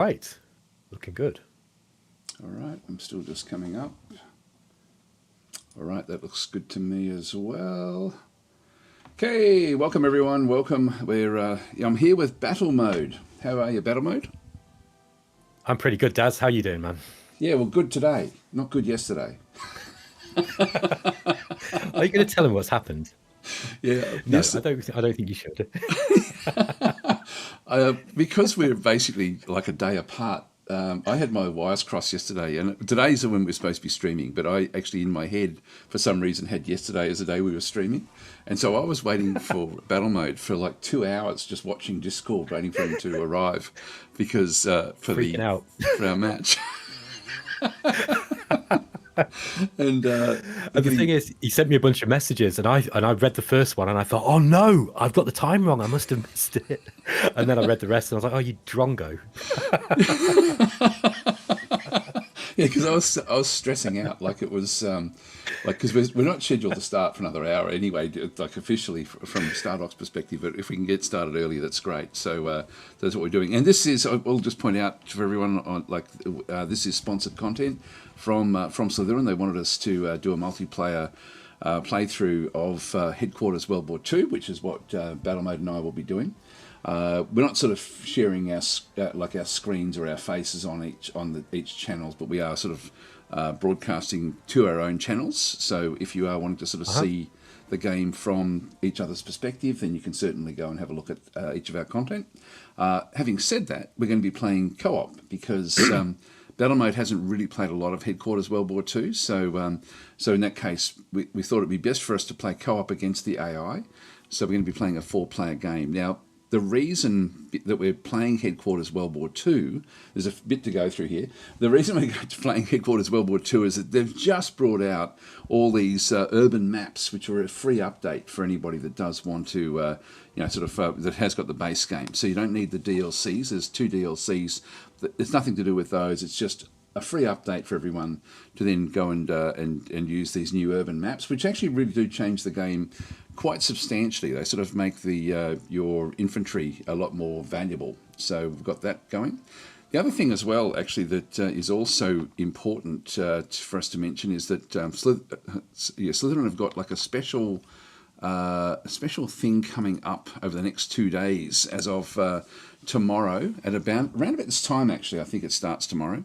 Right. Looking good. All right, I'm still just coming up. All right, that looks good to me as well. Okay, welcome everyone. Welcome. I'm here with Battle Mode. How are you, Battle Mode? I'm pretty good, Daz. How you doing, man? Yeah, well, good today, not good yesterday. Are you going to tell him what's happened? Yeah, No, yes. I don't think you should. Because we're basically like a day apart. I had my wires crossed yesterday, and today's the when we're supposed to be streaming. But I actually, in my head, for some reason, had yesterday as the day we were streaming, and so I was waiting for Battle Mode for like 2 hours, just watching Discord, waiting for him to arrive, because Freaking out. for our match. And And the thing is, he sent me a bunch of messages, and I read the first one, and I thought, oh no, I've got the time wrong. I must have missed it. And then I read the rest, and I was like, oh, you drongo. yeah, because I was stressing out like it was like because we're not scheduled to start for another hour anyway, like officially from Stardock's perspective. But if we can get started early, that's great. So that's what we're doing. And this is, I'll just point out for everyone on this is sponsored content from Slytherin. They wanted us to do a multiplayer playthrough of Headquarters World War II, which is what Battle Mode and I will be doing. We're not sort of sharing our screens or our faces on each channels, but we are sort of broadcasting to our own channels. So if you are wanting to sort of see the game from each other's perspective, then you can certainly go and have a look at each of our content. Having said that, we're going to be playing co-op because Battle Mode hasn't really played a lot of Headquarters World War II. So in that case, we thought it'd be best for us to play co-op against the AI. So we're going to be playing a 4-player game. Now, the reason that we're playing Headquarters World War II, there's a bit to go through here. The reason we're playing Headquarters World War II is that they've just brought out all these urban maps, which are a free update for anybody that does want to, that has got the base game. So you don't need the DLCs. There's 2 DLCs. There's nothing to do with those. It's just a free update for everyone to then go and use these new urban maps, which actually really do change the game quite substantially. They sort of make the your infantry a lot more valuable. So we've got that going. The other thing as well, actually, that is also important for us to mention is that Slytherin have got like a special thing coming up over the next 2 days as of tomorrow at around about this time. Actually, I think it starts tomorrow.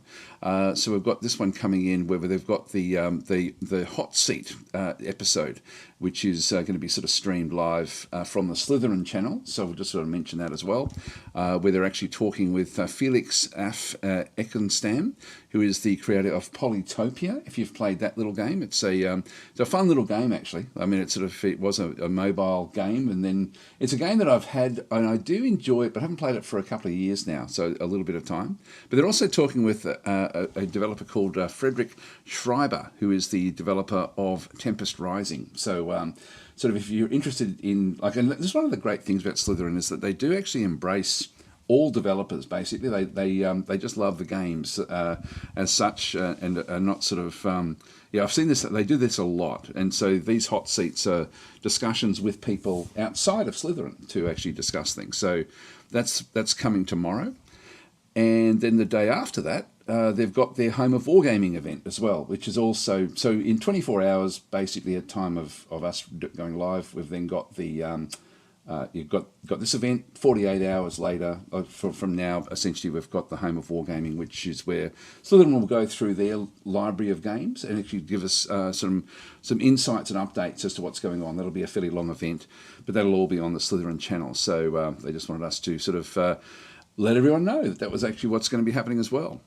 So we've got this one coming in where they've got the hot seat episode, which is going to be sort of streamed live from the Slytherin channel. So we'll just sort of mention that as well, where they're actually talking with Felix Ekenstam, who is the creator of Polytopia. If you've played that little game, it's a fun little game actually. I mean, it was a mobile game, and then it's a game that I've had and I do enjoy it, but I haven't played it for a couple of years now, so a little bit of time. But they're also talking with a developer called Frederick Schreiber, who is the developer of Tempest Rising. So sort of if you're interested in, and this is one of the great things about Slytherin is that they do actually embrace all developers. Basically, they just love the games as such, and are not sort of I've seen this. They do this a lot, and so these hot seats are discussions with people outside of Slytherin to actually discuss things. So that's coming tomorrow, and then the day after that, they've got their Home of Wargaming event as well, which is also so in 24 hours, basically at time of us going live. We've then got the you've got this event 48 hours later from now. Essentially, we've got the Home of Wargaming, which is where Slytherin will go through their library of games and actually give us some insights and updates as to what's going on. That'll be a fairly long event, but that'll all be on the Slytherin channel. So they just wanted us to sort of let everyone know that was actually what's going to be happening as well.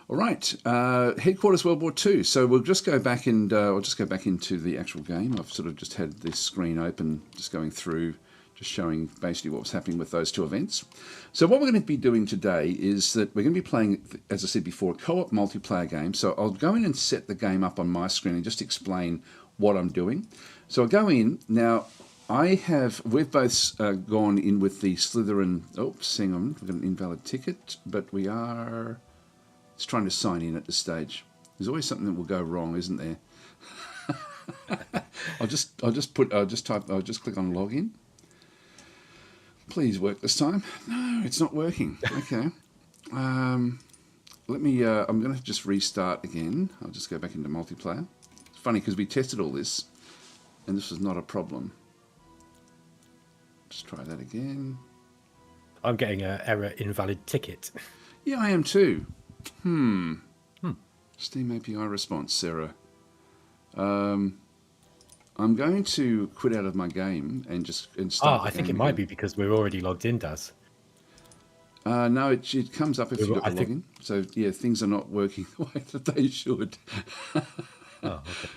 All right, Headquarters World War II. So we'll just go back and I'll just go back into the actual game. I've sort of just had this screen open, just going through, just showing basically what was happening with those 2 events. So what we're going to be doing today is that we're going to be playing, as I said before, a co-op multiplayer game. So I'll go in and set the game up on my screen and just explain what I'm doing. So I'll go in now. We've both gone in with the Slytherin. Oops, hang on, we've got an invalid ticket, but we are. It's trying to sign in at this stage. There's always something that will go wrong, isn't there? I'll just click on login. Please work this time. No, it's not working. Okay. Let me, I'm going to just restart again. I'll just go back into multiplayer. It's funny because we tested all this and this was not a problem. Just try that again. I'm getting an error invalid ticket. Yeah, I am too. Steam API response, Sarah. I'm going to quit out of my game and start. I think it might be because we're already logged in, Daz. No, it comes up if you've got the login. So yeah, things are not working the way that they should. Oh, okay.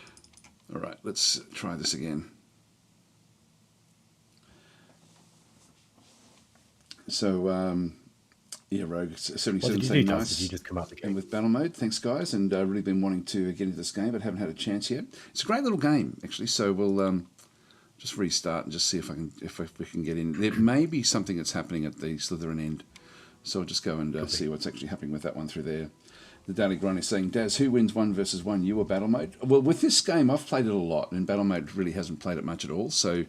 All right, let's try this again. So yeah, Rogue 77 What did you saying do, Daz? nice. Did you just come out the game? And with battle mode, thanks guys, and really been wanting to get into this game, but haven't had a chance yet. It's a great little game actually. So we'll just restart and just see if we can get in. There may be something that's happening at the Slytherin end, so I'll just go and see what's actually happening with that one through there. The Daily Grind is saying, Daz, who wins 1 versus 1, you or battle mode? Well, with this game, I've played it a lot, and battle mode really hasn't played it much at all. So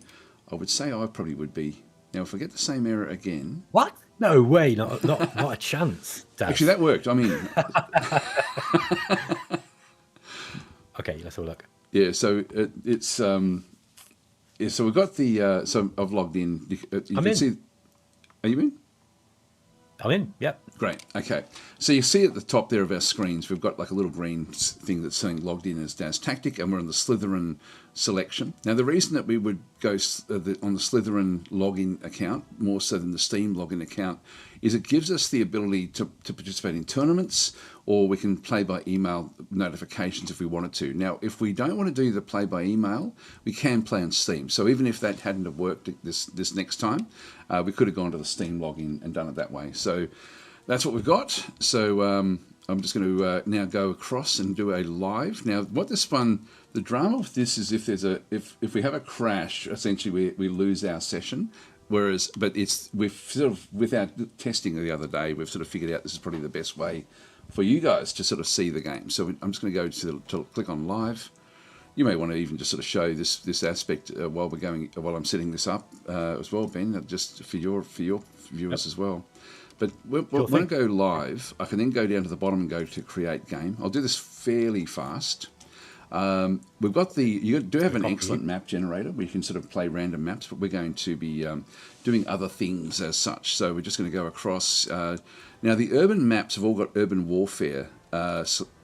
I would say I probably would be. Now, if I get the same error again, What? No way! Not a chance, Daz. actually that worked. I mean, Okay, let's have a look. yeah. So it's yeah. So we've got the so I've logged in. You I'm can in. see. Are you in? I'm in. Yep. Great. Okay. So you see at the top there of our screens, we've got like a little green thing that's saying logged in as DasTactic, and we're on the Slytherin selection. Now, the reason that we would go on the Slytherin login account more so than the Steam login account is it gives us the ability to participate in tournaments, or we can play by email notifications if we wanted to. Now, if we don't want to do the play by email, we can play on Steam. So even if that hadn't have worked this next time, we could have gone to the Steam login and done it that way. So that's what we've got. So I'm just going to now go across and do a live. Now, what this one, the drama with this is if we have a crash, essentially we lose our session. Whereas, but we've sort of, with our testing the other day, we've sort of figured out this is probably the best way for you guys to sort of see the game. So I'm just going to go to click on live. You may want to even just sort of show this aspect while I'm setting this up as well, Ben, just for your viewers as well. But when I go live, I can then go down to the bottom and go to create game. I'll do this fairly fast. We've got you do have an excellent map generator where you can sort of play random maps, but we're going to be doing other things as such. So we're just going to go across. Now the urban maps have all got urban warfare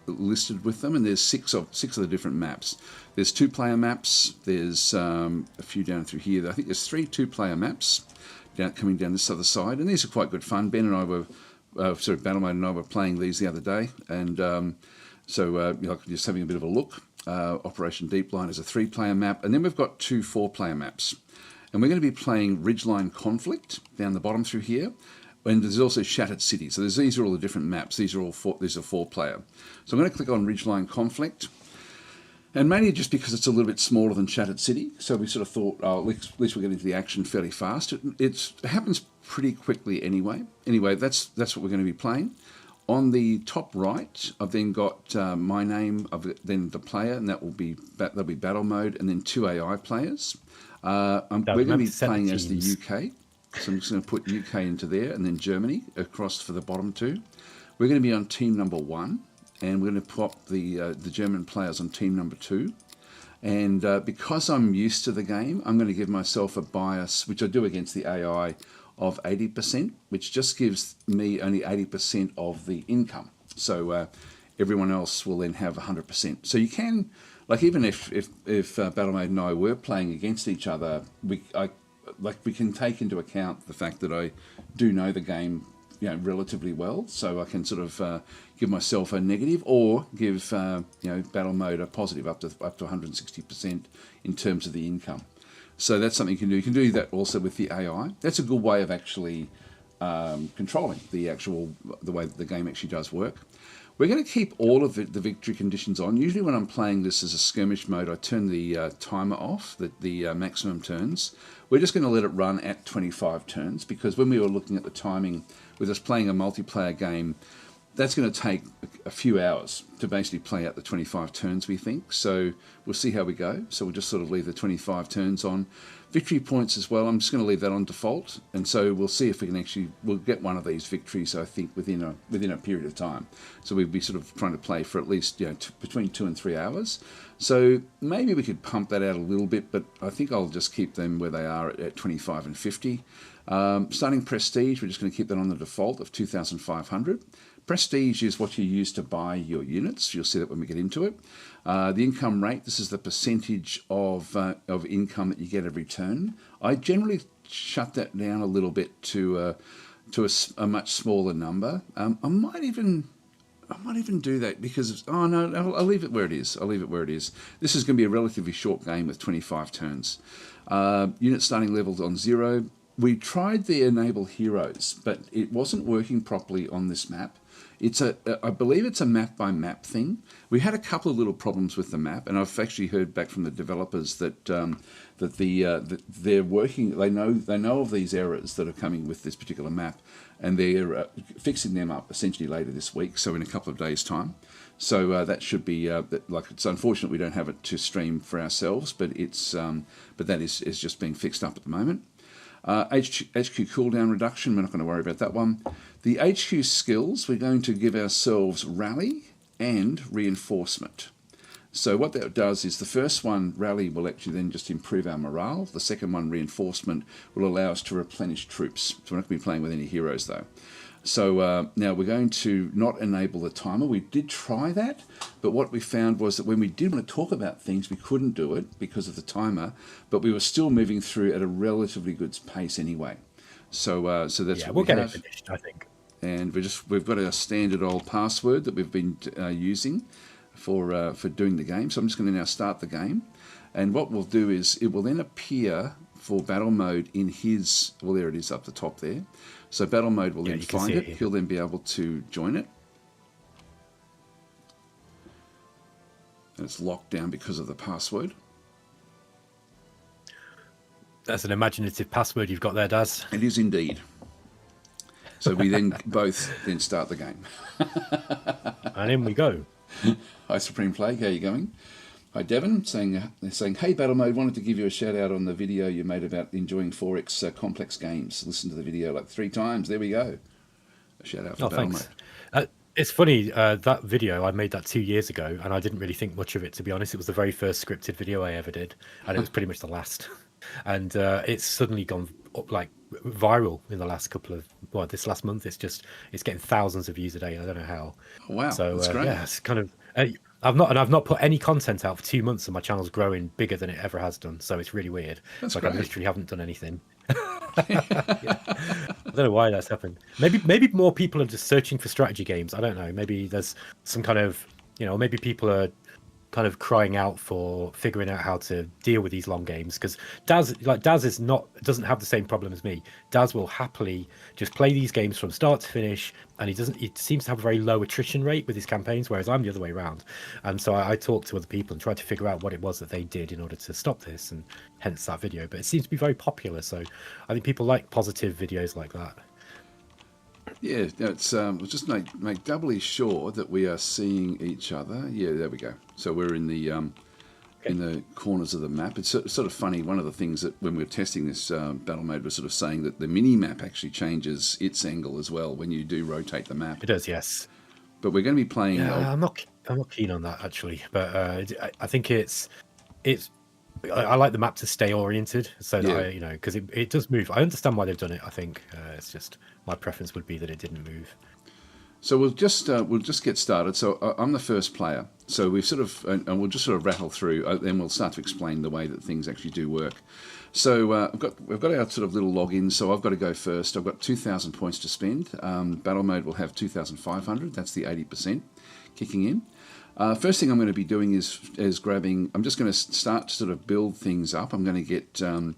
listed with them, and there's six of the different maps. There's 2-player maps. There's a few down through here. I think there's 3 2-player maps coming down this other side, and these are quite good fun. Ben and I were BattleMode and I were playing these the other day, and so just having a bit of a look. Operation Deepline is a 3-player map, and then we've got 2 4-player maps, and we're going to be playing Ridgeline Conflict down the bottom through here, and there's also Shattered City. So these are all the different maps. These are 4-player. So I'm going to click on Ridgeline Conflict, and mainly just because it's a little bit smaller than Shattered City. So we sort of thought, at least we'll get into the action fairly fast. It happens pretty quickly anyway. Anyway, that's what we're going to be playing. On the top right, I've then got my name, then the player, and that'll be battle mode, and then 2 AI players. We're going to be playing as the UK, so I'm just going to put UK into there, and then Germany across for the bottom 2. We're going to be on team number 1, and we're going to pop the German players on team number 2. And because I'm used to the game, I'm going to give myself a bias, which I do against the AI, of 80%, which just gives me only 80% of the income. So everyone else will then have 100%. So you can, like, even if BattleMode and I were playing against each other, we can take into account the fact that I do know the game, relatively well. So I can sort of give myself a negative, or give BattleMode a positive up to 160% in terms of the income. So that's something you can do. You can do that also with the AI. That's a good way of actually controlling the way that the game actually does work. We're going to keep all of the victory conditions on. Usually when I'm playing this as a skirmish mode, I turn the timer off, the maximum turns. We're just going to let it run at 25 turns, because when we were looking at the timing with us playing a multiplayer game, that's going to take a few hours to basically play out the 25 turns, we think. So we'll see how we go. So we'll just sort of leave the 25 turns on. Victory points as well, I'm just going to leave that on default. And so we'll see if we can we'll get one of these victories, I think, within a period of time. So we'll be sort of trying to play for at least, between 2 and 3 hours. So maybe we could pump that out a little bit, but I think I'll just keep them where they are at 25 and 50. Starting Prestige, we're just going to keep that on the default of 2,500. Prestige is what you use to buy your units. You'll see that when we get into it. The income rate, this is the percentage of income that you get every turn. I generally shut that down a little bit to a much smaller number. I might even do that because, I'll leave it where it is. This is going to be a relatively short game with 25 turns. Unit starting level on 0. We tried the enable heroes, but it wasn't working properly on this map. I believe it's a map by map thing. We had a couple of little problems with the map, and I've actually heard back from the developers that they're working. They know of these errors that are coming with this particular map, and they're fixing them up essentially later this week. So in a couple of days' time. So that should be it's unfortunate we don't have it to stream for ourselves, but that is just being fixed up at the moment. HQ cooldown reduction, we're not going to worry about that one. The HQ skills, we're going to give ourselves rally and reinforcement. So what that does is the first one, rally, will actually then just improve our morale. The second one, reinforcement, will allow us to replenish troops. So we're not going to be playing with any heroes though. So now we're going to not enable the timer. We did try that, but what we found was that when we did want to talk about things, we couldn't do it because of the timer, but we were still moving through at a relatively good pace anyway. So that's what we'll get have. it finished, I think. And we've got our standard old password that we've been using for doing the game. So I'm just going to now start the game. And what we'll do is it will then appear for battle mode in his, well, there it is up the top there. So battle mode will then find it. He'll then be able to join it. And it's locked down because of the password. That's an imaginative password you've got there, Daz. It is indeed. So we then both then start the game. And in we go. Hi Supreme Plague, how are you going? Hi Devon, saying, hey Battle Mode, wanted to give you a shout out on the video you made about enjoying 4X complex games. Listen to the video like 3 times. There we go. A shout out for Battle thanks. Mode. It's funny, that video, I made that 2 years ago, and I didn't really think much of it, to be honest. It was the very first scripted video I ever did, and it was pretty much the last. And it's suddenly gone up like viral in the last this last month. It's getting thousands of views a day. I don't know how. Oh, wow, so that's great. Yeah, it's kind of. I've not put any content out for 2 months, and my channel's growing bigger than it ever has done. So it's really weird. That's like great. I literally haven't done anything. I don't know why that's happened. Maybe more people are just searching for strategy games. I don't know. Maybe there's some kind of, maybe people are kind of crying out for figuring out how to deal with these long games, because Daz doesn't have the same problem as me. Daz will happily just play these games from start to finish, and he seems to have a very low attrition rate with his campaigns, whereas I'm the other way around. And so I talked to other people and tried to figure out what it was that they did in order to stop this, and hence that video. But it seems to be very popular, so I think people like positive videos like that. Yeah, it's we'll just make doubly sure that we are seeing each other. Yeah, there we go. So we're in the corners of the map. It's sort of funny. One of the things that when we were testing this battle mode was sort of saying that the mini map actually changes its angle as well when you do rotate the map. It does, yes. But we're going to be playing. Yeah, I'm not keen on that actually, but I think it's. I like the map to stay oriented, so that because it does move. I understand why they've done it. I think it's just my preference would be that it didn't move. So we'll just get started. So I'm the first player. So we've sort of and we'll just sort of rattle through, then we'll start to explain the way that things actually do work. So we've got our sort of little login. So I've got to go first. I've got 2,000 points to spend. Battle mode will have 2,500. That's the 80% kicking in. First thing I'm going to be doing is grabbing. I'm just going to start to sort of build things up. I'm going to get 2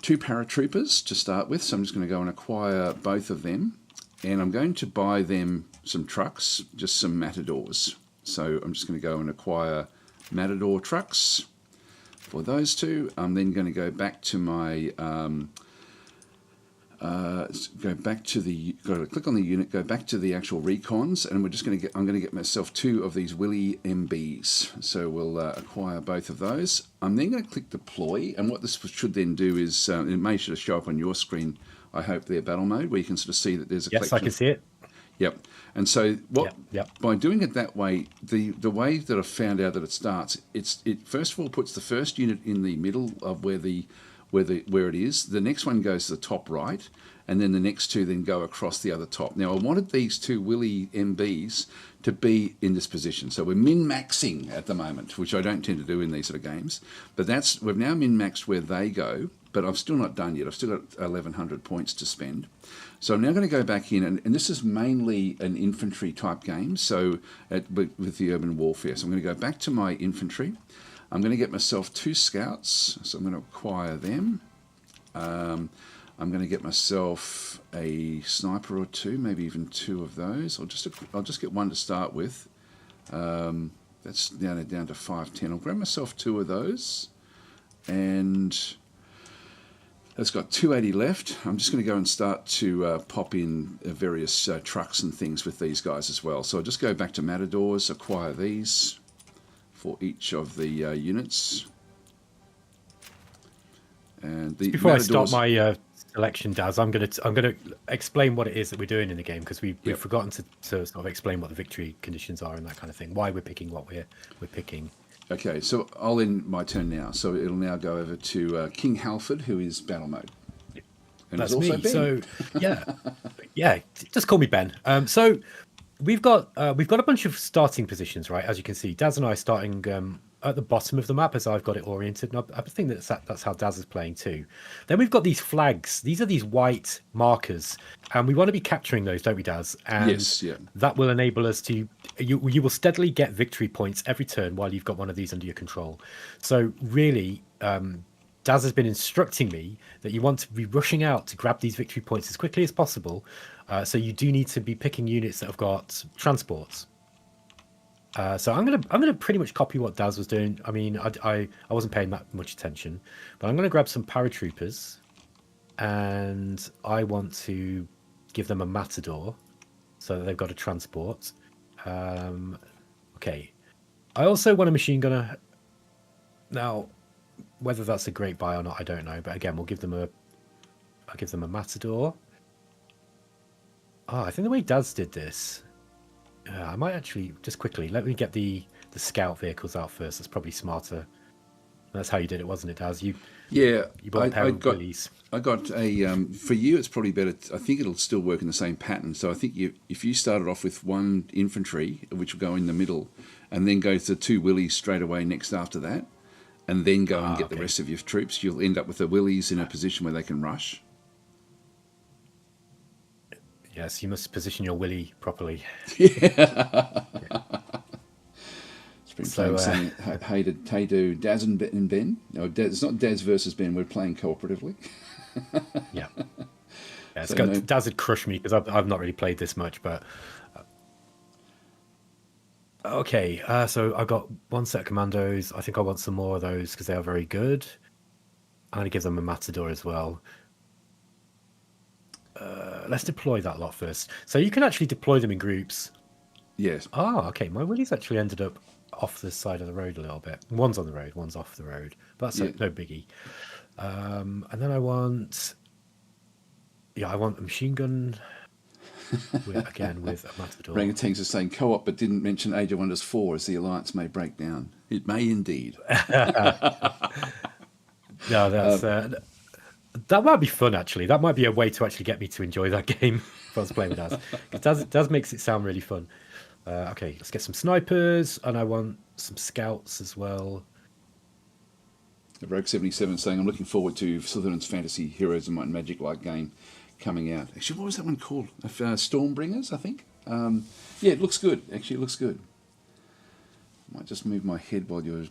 paratroopers to start with. So I'm just going to go and acquire both of them, and I'm going to buy them some trucks, just some matadors. So I'm just going to go and acquire matador trucks for those 2. I'm then going to go back to my Go back to the, got to click on the unit, go back to the actual recons, and we're just going to get, I'm going to get myself 2 of these Willy MBs. So we'll acquire both of those. I'm then going to click deploy, and what this should then do is, it may sort of show up on your screen, I hope, there, battle mode, where you can sort of see that there's a Yes, I can see it. Yep. And so what Yep. by doing it that way, the way that I've found out that it starts, it first of all puts the first unit in the middle of where it is. The next one goes to the top right, and then the next 2 then go across the other top. Now I wanted these 2 Willy MBs to be in this position. So we're min-maxing at the moment, which I don't tend to do in these sort of games. But we've now min-maxed where they go, but I'm still not done yet. I've still got 1,100 points to spend. So I'm now going to go back in, and this is mainly an infantry type game, so with the urban warfare. So I'm going to go back to my infantry. I'm going to get myself 2 scouts, so I'm going to acquire them. I'm going to get myself a sniper or 2, maybe even 2 of those. I'll just get 1 to start with. That's down to 510. I'll grab myself 2 of those, and that's got 280 left. I'm just going to go and start to pop in various trucks and things with these guys as well. So I'll just go back to Matadors, acquire these for each of the units. And the Before Matadors, I start my selection, Daz, I'm gonna explain what it is that we're doing in the game, because we've forgotten to sort of explain what the victory conditions are and that kind of thing. Why we're picking what we're picking. Okay, so I'll end my turn now. So it'll now go over to King Halford, who is battle mode. And That's also me. Ben. So yeah, just call me Ben. So we've got a bunch of starting positions, right? As you can see, Daz and I are starting at the bottom of the map as I've got it oriented. And I think that's how Daz is playing too. Then we've got these flags. These are these white markers, and we want to be capturing those, don't we, Daz? And Yes, yeah. that will enable us to. You will steadily get victory points every turn while you've got one of these under your control. So really, Daz has been instructing me that you want to be rushing out to grab these victory points as quickly as possible. So you do need to be picking units that have got transports. So I'm gonna pretty much copy what Daz was doing. I mean, I wasn't paying that much attention, but I'm gonna grab some paratroopers, and I want to give them a matador, so that they've got a transport. Okay. I also want a machine gunner. Now, whether that's a great buy or not, I don't know. But again, I'll give them a matador. Oh, I think the way Daz did this, I might actually just quickly let me get the scout vehicles out first. That's probably smarter. That's how you did it, wasn't it, Daz? You bought a pair of Willys. I got a for you. It's probably better. I think it'll still work in the same pattern. So I think if you started off with 1 infantry, which will go in the middle, and then go to 2 Willys straight away next after that, and then go and get the rest of your troops, you'll end up with the Willys in a position where they can rush. Yes, you must position your Willy properly. Yeah. It's been playing saying, hey to Daz and Ben. No, it's not Daz versus Ben. We're playing cooperatively. Yeah. Daz had crushed me because I've not really played this much, but okay. So I've got 1 set of commandos. I think I want some more of those because they are very good. I'm going to give them a matador as well. Let's deploy that lot first. So you can actually deploy them in groups. Yes. Oh, okay. My Willys actually ended up off the side of the road a little bit. One's on the road, one's off the road. But that's no biggie. And then I want a machine gun with a matador. Orangutans are saying co-op, but didn't mention Age of Wonders 4 as the alliance may break down. It may indeed. No, that's that might be fun, actually. That might be a way to actually get me to enjoy that game if I was playing with Daz. Because Daz makes it sound really fun. Okay, let's get some snipers, and I want some scouts as well. Rogue 77 saying, I'm looking forward to Slytherin's Fantasy Heroes and Might and Magic-like game coming out. Actually, what was that one called? Stormbringers, I think? Yeah, it looks good. Actually, it looks good. Might just move my head while you're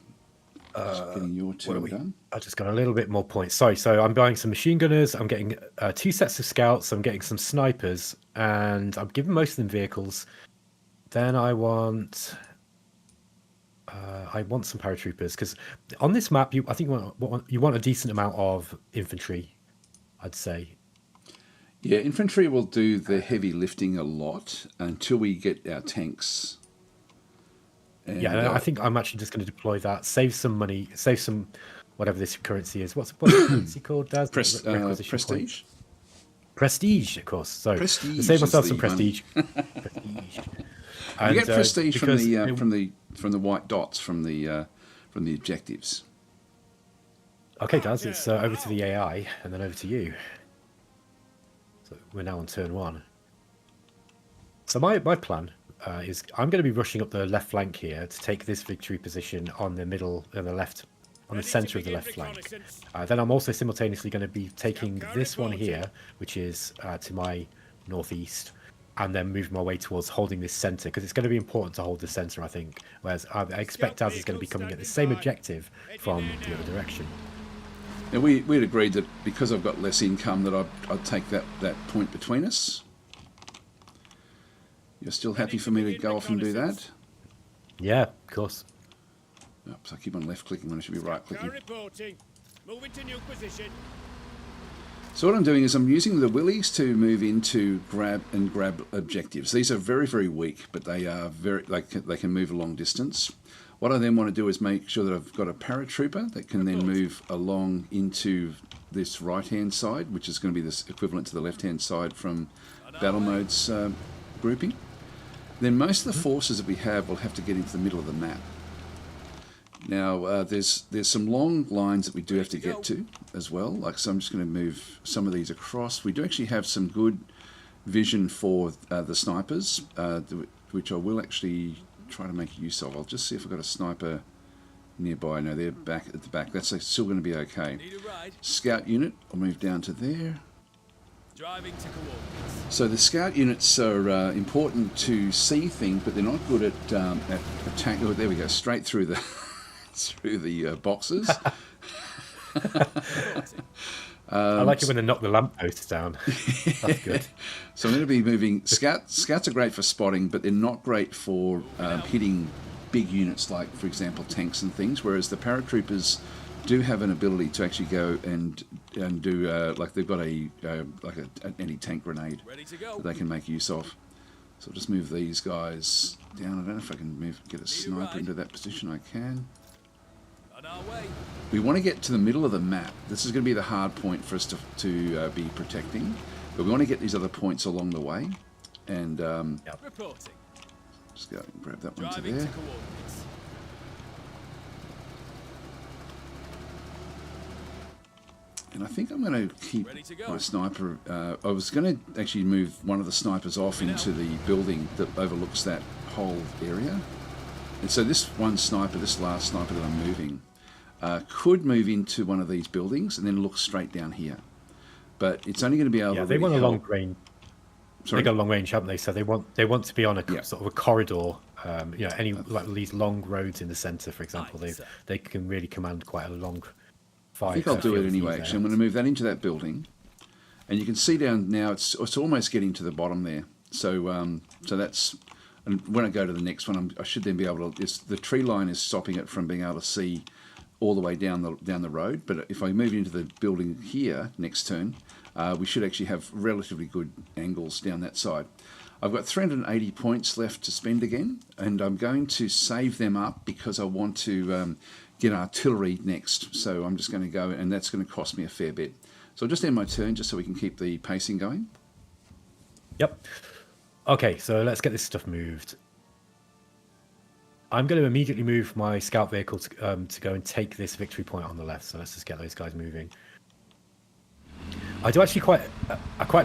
getting your turn done. I just got a little bit more points. Sorry, so I'm buying some machine gunners. I'm getting 2 sets of scouts. I'm getting some snipers, and I'm giving most of them vehicles. Then I want some paratroopers, because on this map, you want a decent amount of infantry, I'd say. Yeah, infantry will do the heavy lifting a lot until we get our tanks. And, Yeah, I think I'm actually just going to deploy that, save some money, save some whatever this currency is. What's the currency called, Daz? Requisition prestige. points. Prestige, of course. So Prestige save myself is some the prestige. Prestige. You get prestige from the white dots from the objectives. Okay, Daz, it's over to the AI and then over to you. So we're now on turn 1. So my plan is I'm going to be rushing up the left flank here to take this victory position on the middle and the left, on the centre of the left flank. Then I'm also simultaneously going to be taking this one here, which is to my northeast, and then move my way towards holding this centre, because it's going to be important to hold the centre, I think. Whereas I expect Daz is going to be coming at the same objective from the other direction. Now we'd agreed that because I've got less income that I'd take that point between us. You're still happy for me to go off and do that? Yeah, of course. Oops, I keep on left clicking when I should be right clicking. Moving to new position. So what I'm doing is I'm using the willies to move into grab objectives. These are very, very weak, but they are they can move a long distance. What I then want to do is make sure that I've got a paratrooper that can then move along into this right-hand side, which is going to be this equivalent to the left-hand side from battle mode's grouping. Then most of the forces that we have will have to get into the middle of the map. Now, there's some long lines that we do have to get to as well. So I'm just going to move some of these across. We do actually have some good vision for the snipers, which I will actually try to make use of. I'll just see if I've got a sniper nearby. No, they're back at the back. That's still going to be okay. Scout unit, I'll move down to there. Driving to coordinates. So the scout units are important to see things, but they're not good at attack. Oh, there we go, straight through the through the boxes. I like it when they knock the lampposts down. That's good. So I'm going to be moving. Scouts are great for spotting, but they're not great for hitting big units like, for example, tanks and things. Whereas the paratroopers do have an ability to actually go and do like they've got an anti-tank grenade that they can make use of. So I'll just move these guys down. I don't know if I can get a sniper into that position. I can. We want to get to the middle of the map. This is going to be the hard point for us to be protecting, but we want to get these other points along the way. And just go and grab that one to there. And I think I'm going to keep my sniper. I was going to actually move one of the snipers off into the building that overlooks that whole area. And so this one sniper, this last sniper that I'm moving, could move into one of these buildings and then look straight down here. But it's only going to be able to. Yeah, they want a long range. Sorry? They got a long range, haven't they? So they want to be on a sort of a corridor. Any like these long roads in the centre, for example, they can really command quite a long. I think I'll do it anyway. Actually, I'm going to move that into that building, and you can see down now it's almost getting to the bottom there. So so that's. And when I go to the next one, I should then be able to. The tree line is stopping it from being able to see all the way down the road. But if I move into the building here next turn, we should actually have relatively good angles down that side. I've got 380 points left to spend again, and I'm going to save them up because I want to get artillery next. So I'm just going to go, and that's going to cost me a fair bit. So I'll just end my turn just so we can keep the pacing going. Yep. Okay, so let's get this stuff moved. I'm going to immediately move my scout vehicle to go and take this victory point on the left. So let's just get those guys moving. I do actually quite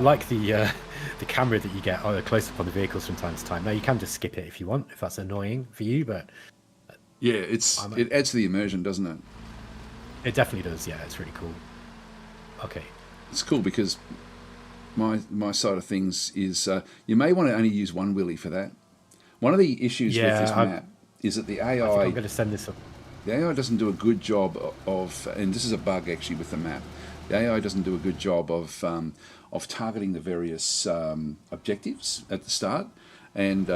like the camera that you get close up on the vehicles from time to time. Now you can just skip it if you want, if that's annoying for you, but yeah, it adds to the immersion, doesn't it? It definitely does. Yeah, it's really cool. Okay, it's cool because my side of things is you may want to only use one willy for that. One of the issues with this map is that the AI. I think I'm going to send this up. The AI doesn't do a good job of, and this is a bug actually with the map. The AI doesn't do a good job of targeting the various objectives at the start, and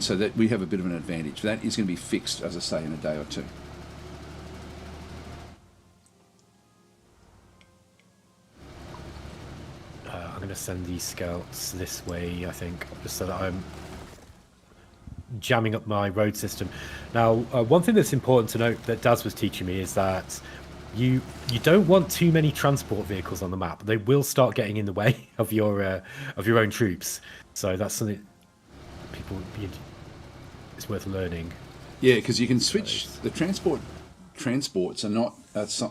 so that we have a bit of an advantage. That is going to be fixed, as I say, in a day or two. I'm going to send these scouts this way, I think, just so that I'm jamming up my road system. Now, one thing that's important to note that Daz was teaching me is that you don't want too many transport vehicles on the map. They will start getting in the way of your own troops. So that's something it's worth learning. Yeah, because you can switch the transports are not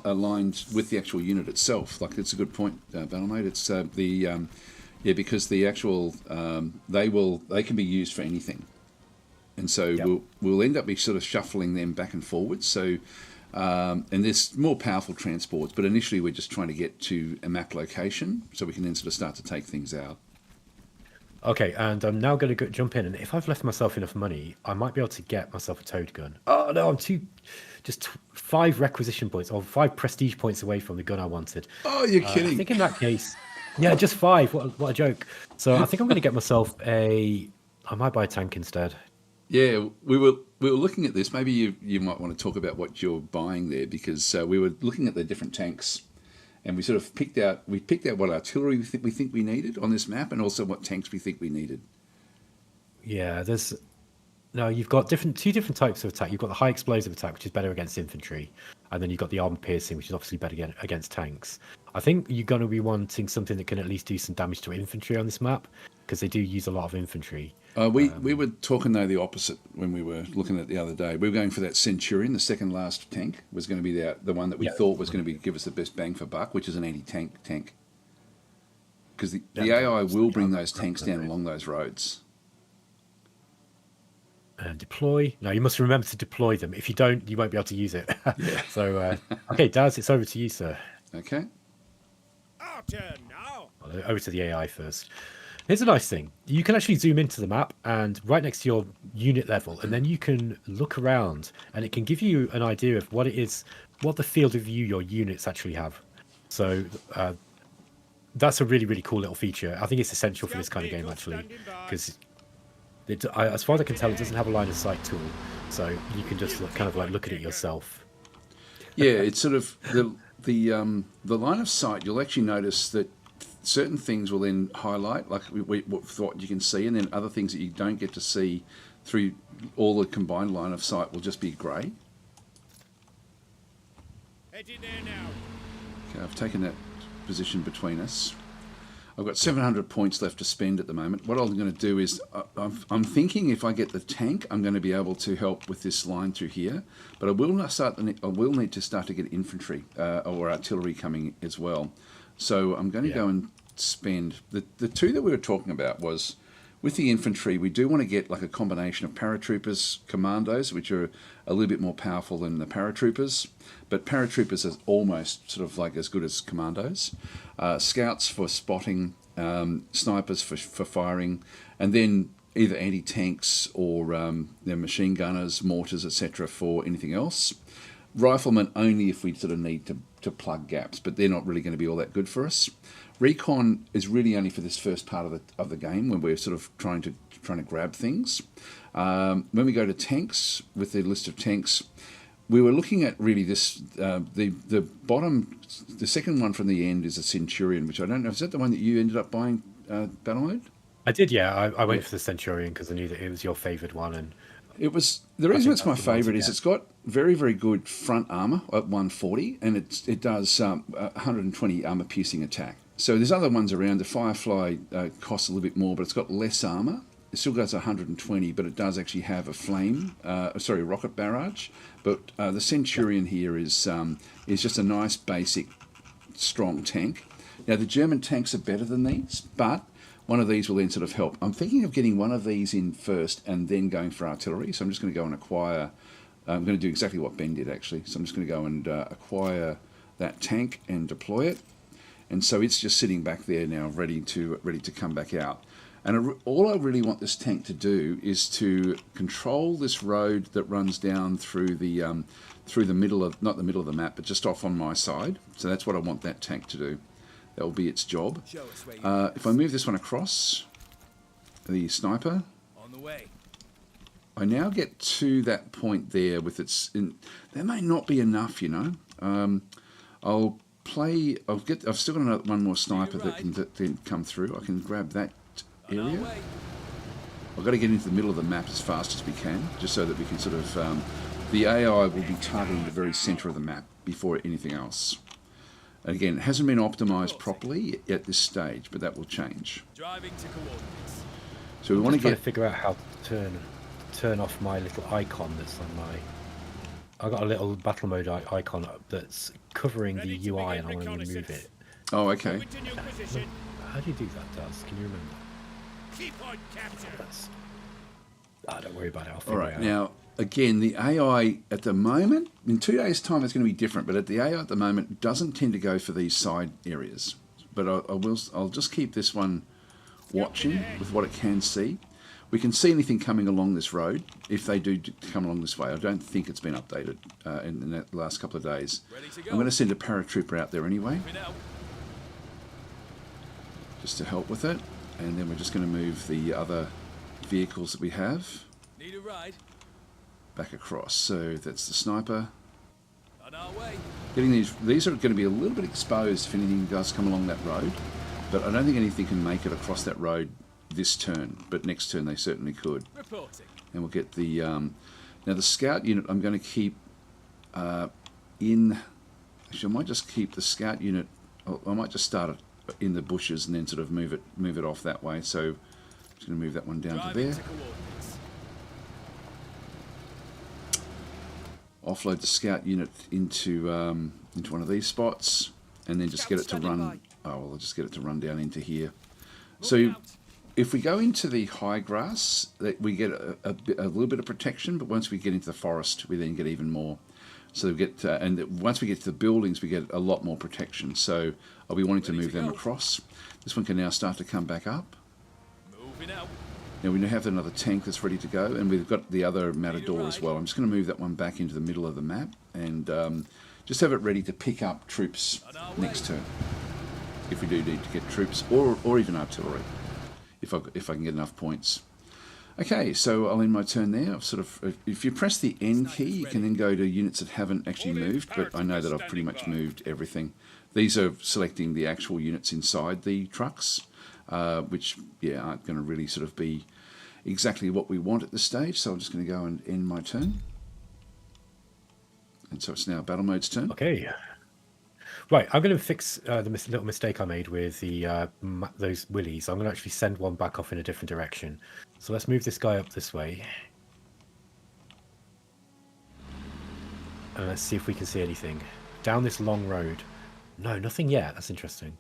aligned with the actual unit itself. Like, it's a good point, BattleMode. It's because the actual they can be used for anything, and so we'll end up be sort of shuffling them back and forwards. So and there's more powerful transports, but initially we're just trying to get to a map location so we can then sort of start to take things out. Okay, and I'm now going to jump in, and if I've left myself enough money, I might be able to get myself a towed gun. Oh no, I'm just 5 requisition points or 5 prestige points away from the gun I wanted. Oh, you're kidding! I think in that case, yeah, just 5. What a joke! So I think I'm going to get myself I might buy a tank instead. Yeah, we were looking at this. Maybe you might want to talk about what you're buying there, because we were looking at the different tanks. And we sort of picked out what artillery we think we needed on this map, and also what tanks we think we needed. Yeah, you've got two different types of attack. You've got the high explosive attack, which is better against infantry, and then you've got the armor piercing, which is obviously better against tanks. I think you're going to be wanting something that can at least do some damage to infantry on this map, because they do use a lot of infantry. We were talking, though, the opposite when we were looking at it the other day. We were going for that Centurion. The second last tank was going to be the one that we thought was going to give us the best bang for buck, which is an anti-tank tank. Because the AI will bring those tanks down along those roads. And deploy. No, you must remember to deploy them. If you don't, you won't be able to use it. Yeah. So, okay, Daz, it's over to you, sir. Okay. Our turn now. Over to the AI first. Here's a nice thing. You can actually zoom into the map and right next to your unit level, and then you can look around, and it can give you an idea of what the field of view your units actually have. So that's a really, really cool little feature. I think it's essential for this kind of game, actually, because as far as I can tell, it doesn't have a line of sight tool, so you can just look at it yourself. Yeah, it's sort of the line of sight. You'll actually notice that certain things will then highlight, like what you can see, and then other things that you don't get to see through all the combined line of sight will just be grey. Head in there now. Okay, I've taken that position between us. I've got 700 points left to spend at the moment. What I'm going to do is, I'm thinking if I get the tank, I'm going to be able to help with this line through here. But I will need to start to get infantry or artillery coming as well. So I'm going to go and spend the 2 that we were talking about was with the infantry. We do want to get like a combination of paratroopers, commandos, which are a little bit more powerful than the paratroopers, but paratroopers are almost sort of like as good as commandos. Scouts for spotting, snipers for firing, and then either anti-tanks or machine gunners, mortars, etc. for anything else. Riflemen only if we sort of need to plug gaps, but they're not really going to be all that good for us. Recon is really only for this first part of the game when we're sort of trying to grab things. When we go to tanks, with the list of tanks, we were looking at really this the second one from the end is a Centurion, which I don't know, is that the one that you ended up buying, BattleMode? I did, yeah. I went for the Centurion because I knew that it was your favoured one, and it was the reason it's my favourite is it's got very, very good front armour at 140, and it does 120 armour piercing attack. So there's other ones around. The Firefly costs a little bit more, but it's got less armour. It still goes 120, but it does actually have a rocket barrage. But the Centurion here is just a nice basic strong tank. Now the German tanks are better than these, but one of these will then sort of help. I'm thinking of getting one of these in first and then going for artillery. So I'm just going to go and acquire. I'm going to do exactly what Ben did actually. So I'm just going to go and acquire that tank and deploy it. And so it's just sitting back there now, ready to come back out. And all I really want this tank to do is to control this road that runs down through the middle of, not the middle of the map, but just off on my side. So that's what I want that tank to do. That will be its job. If I move this one across, the sniper, On the way. I now get to that point there with its. That may not be enough, you know. I'll play. I've still got another, one more sniper that can then come through. I can grab that area. I've got to get into the middle of the map as fast as we can, just so that we can sort of. The AI will be targeting the very centre of the map before anything else. And again, it hasn't been optimised properly at this stage, but that will change. Driving to coordinates. So we want to get to figure out how to turn off my little icon that's on my. I got a little battle mode icon that's covering the UI, and I want to remove it. Oh, okay. Position. How do you do that, Daz? Can you remember? Keep on capture. Don't worry about it. I'll All figure right. it out. Now, again, the AI at the moment, in 2 days' time, it's going to be different. But the AI at the moment doesn't tend to go for these side areas. But I'll just keep this one watching with what it can see. We can see anything coming along this road if they do come along this way. I don't think it's been updated in the last couple of days. I'm going to send a paratrooper out there anyway, just to help with it. And then we're just going to move the other vehicles that we have Need a ride? back across. So that's the sniper. On our way. Getting these are going to be a little bit exposed if anything does come along that road. But I don't think anything can make it across that road this turn. But next turn they certainly could. Reporting. And we'll get the now the scout unit. I'm going to keep in. Actually, I might just keep the scout unit. I might just start it in the bushes and then sort of move it off that way. So I'm just going to move that one down to there. Offload the scout unit into one of these spots, and then just get it to run. Oh well, I'll just get it to run down into here. So if we go into the high grass, we get a little bit of protection, but once we get into the forest, we then get even more. So we get, and once we get to the buildings, we get a lot more protection. So I'll be wanting to move them across. This one can now start to come back up. Moving out. Now we now have another tank that's ready to go, and we've got the other Matador as well. I'm just going to move that one back into the middle of the map, and just have it ready to pick up troops next turn. If we do need to get troops, or even artillery, if I can get enough points. Okay, so I'll end my turn there. I've sort of, if you press the N key, you can then go to units that haven't actually moved, but I know that I've pretty much moved everything. These are selecting the actual units inside the trucks, which, yeah, aren't going to really sort of be exactly what we want at this stage. So I'm just going to go and end my turn. And so it's now Battle Mode's turn. Okay. Right, I'm going to fix the little mistake I made with the those willies. I'm going to actually send one back off in a different direction. So let's move this guy up this way. And let's see if we can see anything. Down this long road. No, nothing yet. That's interesting.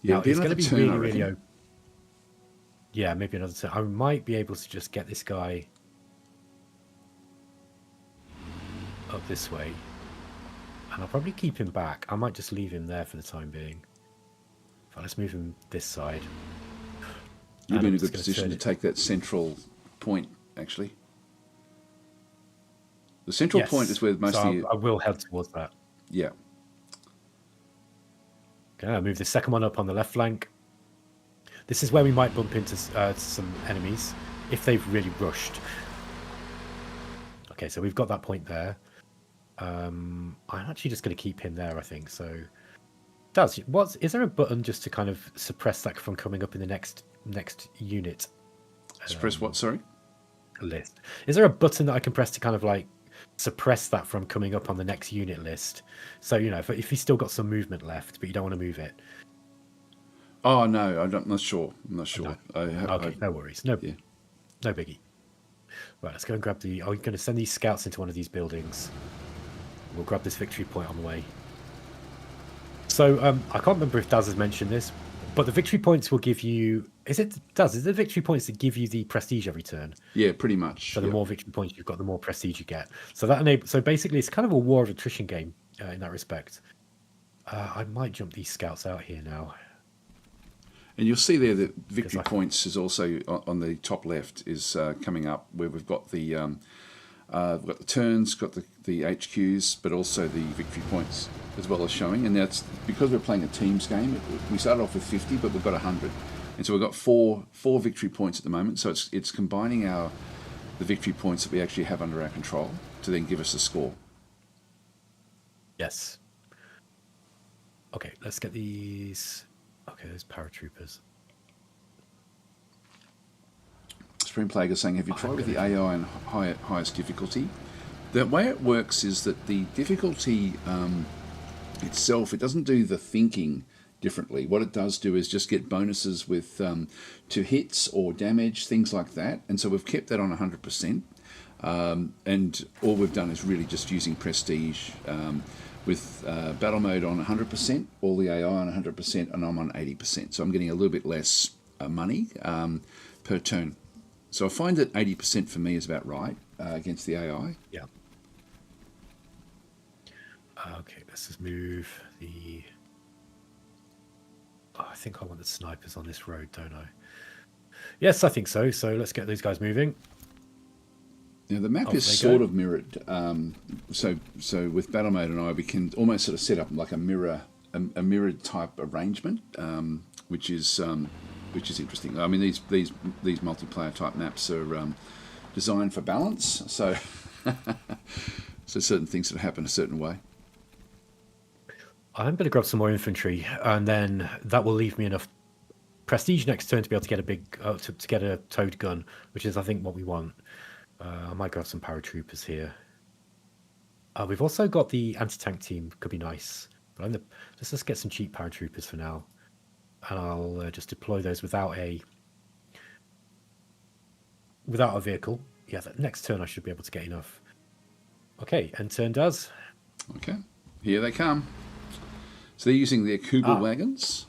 Yeah, now, it's going to be turn, really yeah, maybe another turn. I might be able to just get this guy up this way. And I'll probably keep him back. I might just leave him there for the time being. But let's move him this side. You'll be in a good position to take that central point, actually. The central point is where most of you... I will head towards that. Yeah. Okay, I'll move the second one up on the left flank. This is where we might bump into some enemies if they've really rushed. Okay, so we've got that point there. I'm actually just going to keep him there, I think. So, is there a button just to kind of suppress that from coming up in the next unit? Suppress what? Sorry. List. Is there a button that I can press to kind of like suppress that from coming up on the next unit list? So you know, if you've still got some movement left, but you don't want to move it. Oh no, I'm not sure. I'm not sure. Okay, no worries. No biggie. Right, let's go and grab the. I'm going to send these scouts into one of these buildings. We'll grab this victory point on the way. So I can't remember if Daz has mentioned this, but the victory points will give you. Is it the victory points that give you the prestige every turn? Yeah, pretty much. So the more victory points you've got, the more prestige you get. So that enables. So basically, it's kind of a war of attrition game in that respect. I might jump these scouts out here now. And you'll see there that victory points is also on the top left is coming up where we've got the turns, got the HQs, but also the victory points as well as showing. And that's because we're playing a teams game. We started off with 50, but we've got 100, and so we've got four victory points at the moment. So it's combining the victory points that we actually have under our control to then give us a score. Yes. Okay, let's get these. Okay, there's paratroopers. Spring Plague is saying, have you tried with the AI and highest difficulty? The way it works is that the difficulty itself, it doesn't do the thinking differently. What it does do is just get bonuses with to hits or damage, things like that. And so we've kept that on 100%. And all we've done is really just using prestige with battle mode on 100%, all the AI on 100%, and I'm on 80%. So I'm getting a little bit less money per turn. So I find that 80% for me is about right against the AI. Yeah. Okay, let's just move the... Oh, I think I want the snipers on this road, don't I? Yes, I think so. So let's get these guys moving. Now the map is sort of mirrored. So with battle mode and I, we can almost sort of set up like a mirrored type arrangement, which is interesting. I mean, these multiplayer type maps are designed for balance. So so certain things that happen a certain way. I'm going to grab some more infantry, and then that will leave me enough prestige next turn to be able to get a big to get a towed gun, which is I think what we want. I might grab some paratroopers here. We've also got the anti-tank team, could be nice. But let's get some cheap paratroopers for now, and I'll just deploy those without a vehicle. Yeah, that next turn I should be able to get enough. Okay, end turn does. Okay, here they come. So they're using their Kubel wagons.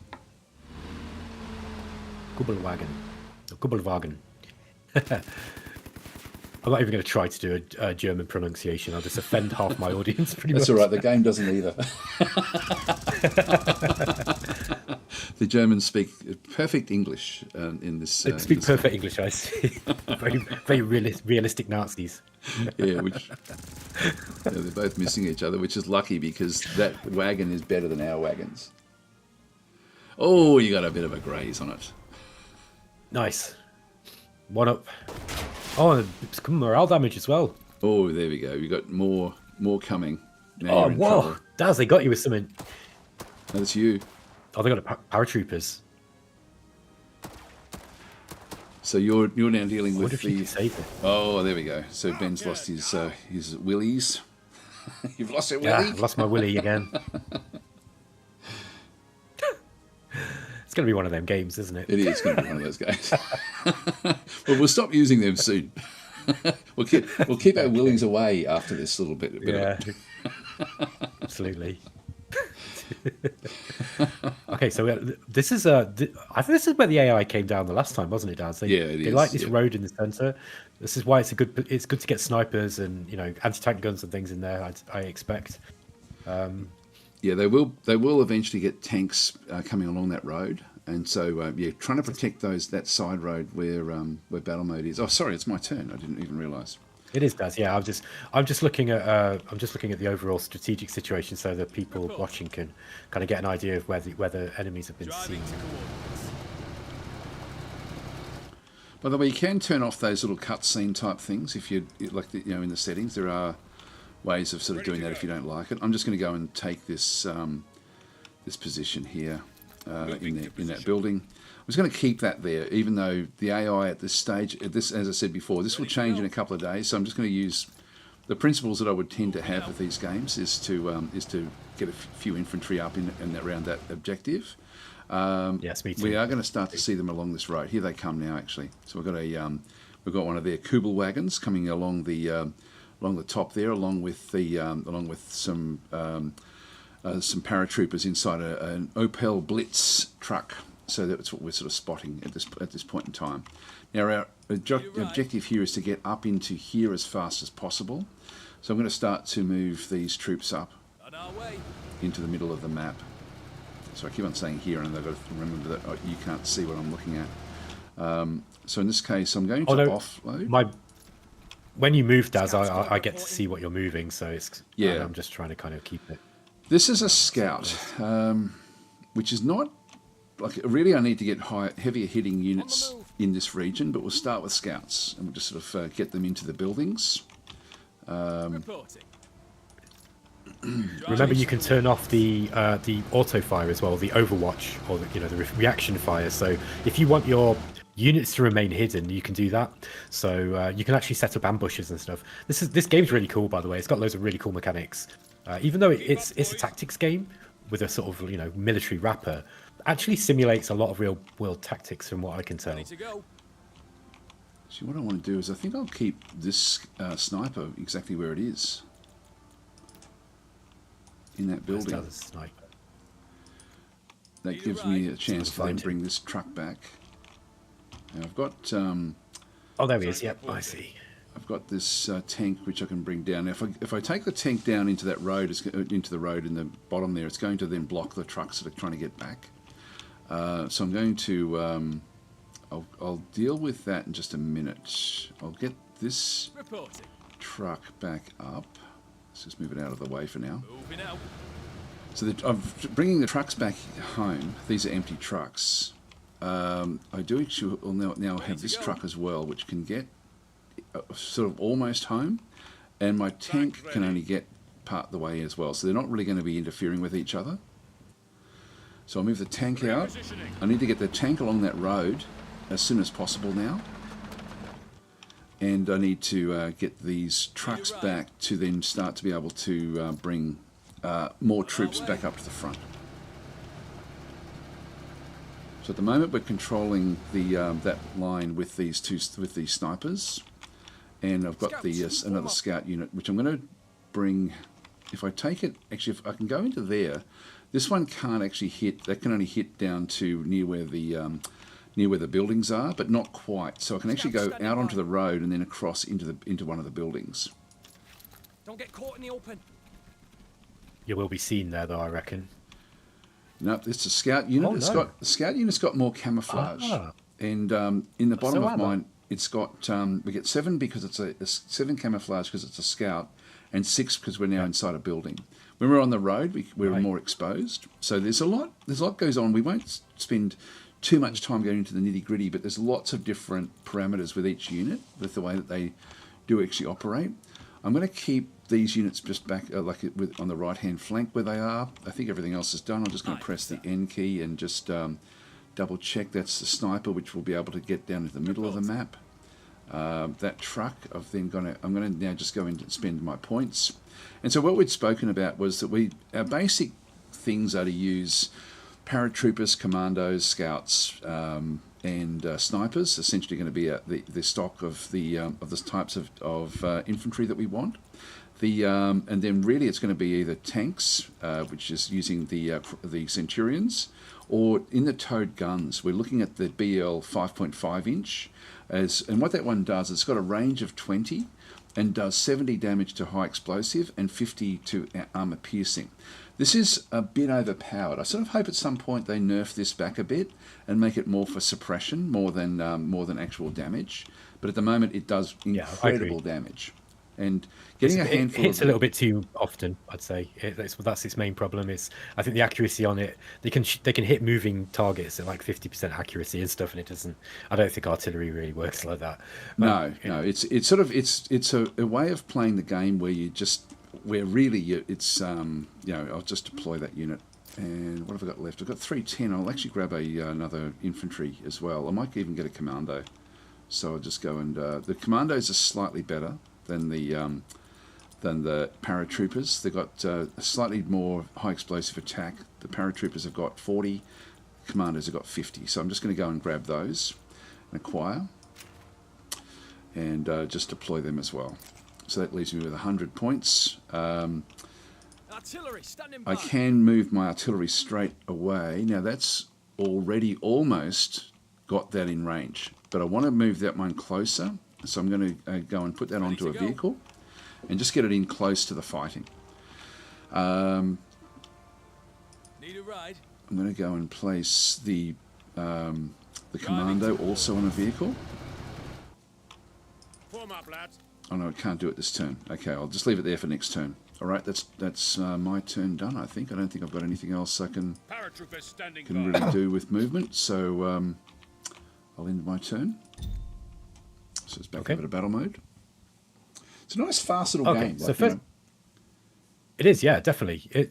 Kubelwagen. I'm not even going to try to do a German pronunciation. I'll just offend half my audience pretty much. That's all right. The game doesn't either. The Germans speak perfect English in this. They speak perfect English, I see. Very, very realistic Nazis. Yeah, they're both missing each other, which is lucky because that wagon is better than our wagons. Oh, you got a bit of a graze on it. Nice. One up. Oh, it's morale damage as well. Oh, there we go. We got more coming. Now Oh, whoa. Daz, they got you with something. No, that's you. Oh, they got paratroopers. So you're now dealing with the... Save it. Oh, there we go. So Ben's lost his willies. You've lost your willy? Yeah, I've lost my willy again. It's going to be one of them games, isn't it? It is going to be one of those games. Well, we'll stop using them soon. We'll keep our willies away after this little bit. Yeah, absolutely. Okay, so this is I think this is where the AI came down the last time, wasn't it, Daz? They like this road in the center. This is why it's good to get snipers and anti-tank guns and things in there. I expect. Yeah, they will eventually get tanks coming along that road, and so trying to protect that side road where battle mode is. Oh, sorry, it's my turn. I didn't even realise. It is, Daz. Yeah, I'm just looking at the overall strategic situation so that people watching can kind of get an idea of where the enemies have been seen. By the way, you can turn off those little cutscene type things if you like. In the settings, there are ways of sort of doing that if you don't like it. I'm just going to go and take this this position here in that building. I'm just going to keep that there, even though the AI at this stage, as I said before, this will change in a couple of days. So I'm just going to use the principles that I would tend to have with these games is to get a few infantry up in around that objective. Yes, me too. We are going to start to see them along this road. Here they come now, actually. So we've got one of their Kubel wagons coming along the top there, along with some paratroopers inside an Opel Blitz truck. So that's what we're sort of spotting at this point in time. Now our objective here is to get up into here as fast as possible. So I'm going to start to move these troops up into the middle of the map. So I keep on saying here, and I've got to remember that you can't see what I'm looking at. So in this case, I'm going to offload. When you move, Daz, I get to see what you're moving, so it's I'm just trying to kind of keep it. This is a scout, which is not like really. I need to get heavier hitting units in this region, but we'll start with scouts, and we'll just sort of get them into the buildings. Remember, you can turn off the auto fire as well, the overwatch, or the reaction fire. So if you want your units to remain hidden, you can do that. So you can actually set up ambushes and stuff. This game's really cool, by the way. It's got loads of really cool mechanics. Even though it's a tactics game with a sort of military wrapper, actually simulates a lot of real world tactics from what I can tell. Ready to go. See, what I want to do is I think I'll keep this sniper exactly where it is. In that building. That gives me a chance to then bring this truck back. Now I've got... oh, there he is. Yep, I see. I've got this tank which I can bring down. Now, if I take the tank down into that road, into the road in the bottom there, it's going to then block the trucks that are trying to get back. So I'm going to... I'll deal with that in just a minute. I'll get this truck back up. Let's just move it out of the way for now. Moving out. So I'm bringing the trucks back home. These are empty trucks. I do actually now have this truck as well, which can get sort of almost home, and my tank can only get part of the way as well. So they're not really going to be interfering with each other. So I'll move the tank out. I need to get the tank along that road as soon as possible now. And I need to get these trucks back to then start to be able to bring more troops back up to the front. So at the moment we're controlling the that line with these snipers, and I've got the another scout unit which I'm going to bring. If I take it, actually, if I can go into there, this one can't actually hit. That can only hit down to near where the buildings are, but not quite. So I can actually go out onto the road and then across into one of the buildings. Don't get caught in the open. You will be seen there, though, I reckon. No, it's a scout unit. Oh, The scout unit's got more camouflage, and in the bottom of mine, it's got we get 7 because it's a 7 camouflage because it's a scout, and 6 because we're now inside a building. When we're on the road, we're more exposed. So there's a lot goes on. We won't spend too much time going into the nitty gritty, but there's lots of different parameters with each unit, with the way that they do actually operate. I'm going to keep these units just back on the right hand flank where they are. I think everything else is done. I'm just going to press the N key and just double check that's the sniper, which will be able to get down to the middle of the map. That truck, I'm going to now just go in and spend my points. And so what we'd spoken about was that our basic things are to use paratroopers, commandos, scouts, and snipers. Essentially, going to be the stock of the types of infantry that we want. And then really, it's going to be either tanks, which is using the Centurions, or in the towed guns. We're looking at the BL 5.5 inch, and what that one does, it's got a range of 20, and does 70 damage to high explosive and 50 to armor piercing. This is a bit overpowered. I sort of hope at some point they nerf this back a bit and make it more for suppression, more than actual damage. But at the moment, it does incredible damage. And getting a handful it hits a little bit too often, I'd say. That's its main problem. Is I think the accuracy on it. They can hit moving targets at like 50% accuracy and stuff, and it doesn't. I don't think artillery really works like that. No. It's a way of playing the game where I'll just deploy that unit. And what have I got left? I've got 310. I'll actually grab another infantry as well. I might even get a commando. So I'll just go and the commandos are slightly better than the paratroopers. They've got a slightly more high explosive attack. The paratroopers have got 40, commandos have got 50. So I'm just going to go and grab those and acquire, and just deploy them as well. So that leaves me with 100 points. Artillery standing by. I can move my artillery straight away. Now that's already almost got that in range, but I want to move that one closer. So I'm going to go and put that onto a vehicle and just get it in close to the fighting. Need a ride. I'm going to go and place the commando also on a vehicle. Form up, lads. Oh no, I can't do it this turn. Okay, I'll just leave it there for next turn. All right, that's my turn done, I think. I don't think I've got anything else I can really do with movement. So I'll end my turn. So it's back over to battle mode. It's a nice, fast little game. So first, It is, yeah, definitely.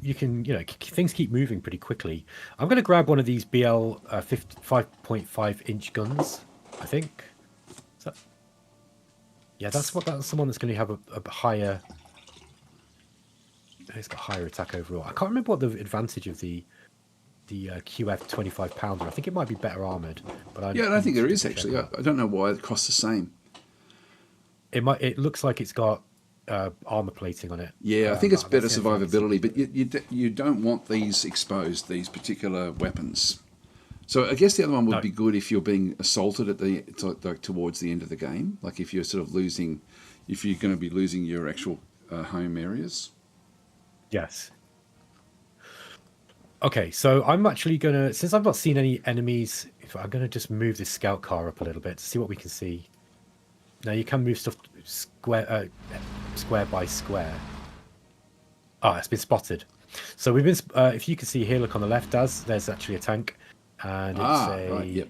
You can things keep moving pretty quickly. I'm going to grab one of these BL 5.5-inch guns. I think. Is that, yeah, that's the one that's going to have a higher. It's got higher attack overall. I can't remember what the advantage of the QF 25 pounder. I think it might be better armored, but I Yeah, I don't think there need is to check actually. that. I don't know why it costs the same. It looks like it's got armor plating on it. Yeah, I think it's better That's the only thing I can see. survivability, but you don't want these exposed, these particular weapons. So I guess the other one would No. be good if you're being assaulted at like towards the end of the game, like if you're sort of losing, if you're going to be losing your actual home areas. Yes. Okay, so I'm actually gonna, since I've not seen any enemies, I'm gonna just move this scout car up a little bit to see what we can see. Now you can move stuff square by square. Ah, it's been spotted. So we've been, if you can see here, look on the left, there's actually a tank, and it's a Right, yep.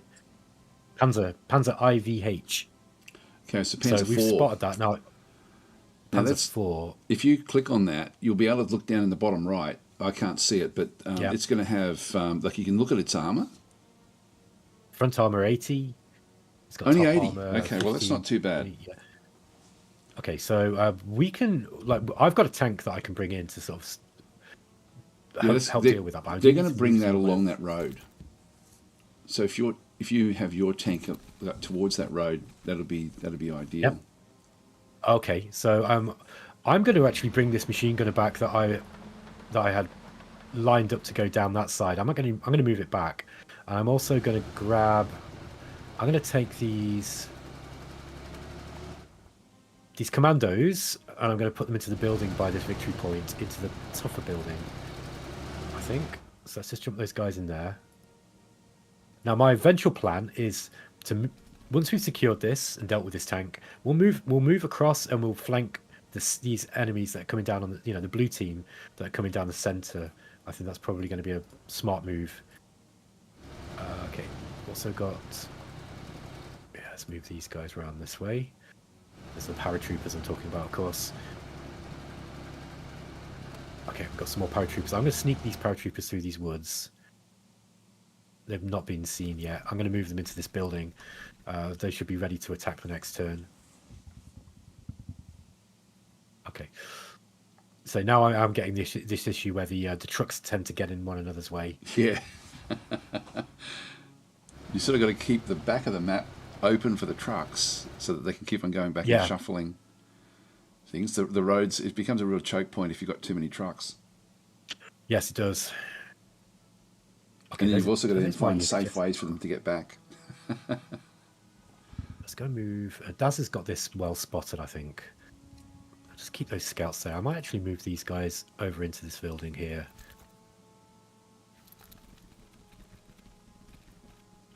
Panzer IVH. Okay, so So Panzer we've 4. spotted that now. Now Panzer that's 4. if you click on that, you'll be able to look down in the bottom right. I can't see it, but Yeah. it's going to have like you can look at its armor. Front armor 80. It's got Only top 80. armor Okay, well that's not too bad. Yeah. Okay, so we can I've got a tank that I can bring in to sort of help deal with that. But I They're do going need to bring move that some along that road. So if you have your tank towards that road, that'll be ideal. Yep. Okay, so I'm going to actually bring this machine gunner back that I had lined up to go down that side. I'm going to move it back. And I'm also going to grab. I'm going to take these commandos, and I'm going to put them into the building by this victory point, into the tougher building, I think. So let's just jump those guys in there. Now my eventual plan is to, once we've secured this and dealt with this tank, we'll move across and we'll flank these enemies that are coming down on the blue team that are coming down the center. I think that's probably going to be a smart move. Okay, also got. Yeah, let's move these guys around this way. There's the paratroopers I'm talking about, of course. Okay, we've got some more paratroopers. I'm going to sneak these paratroopers through these woods. They've not been seen yet. I'm going to move them into this building. They should be ready to attack the next turn. Okay. So now I'm getting this issue where the trucks tend to get in one another's way. Yeah. You sort of got to keep the back of the map open for the trucks so that they can keep on going back and shuffling things. The roads, it becomes a real choke point if you've got too many trucks. Yes, it does. Okay, And then you've also got to find safe ways for them to get back. Let's go move. Daz has got this well spotted, I think. I'll just keep those scouts there. I might actually move these guys over into this building here.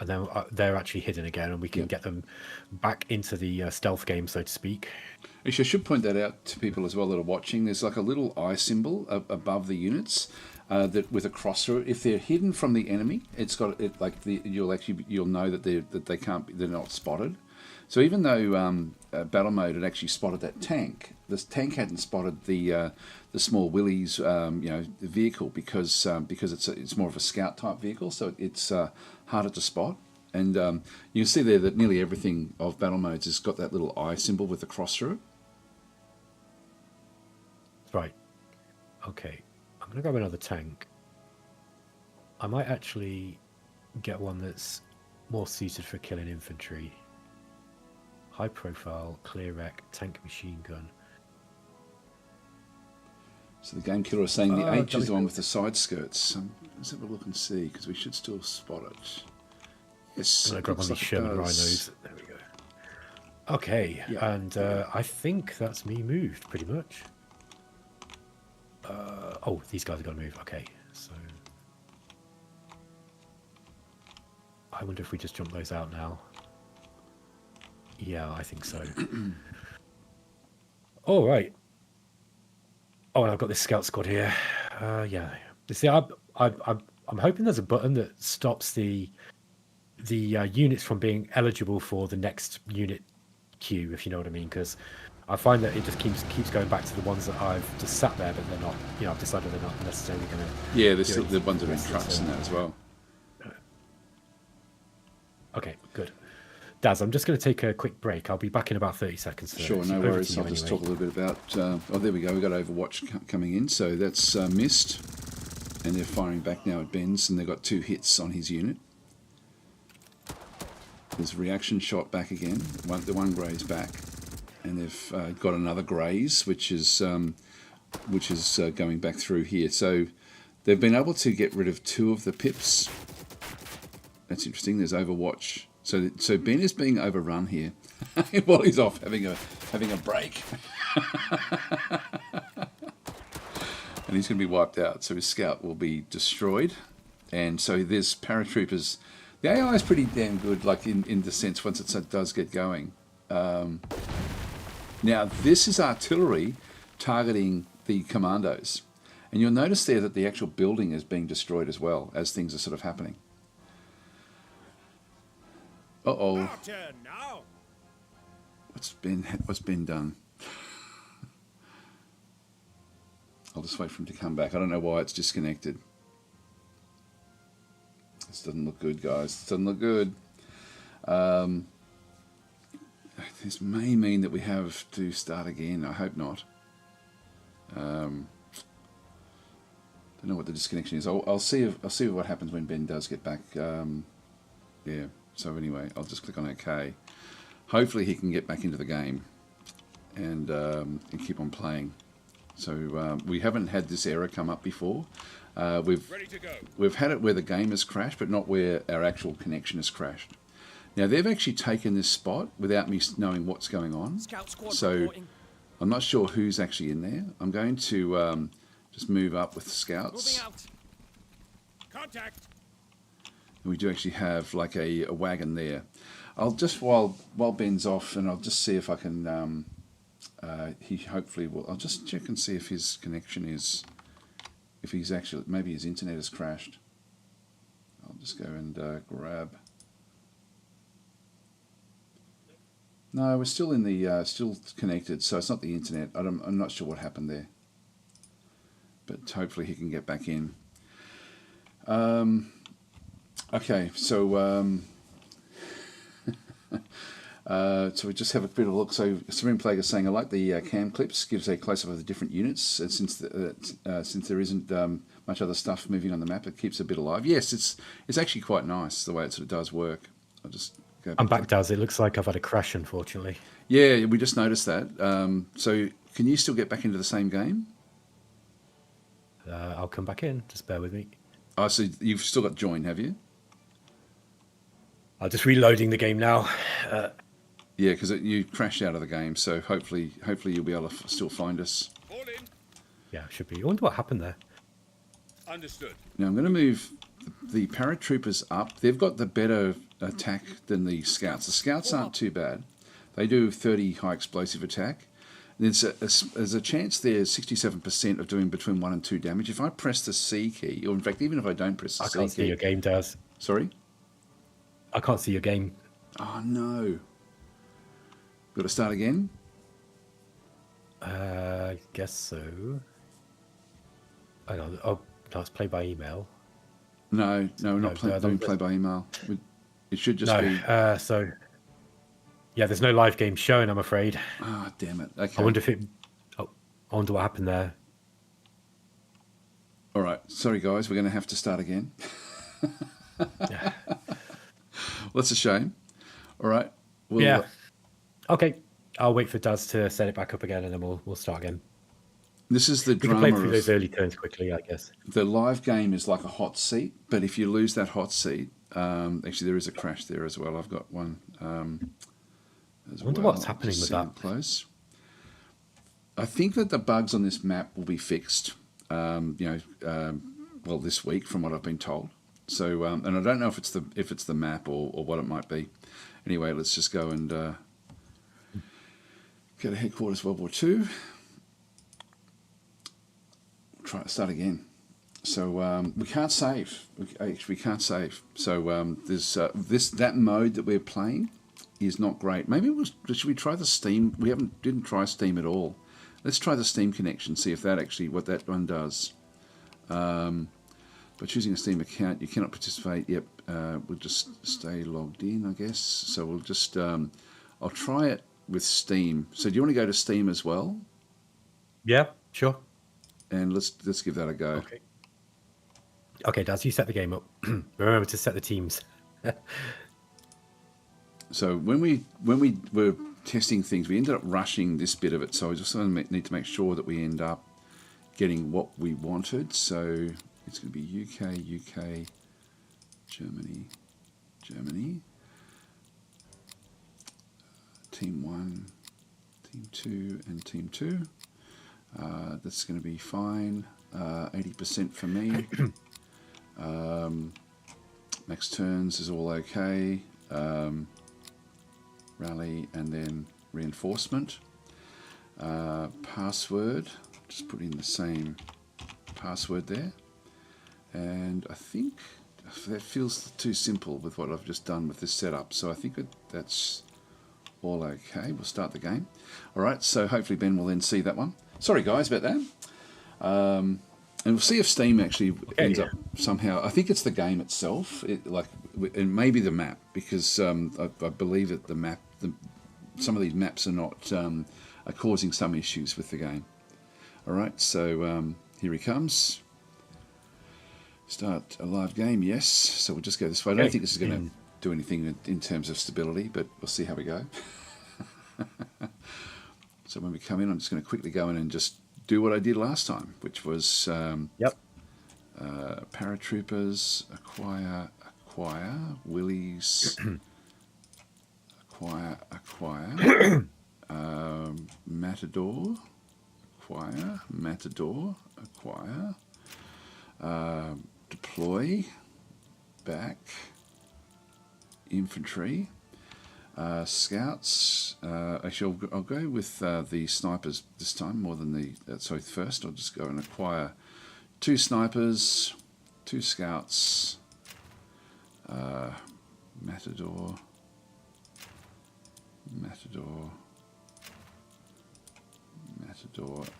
And then they're actually hidden again, and we can get them back into the stealth game, so to speak. Actually, I should point that out to people as well that are watching. There's like a little eye symbol above the units that with a cross through it. If they're hidden from the enemy, it's got it like you'll know that they're not spotted. So even though battle mode had actually spotted that tank, this tank hadn't spotted the small Willys the vehicle because it's more of a scout type vehicle, so it's harder to spot. And you can see there that nearly everything of battle modes has got that little eye symbol with the cross through it. Right. Okay. I'm going to grab another tank. I might actually get one that's more suited for killing infantry. High profile, clear wreck, tank machine gun. So the game killer is saying the H is the one with the side skirts. Let's have a look and see, because we should still spot it. Yes. I'm going to grab one of these Sherman Rhinos. There we go. Okay, Yeah. and I think that's me moved, pretty much. Oh, these guys are going to move. Okay, so... I wonder if we just jump those out now. Yeah, I think so. All right. Oh, and I've got this scout squad here. Yeah. You see, I'm hoping there's a button that stops the units from being eligible for the next unit queue, if you know what I mean. Because I find that it just keeps going back to the ones that I've just sat there, but they're not. You know, I've decided they're not necessarily going to. Yeah, there's still the ones that are in trucks and that as well. Okay, good. Daz, I'm just going to take a quick break. I'll be back in about 30 seconds. Sure, no worries. I'll just talk a little bit about... oh, there we go. We've got Overwatch coming in. So that's missed. And they're firing back now at Ben's, and they've got 2 hits on his unit. There's a reaction shot back again. The one graze back. And they've got another graze, which is going back through here. So they've been able to get rid of 2 of the pips. That's interesting. There's Overwatch. So Ben is being overrun here while he's off having a break. And he's going to be wiped out. So his scout will be destroyed. And so there's paratroopers. The AI is pretty damn good, like in the sense once it does get going. Now this is artillery targeting the commandos. And you'll notice there that the actual building is being destroyed as well as things are sort of happening. Uh-oh. Our turn now. What's been done? I'll just wait for him to come back. I don't know why it's disconnected. This doesn't look good, guys. This doesn't look good. This may mean that we have to start again. I hope not. Don't know what the disconnection is. I'll see what happens when Ben does get back. Yeah. So anyway, I'll just click on OK. Hopefully he can get back into the game and keep on playing. So we haven't had this error come up before. We've had it where the game has crashed, but not where our actual connection has crashed. Now they've actually taken this spot without me knowing what's going on. So reporting. I'm not sure who's actually in there. I'm going to just move up with the scouts. Moving out. Contact. We do actually have like a wagon there. I'll just while Ben's off, and I'll just see if I can. He hopefully will. I'll just check and see if his connection is. If he's actually maybe his internet has crashed. I'll just go and grab. No, we're still in the still connected, so it's not the internet. I'm not sure what happened there. But hopefully he can get back in. Okay, so so we just have a bit of a look. So Serene Plague is saying, I like the cam clips, gives a close-up of the different units. And since there isn't much other stuff moving on the map, it keeps a bit alive. Yes, it's actually quite nice the way it sort of does work. I'll just go I'm back, Daz. It looks like I've had a crash, unfortunately. Yeah, we just noticed that. So can you still get back into the same game? I'll come back in. Just bear with me. Oh, so you've still got join, have you? I'm just reloading the game now. Yeah, because you crashed out of the game, so hopefully you'll be able to still find us. Fall in. Yeah, it should be. I wonder what happened there. Understood. Now I'm going to move the paratroopers up. They've got the better attack than the scouts. The scouts aren't too bad. They do 30 high explosive attack. There's a chance there 67% of doing between 1 and 2 damage. If I press the C key, or in fact, even if I don't press the C key... I can't see your game, Daz. Sorry? I can't see your game. Oh, no. Got to start again? I guess so. Hang on. Oh, no, it's play by email. No, we're not doing play by email. It should just be... So... Yeah, there's no live game showing, I'm afraid. Ah, oh, damn it. Okay. I wonder if it... Oh, I wonder what happened there. All right. Sorry, guys. We're going to have to start again. Yeah. Well, that's a shame. All right. Yeah. Okay. I'll wait for Daz to set it back up again, and then we'll start again. This is the drama. We can play through those early turns quickly, I guess. The live game is like a hot seat, but if you lose that hot seat... actually, there is a crash there as well. I've got one... I wonder what's happening with that. Close. I think that the bugs on this map will be fixed, well, this week from what I've been told. So, and I don't know if it's the map or what it might be. Anyway, let's just go and go to headquarters WW2. Try to start again. So we can't save. We can't save. So there's that mode that we're playing. is not great. Maybe should we try the Steam? We didn't try Steam at all. Let's try the Steam connection, see if that actually, what that one does. By choosing a Steam account, you cannot participate. Yep, we'll just stay logged in, I guess. So we'll just, I'll try it with Steam. So do you want to go to Steam as well? Yeah, sure. And let's give that a go. Okay. Okay, Daz, you set the game up. Remember to set the teams. So when we were testing things, we ended up rushing this bit of it. So we just need to make sure that we end up getting what we wanted. So it's going to be UK, Germany. Team 1, Team 2, and Team 2. That's going to be fine. 80% for me. Max turns is all okay. Rally and then reinforcement. Password, just put in the same password there. And I think that feels too simple with what I've just done with this setup. So I think that's all okay. We'll start the game. All right, so hopefully Ben will then see that one. Sorry guys about that. And we'll see if Steam actually ends up somehow. I think it's the game itself, and maybe the map, because I believe that the map, some of these maps are not are causing some issues with the game. All right, so here he comes. Start a live game, yes. So we'll just go this way. I don't think this is going to do anything in terms of stability, but we'll see how we go. So when we come in, I'm just going to quickly go in and just do what I did last time, which was paratroopers, acquire, willies, acquire, matador, acquire, deploy, back, infantry, scouts. Actually, I'll go with the snipers this time more than the. So first, I'll just go and acquire 2 snipers, 2 scouts, matador,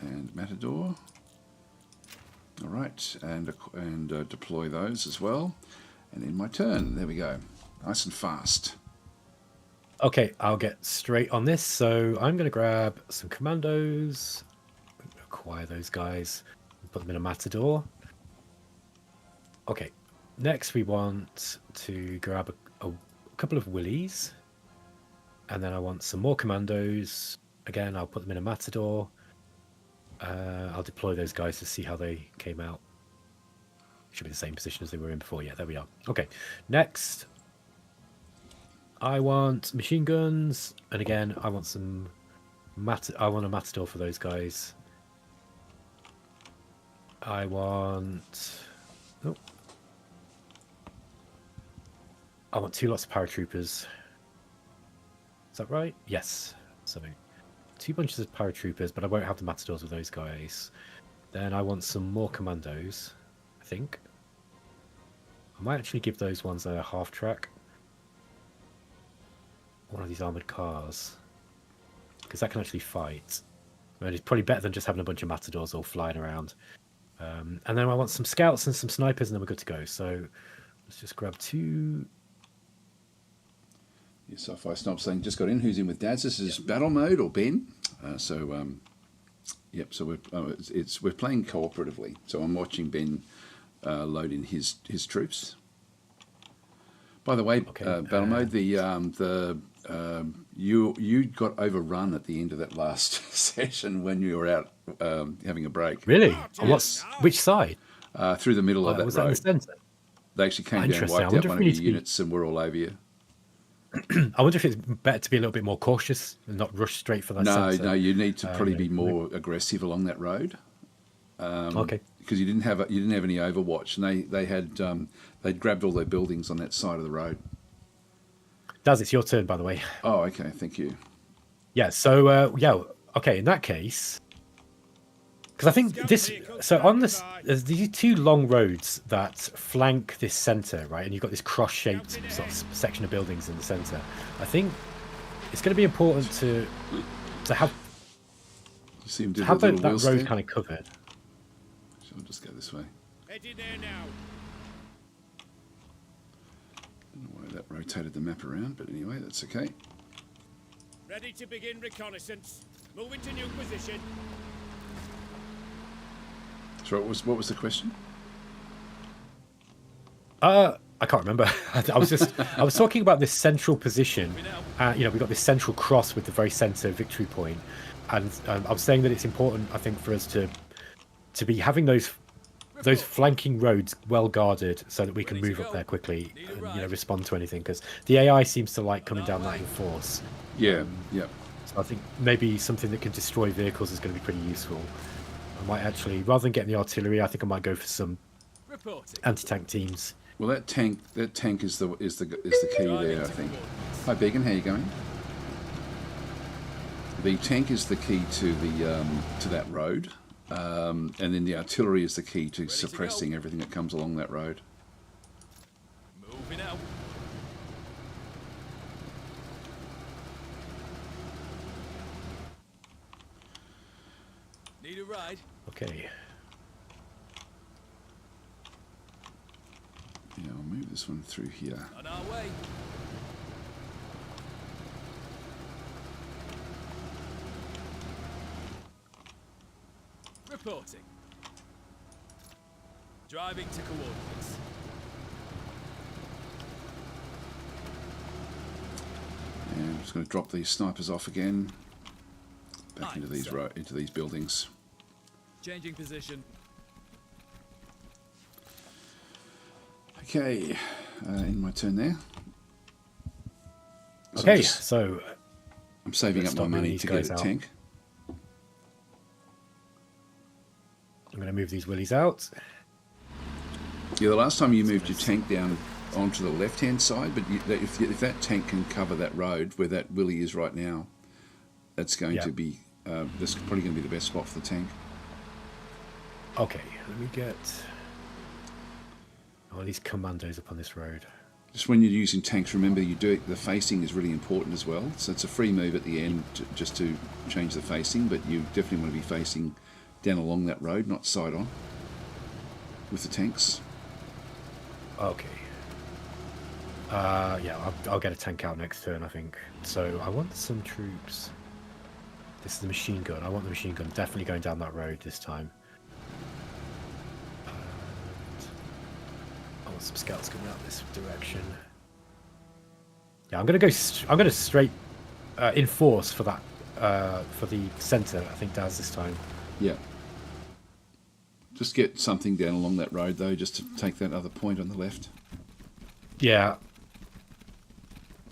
and matador. All right, and deploy those as well. And in my turn, there we go, nice and fast. Okay, I'll get straight on this. So I'm going to grab some commandos, acquire those guys, put them in a matador. Okay, next we want to grab a couple of willies, and then I want some more commandos. Again, I'll put them in a matador. I'll deploy those guys to see how they came out. Should be the same position as they were in before. Yeah, there we are. Okay, next I want machine guns, and again I want some I want a matador for those guys. I want I want 2 lots of paratroopers. Is that right? Yes. So 2 bunches of paratroopers, but I won't have the matadors with those guys. Then I want some more commandos, I think. I might actually give those ones a half track. One of these armoured cars. Because that can actually fight. I mean, it's probably better than just having a bunch of matadors all flying around. And then I want some scouts and some snipers, and then we're good to go. So let's just grab 2. Yes, Sci-Fi Snob saying, just got in. Who's in with Dads? This is battle mode or Ben. Yep. So we're playing cooperatively. So I'm watching Ben load in his troops. By the way, battle mode. You got overrun at the end of that last session when you were out having a break. Really? Yes. Which side? Through the middle of that was road. That in the centre? They actually came down and wiped out one of your units, and we're all over you. I wonder if it's better to be a little bit more cautious and not rush straight for that. No, you need to probably be more aggressive along that road. Okay. Because you didn't have any Overwatch, and they'd grabbed all their buildings on that side of the road. Daz, it's your turn, by the way. Oh, okay, thank you. Yeah. So okay. In that case, because I think this. So on this, there's these 2 long roads that flank this centre, right? And you've got this cross-shaped sort of section of buildings in the centre. I think it's going to be important to have You see him do to the have little that wheel road step? kind of covered. So I'll just go this way. Heading there now. Don't know why that rotated the map around, but anyway, that's okay. Ready to begin reconnaissance. Moving to new position. So what was the question? I can't remember. I was talking about this central position. You know, we got this central cross with the very center victory point, and I'm saying that it's important, I think, for us to be having those flanking roads well guarded so that we can move up there quickly and, you know, respond to anything, because the AI seems to like coming down that in force. Yeah, yeah. So I think maybe something that can destroy vehicles is going to be pretty useful. I might actually, rather than getting the artillery, I think I might go for some anti-tank teams. Well, that tank is the key there, I think. Hi, Beacon, how you going? The tank is the key to the to that road, and then the artillery is the key to suppressing everything that comes along that road. Moving out. Need a ride? Okay. Yeah, I'll move this one through here. On our way. Reporting. Driving to coordinates. And I'm just going to drop these snipers off again, back into these buildings. Changing position. Okay, in my turn there. So Okay, so I'm saving let's up my start moving money these to get guys a out. tank. I'm going to move these willies out. Yeah, the last time you moved your tank down onto the left-hand side, but if that tank can cover that road where that Willy is right now, that's going to be that's probably going to be the best spot for the tank. Okay, let me get all these commandos up on this road. Just when you're using tanks, remember the facing is really important as well. So it's a free move at the end just to change the facing, but you definitely want to be facing down along that road, not side on, with the tanks. Okay. Yeah, I'll get a tank out next turn, I think. So I want some troops. This is the machine gun. I want the machine gun definitely going down that road this time. And I want some scouts coming out this direction. Yeah, I'm gonna straight enforce for that for the center. I think Daz this time. Yeah. Just get something down along that road though, just to take that other point on the left. Yeah.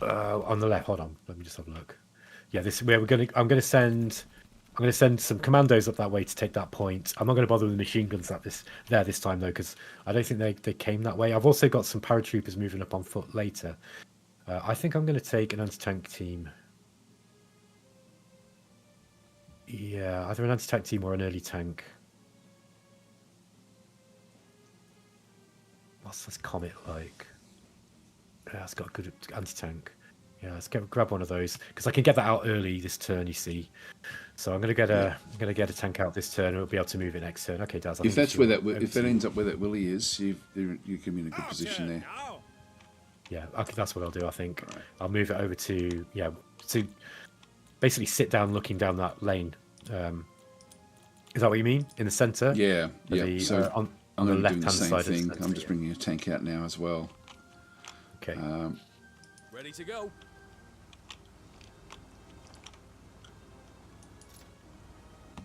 On the left. Hold on. Let me just have a look. Yeah, this where I'm gonna send some commandos up that way to take that point. I'm not gonna bother with the machine guns this time though, because I don't think they came that way. I've also got some paratroopers moving up on foot later. I think I'm gonna take an anti-tank team. Yeah, either an anti-tank team or an early tank. What's this Comet like? Yeah, it's got a good anti-tank. Yeah, let's grab one of those because I can get that out early this turn. You see, so I'm gonna get a tank out this turn, and we'll be able to move it next turn. Okay, Daz. If that ends up where that Willy is, you can be in a good position there. Now. Yeah, okay, that's what I'll do. I think Right. I'll move it over to to basically sit down, looking down that lane. Is that what you mean in the centre? Yeah, yeah. The, So on I'm the going to do left-hand the same side. thing. I'm just bringing a tank out now as well. Okay. Ready to go.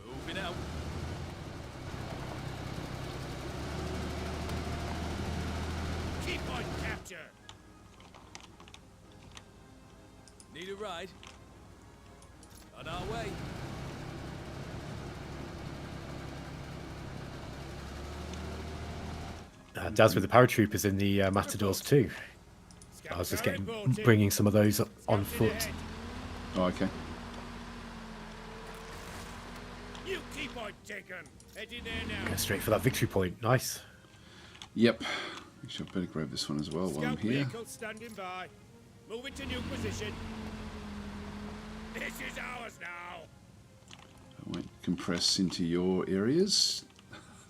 Moving out. Keep on capture. Need a ride? On our way. Daz with the paratroopers in the Matadors too. I was just bringing some of those up on foot. Oh, okay. You keep on taking. Heading there now. Go straight for that victory point. Nice. Yep. Actually, I better grab this one as well while I'm Scout here. vehicle standing by. Moving to new position. This is ours now. I won't compress into your areas.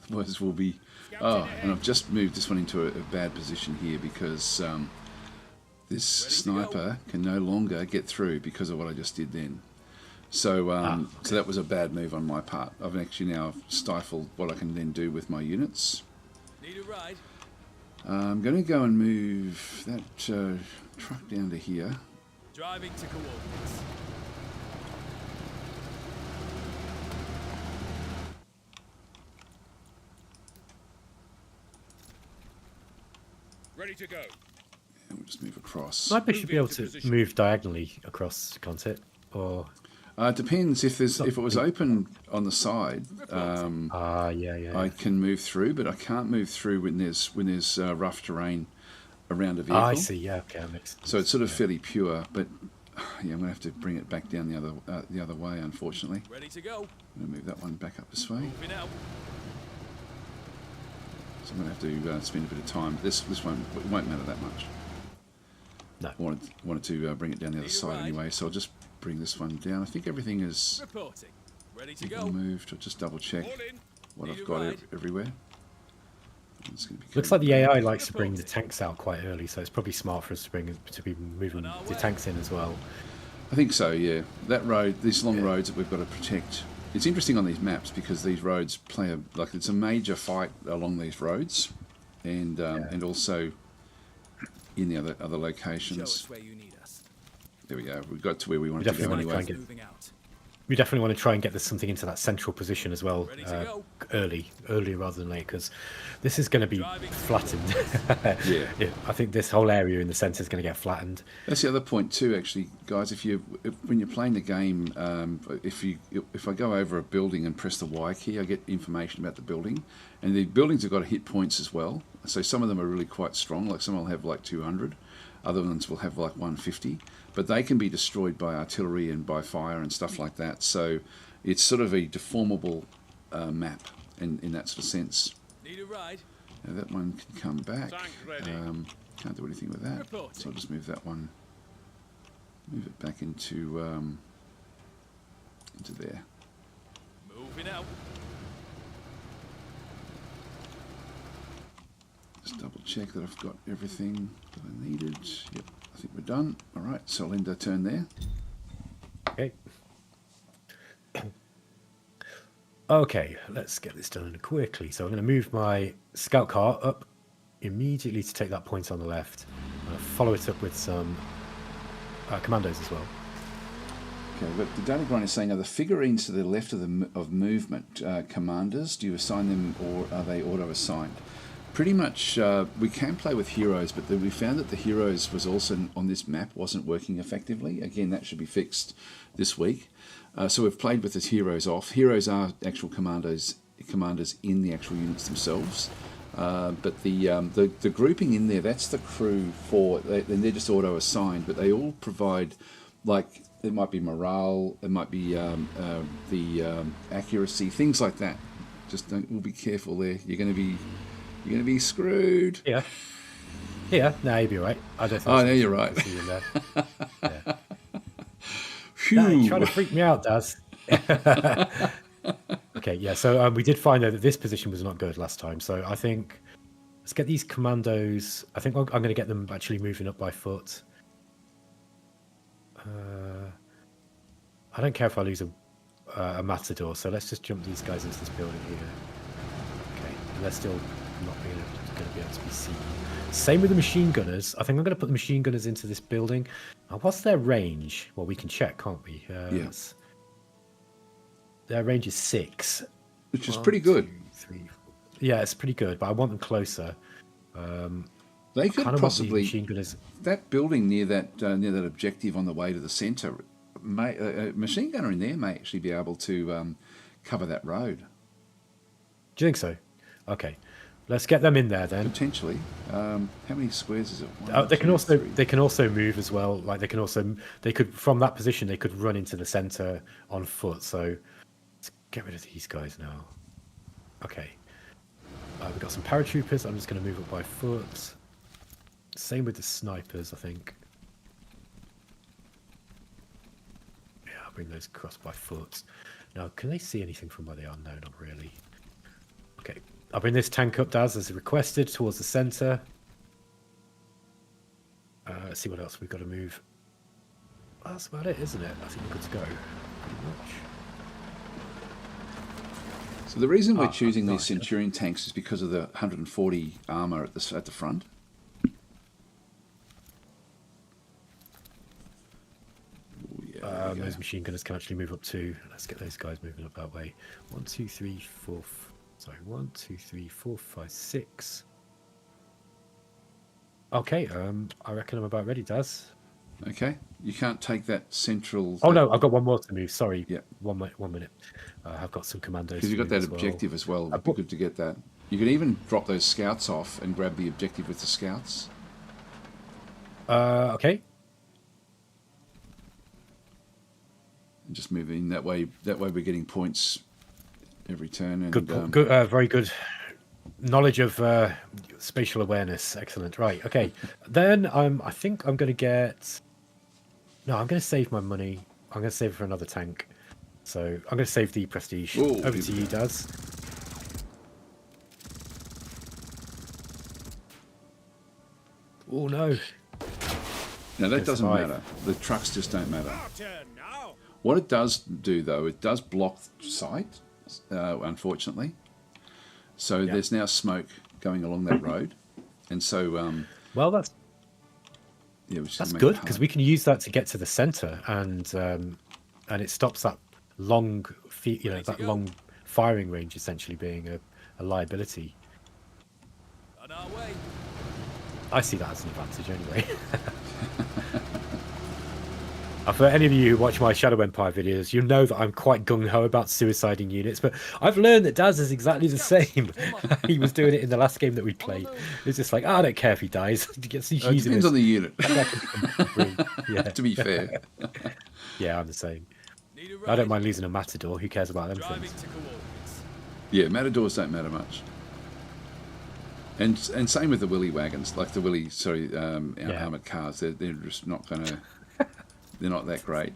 Otherwise we'll be... Scouting Oh, ahead. and I've just moved this one into a bad position here because this sniper can no longer get through because of what I just did then. So, so that was a bad move on my part. I've actually now stifled what I can then do with my units. Need a ride? I'm going to go and move that truck down to here. Driving to coordinates. Ready to go. And we'll just move across. Sniper should be able to move diagonally across, can't it? Or It depends if it was open on the side. yeah. I can move through, but I can't move through when there's rough terrain around a vehicle. I see. Yeah, okay, that makes sense. So it's sort of fairly pure, but yeah, I'm gonna have to bring it back down the other way, unfortunately. Ready to go. I'm gonna move that one back up this way. Moving out. So I'm gonna have to spend a bit of time. This won't matter that much. No. I wanted to bring it down the other side anyway, so I'll just bring this one down. I think everything is Reporting. Ready to go. moved. I'll just double check All in. what Need I've a got ride? everywhere. It's gonna be Looks like the AI likes to bring the tanks out quite early, so it's probably smart for us to be moving the tanks in as well. I think so, yeah. That road, these long roads that we've got to protect. It's interesting on these maps because these roads play it's a major fight along these roads, and also in the other Show locations. us where you need us. There we go. We got to where we wanted to go definitely wanna anyway. try and Moving out. We definitely want to try and get this something into that central position as well, Ready to go. earlier rather than late, because this is going to be Driving to flattened. Yeah. I think this whole area in the centre is going to get flattened. That's the other point too, actually, guys. When you're playing the game, if I go over a building and press the Y key, I get information about the building, and the buildings have got hit points as well. So some of them are really quite strong. Like some will have like 200, other ones will have like 150, but they can be destroyed by artillery and by fire and stuff like that. So it's sort of a deformable map in that sort of sense. Need a ride? Now that one can come back. Tank ready. Can't do anything with that. Reporting. So I'll just move that one, move it back into there. Moving out. Just double check that I've got everything that I needed. Yep, I think we're done. All right, so I'll end our turn there. Okay. Okay, let's get this done quickly. So I'm going to move my scout car up immediately to take that point on the left. I'm going to follow it up with some commandos as well. Okay, but the data grind is saying, are the figurines to the left of movement commanders? Do you assign them, or are they auto-assigned? Pretty much, we can play with heroes, but we found that the heroes was also on this map wasn't working effectively. Again, that should be fixed this week. So we've played with the heroes off. Heroes are actual commanders in the actual units themselves. But the grouping in there, that's the crew for, and they're just auto-assigned, but they all provide, like, it might be morale, it might be the accuracy, things like that. Just we'll be careful there. You're going to be screwed. Yeah. Yeah, no, you'll be all right. I don't think Oh, no, you're right. Yeah. Phew. No, you're trying to freak me out, Daz. Okay, yeah, so we did find out that this position was not good last time. So I think let's get these commandos. I think I'm going to get them actually moving up by foot. I don't care if I lose a matador, so let's just jump these guys into this building here. Okay, and they're still not going to be able to be seen. Same with the machine gunners. I think I'm going to put the machine gunners into this building. What's their range? Well, we can check, can't we? Yes. Their range is 6. Which is pretty good. 2, 3, 4. Yeah, it's pretty good, but I want them closer. They could kind of want the possibly, machine gunners. that building near that objective on the way to the centre, a machine gunner in there may actually be able to cover that road. Do you think so? Okay, let's get them in there then. Potentially. How many squares is it? One, They two, three. can also move as well. Like they could from that position they could run into the centre on foot. So let's get rid of these guys now. Okay, we've got some paratroopers. I'm just going to move up by foot. Same with the snipers, I think. Yeah, I'll bring those across by foot. Now, can they see anything from where they are? No, not really. Okay, I'll bring this tank up, Daz, as requested, towards the centre. Let's see what else we've got to move. Well, that's about it, isn't it? I think we're good to go, pretty much. So the reason we're choosing these Centurion tanks is because of the 140 armour at the front. Ooh, yeah, those machine gunners can actually move up too. Let's get those guys moving up that way. 1, 2, 3, 4. Sorry, 1, 2, 3, 4, 5, 6. Okay, I reckon I'm about ready, Daz. Okay, you can't take that central... Oh no, I've got one more to move. Sorry, yeah. 1 minute. I've got some commandos. Because you've got that objective as well. It'd be good to get that. You can even drop those scouts off and grab the objective with the scouts. Okay. And just move in that way. That way we're getting points every turn. And, good, very good knowledge of spatial awareness. Excellent. Right. Okay. Then I think I'm going to get. No, I'm going to save my money. I'm going to save it for another tank. So I'm going to save the prestige. Ooh, over to you, Daz. Oh no. Now that doesn't matter. The trucks just don't matter. Our turn now. What it does do, though, it does block sight, unfortunately. So there's now smoke going along that road, and so well, that's good because we can use that to get to the center, and it stops that long, that long firing range essentially being a liability. On our way. I see that as an advantage anyway. For any of you who watch my Shadow Empire videos, you know that I'm quite gung-ho about suiciding units, but I've learned that Daz is exactly the same. He was doing it in the last game that we played. It's just like, I don't care if he dies. He depends on the unit. Yeah. To be fair. Yeah, I'm the same. I don't mind losing a Matador. Who cares about them things? Yeah, Matadors don't matter much. And same with the Willy wagons, like the Willy, armoured cars. They're just not going to... They're not that great.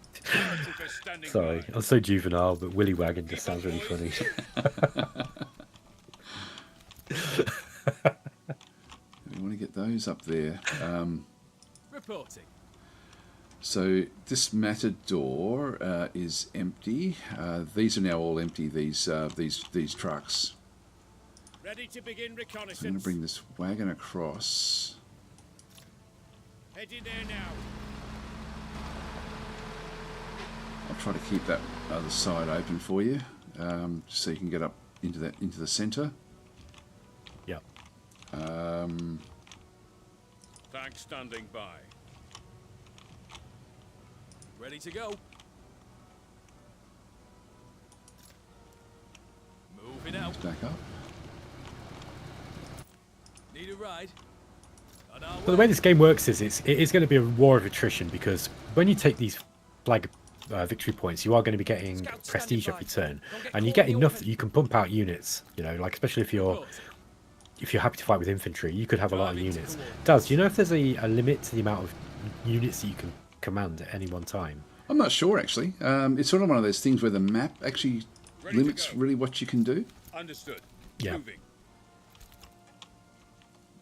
Sorry, I'm so juvenile, but Willy Wagon just sounds really funny. We want to get those up there. Reporting. So this Matador is empty. These are now all empty. These trucks. Ready to begin reconnaissance. I'm going to bring this wagon across. Heading there now. I'll try to keep that other side open for you, so you can get up into the centre. Yeah. Tank standing by. Ready to go. Moving out. Back up. Need a ride. But the way this game works is it is going to be a war of attrition, because when you take these flag victory points, you are going to be getting prestige every turn, and you get enough that you can pump out units. Like especially if you're happy to fight with infantry, you could have a lot of units. Do you know if there's a limit to the amount of units that you can command at any one time? I'm not sure actually. It's sort of one of those things where the map actually limits really what you can do. Understood. Yeah. Moving.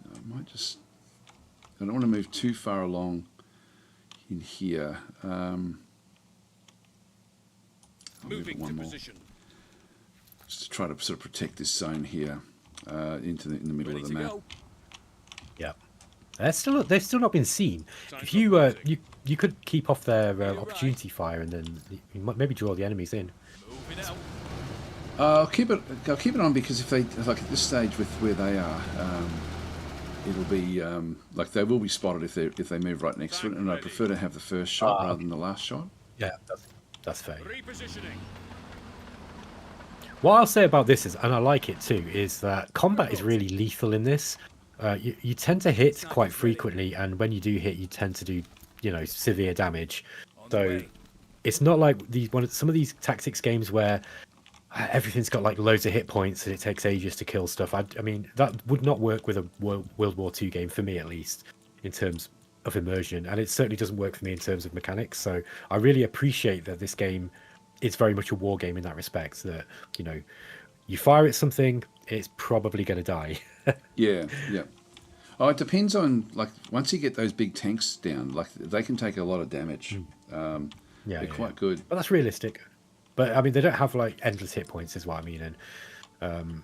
I might just... I don't want to move too far along in here. Moving to position. Just to try to sort of protect this zone here in the middle of the map. Yeah. They've still not been seen. If you could keep off their opportunity fire, and then you might maybe draw the enemies in. Moving out. I'll keep it on, because if they at this stage with where they are, it'll be they will be spotted if they move right next to it, and I prefer to have the first shot rather than the last shot. Yeah, that's fair. Repositioning. What I'll say about this is, and I like it too, is that combat is really lethal in this. You tend to hit quite frequently, and when you do hit, you tend to do severe damage. So it's not like some of these tactics games where everything's got like loads of hit points and it takes ages to kill stuff. I mean, that would not work with a World War II game, for me at least, in terms of immersion, and it certainly doesn't work for me in terms of mechanics. So I really appreciate that this game is very much a war game in that respect. That you fire at something, it's probably going to die. Yeah, yeah. Oh, it depends on, like, once you get those big tanks down, like, they can take a lot of damage. They're quite good. But that's realistic. But I mean, they don't have like endless hit points, is what I mean. And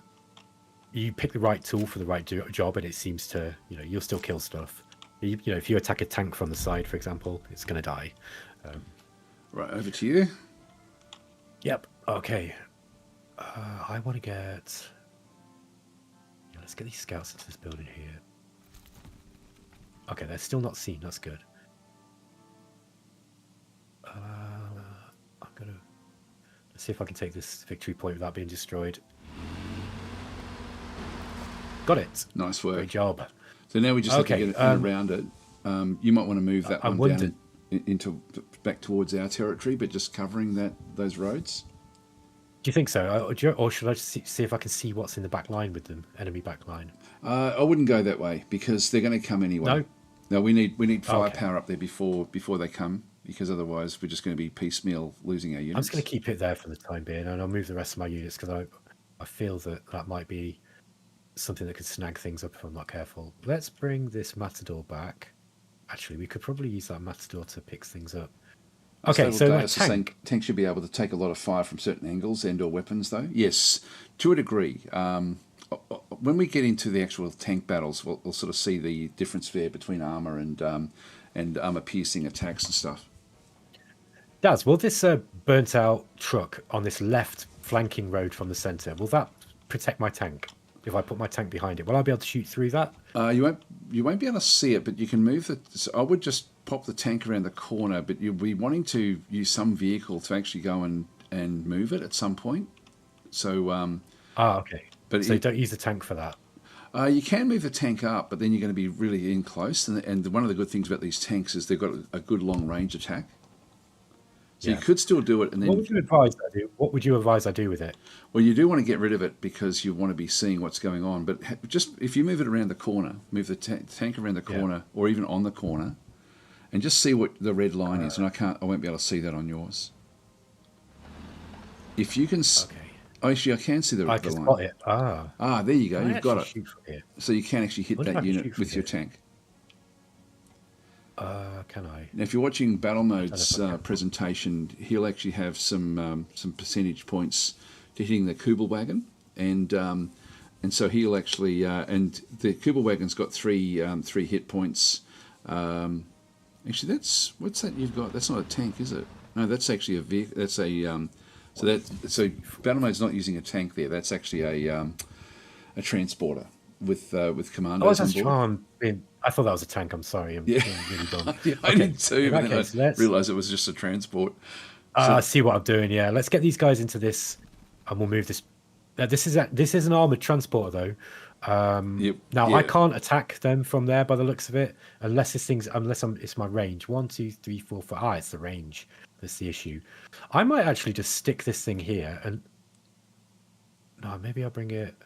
you pick the right tool for the right job, and it seems to, you'll still kill stuff. If you attack a tank from the side, for example, it's going to die. Right, over to you. Yep. Okay. I want to get. Let's get these scouts into this building here. Okay, they're still not seen. That's good. I'm gonna let's see if I can take this victory point without being destroyed. Got it. Nice work. Great job. So now we just have to get it around it. You might want to move that one down into back towards our territory, but just covering those roads. Do you think so? Or should I just see if I can see what's in the back line with them, enemy back line? I wouldn't go that way because they're going to come anyway. No, we need firepower up there before they come, because otherwise we're just going to be piecemeal losing our units. I'm just going to keep it there for the time being, and I'll move the rest of my units because I feel that might be something that could snag things up if I'm not careful. Let's bring this Matador back. Actually, we could probably use that Matador to pick things up. Okay, so my tank should be able to take a lot of fire from certain angles and/or weapons, though. Yes, to a degree. When we get into the actual tank battles, we'll sort of see the difference there between armor and armor-piercing attacks and stuff. Daz, will this burnt-out truck on this left flanking road from the centre, will that protect my tank? If I put my tank behind it, will I be able to shoot through that? You won't be able to see it, but you can move it. So I would just pop the tank around the corner, but you'll be wanting to use some vehicle to actually go and move it at some point. So okay. But so you don't use the tank for that. You can move the tank up, but then you're going to be really in close. And one of the good things about these tanks is they've got a good long range attack. So you could still do it, and then. What would you advise I do? What would you advise I do with it? Well, you do want to get rid of it because you want to be seeing what's going on. But just if you move it around the corner, move the tank around the corner, or even on the corner, and just see what the red line is. And I won't be able to see that on yours. If you can. Okay. Oh, actually, I can see the line. I can spot it. There you go. You've got it. So you can actually hit that unit with your tank. Can I? Now, if you're watching BattleMode's presentation, he'll actually have some percentage points to hitting the Kubelwagen, and so he'll actually and the Kubelwagen's got three hit points. Actually, what's that you've got? That's not a tank, is it? No, that's actually a vehicle. That's a so BattleMode's not using a tank there. That's actually a transporter with commandos on board. I thought that was a tank. I'm sorry. I'm really dumb. I did too, but then I realised it was just a transport. I see what I'm doing. Yeah, let's get these guys into this, and we'll move this. This is an armored transporter, though. I can't attack them from there by the looks of it, unless it's my range. 1, 2, 3, 4, 5. It's the range. That's the issue. I might actually just stick this thing here, and no, maybe I'll bring it.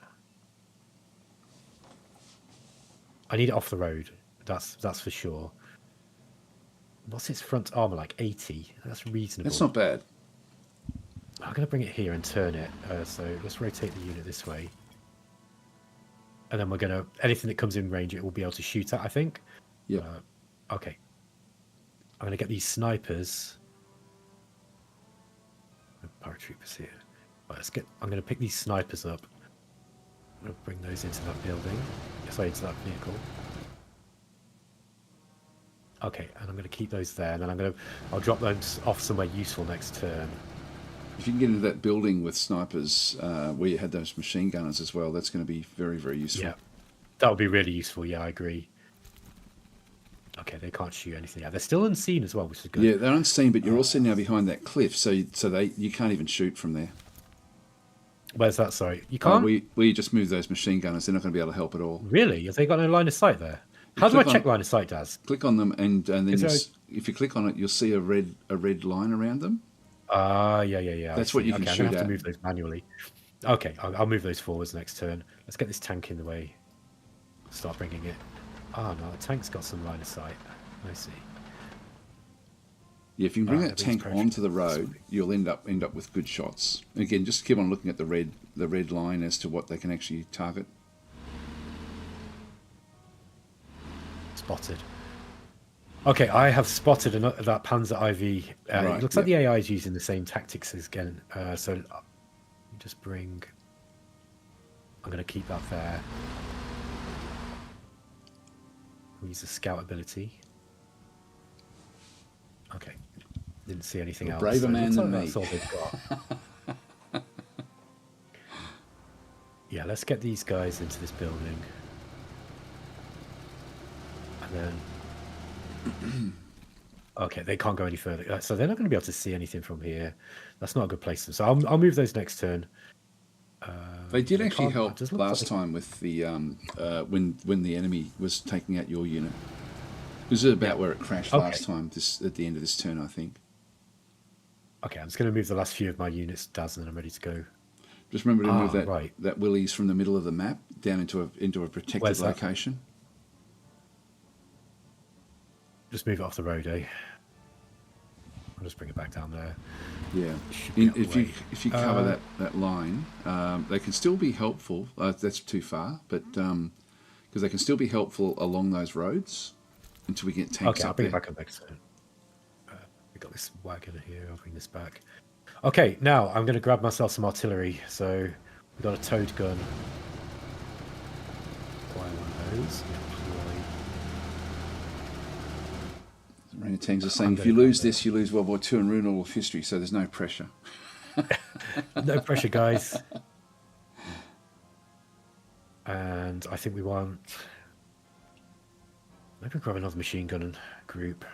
I need it off the road. That's for sure. What's its front armor like? 80. That's reasonable. That's not bad. I'm going to bring it here and turn it. So let's rotate the unit this way. And then we're going to... Anything that comes in range, it will be able to shoot at, I think. Yeah. Okay. I'm going to get these snipers. Paratroopers here. Right, I'm going to pick these snipers up. I'm going to bring those into that building. Sorry, into that vehicle. Okay, and I'm going to keep those there, and then I'll drop those off somewhere useful next turn. If you can get into that building with snipers, where you had those machine gunners as well, that's going to be very, very useful. Yeah, that would be really useful. Yeah, I agree. Okay, they can't shoot anything. Yeah, they're still unseen as well, which is good. Yeah, they're unseen, but you're also now behind that cliff, so you can't even shoot from there. Where's that? Sorry, you can't. We just move those machine gunners. They're not going to be able to help at all. Really? Have they got no line of sight there? How do I check line of sight, Daz? Click on them, and then if you click on it, you'll see a red line around them. Yeah. That's what you can shoot at. I'm going to have to move those manually. Okay, I'll move those forwards next turn. Let's get this tank in the way. Start bringing it. Oh no, the tank's got some line of sight. I see. Yeah, if you can bring that these tank paratroopers onto the this road, way. you'll end up with good shots. Again, just keep on looking at the red line as to what they can actually target. Spotted. Okay, I have spotted that Panzer IV. Right, It looks like yep. the AI is using the same tactics again. So just bring. I'm going to keep that there. We'll use the scout ability. Okay. Didn't see anything else. Braver so it man looks than like me. that's all they've got. Yeah, let's get these guys into this building. And then... Okay, they can't go any further. So they're not going to be able to see anything from here. That's not a good place. So I'll move those next turn. They did actually help it doesn't look last like time with the when the enemy was taking out your unit. This is about where it crashed last time. At the end of this turn, I think. Okay, I'm just going to move the last few of my units, Daz, and then I'm ready to go. Just remember to move that right. that Willys from the middle of the map down into a protected Where's that? location. Just move it off the road, eh? I'll just bring it back down there. Yeah, Should be out the way. if you cover that line, they can still be helpful. That's too far, but because they can still be helpful along those roads until we get tanks Okay, I'll up bring there. it back up next turn. We got this wagon here. I'll bring this back. Okay, now I'm going to grab myself some artillery. So we've got a towed gun. Acquire one of those. Orangutans are saying if you lose this, you lose World War II and ruin all of history. So there's no pressure. No pressure, guys. And I think we want... Maybe grab another machine gun and group.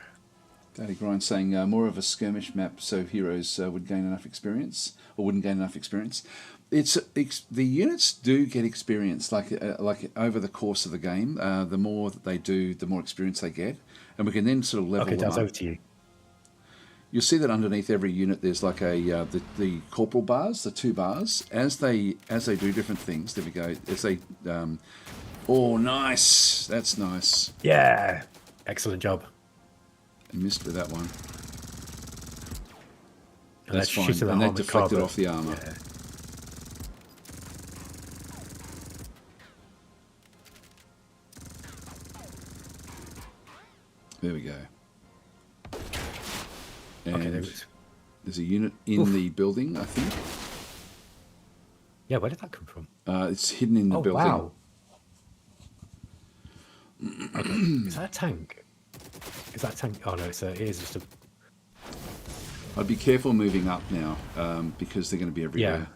Daddy Grind saying more of a skirmish map so heroes would gain enough experience, or wouldn't gain enough experience. The units do get experience, like over the course of the game. The more that they do, the more experience they get, and we can then sort of level them Daz, up. over to you. You'll see that underneath every unit, there's like the corporal bars, the 2 bars. As they do different things, there we go. As they, oh, nice, that's nice. Yeah, excellent job. I missed with that one. And That's fine. And that deflected off the armour. Yeah. There we go. And Okay, there's a unit in the building, I think. Yeah, where did that come from? It's hidden in the building. Wow. Okay. Is that a tank? Is that a tank? Oh no, it is just a... I'd be careful moving up now because they're going to be everywhere.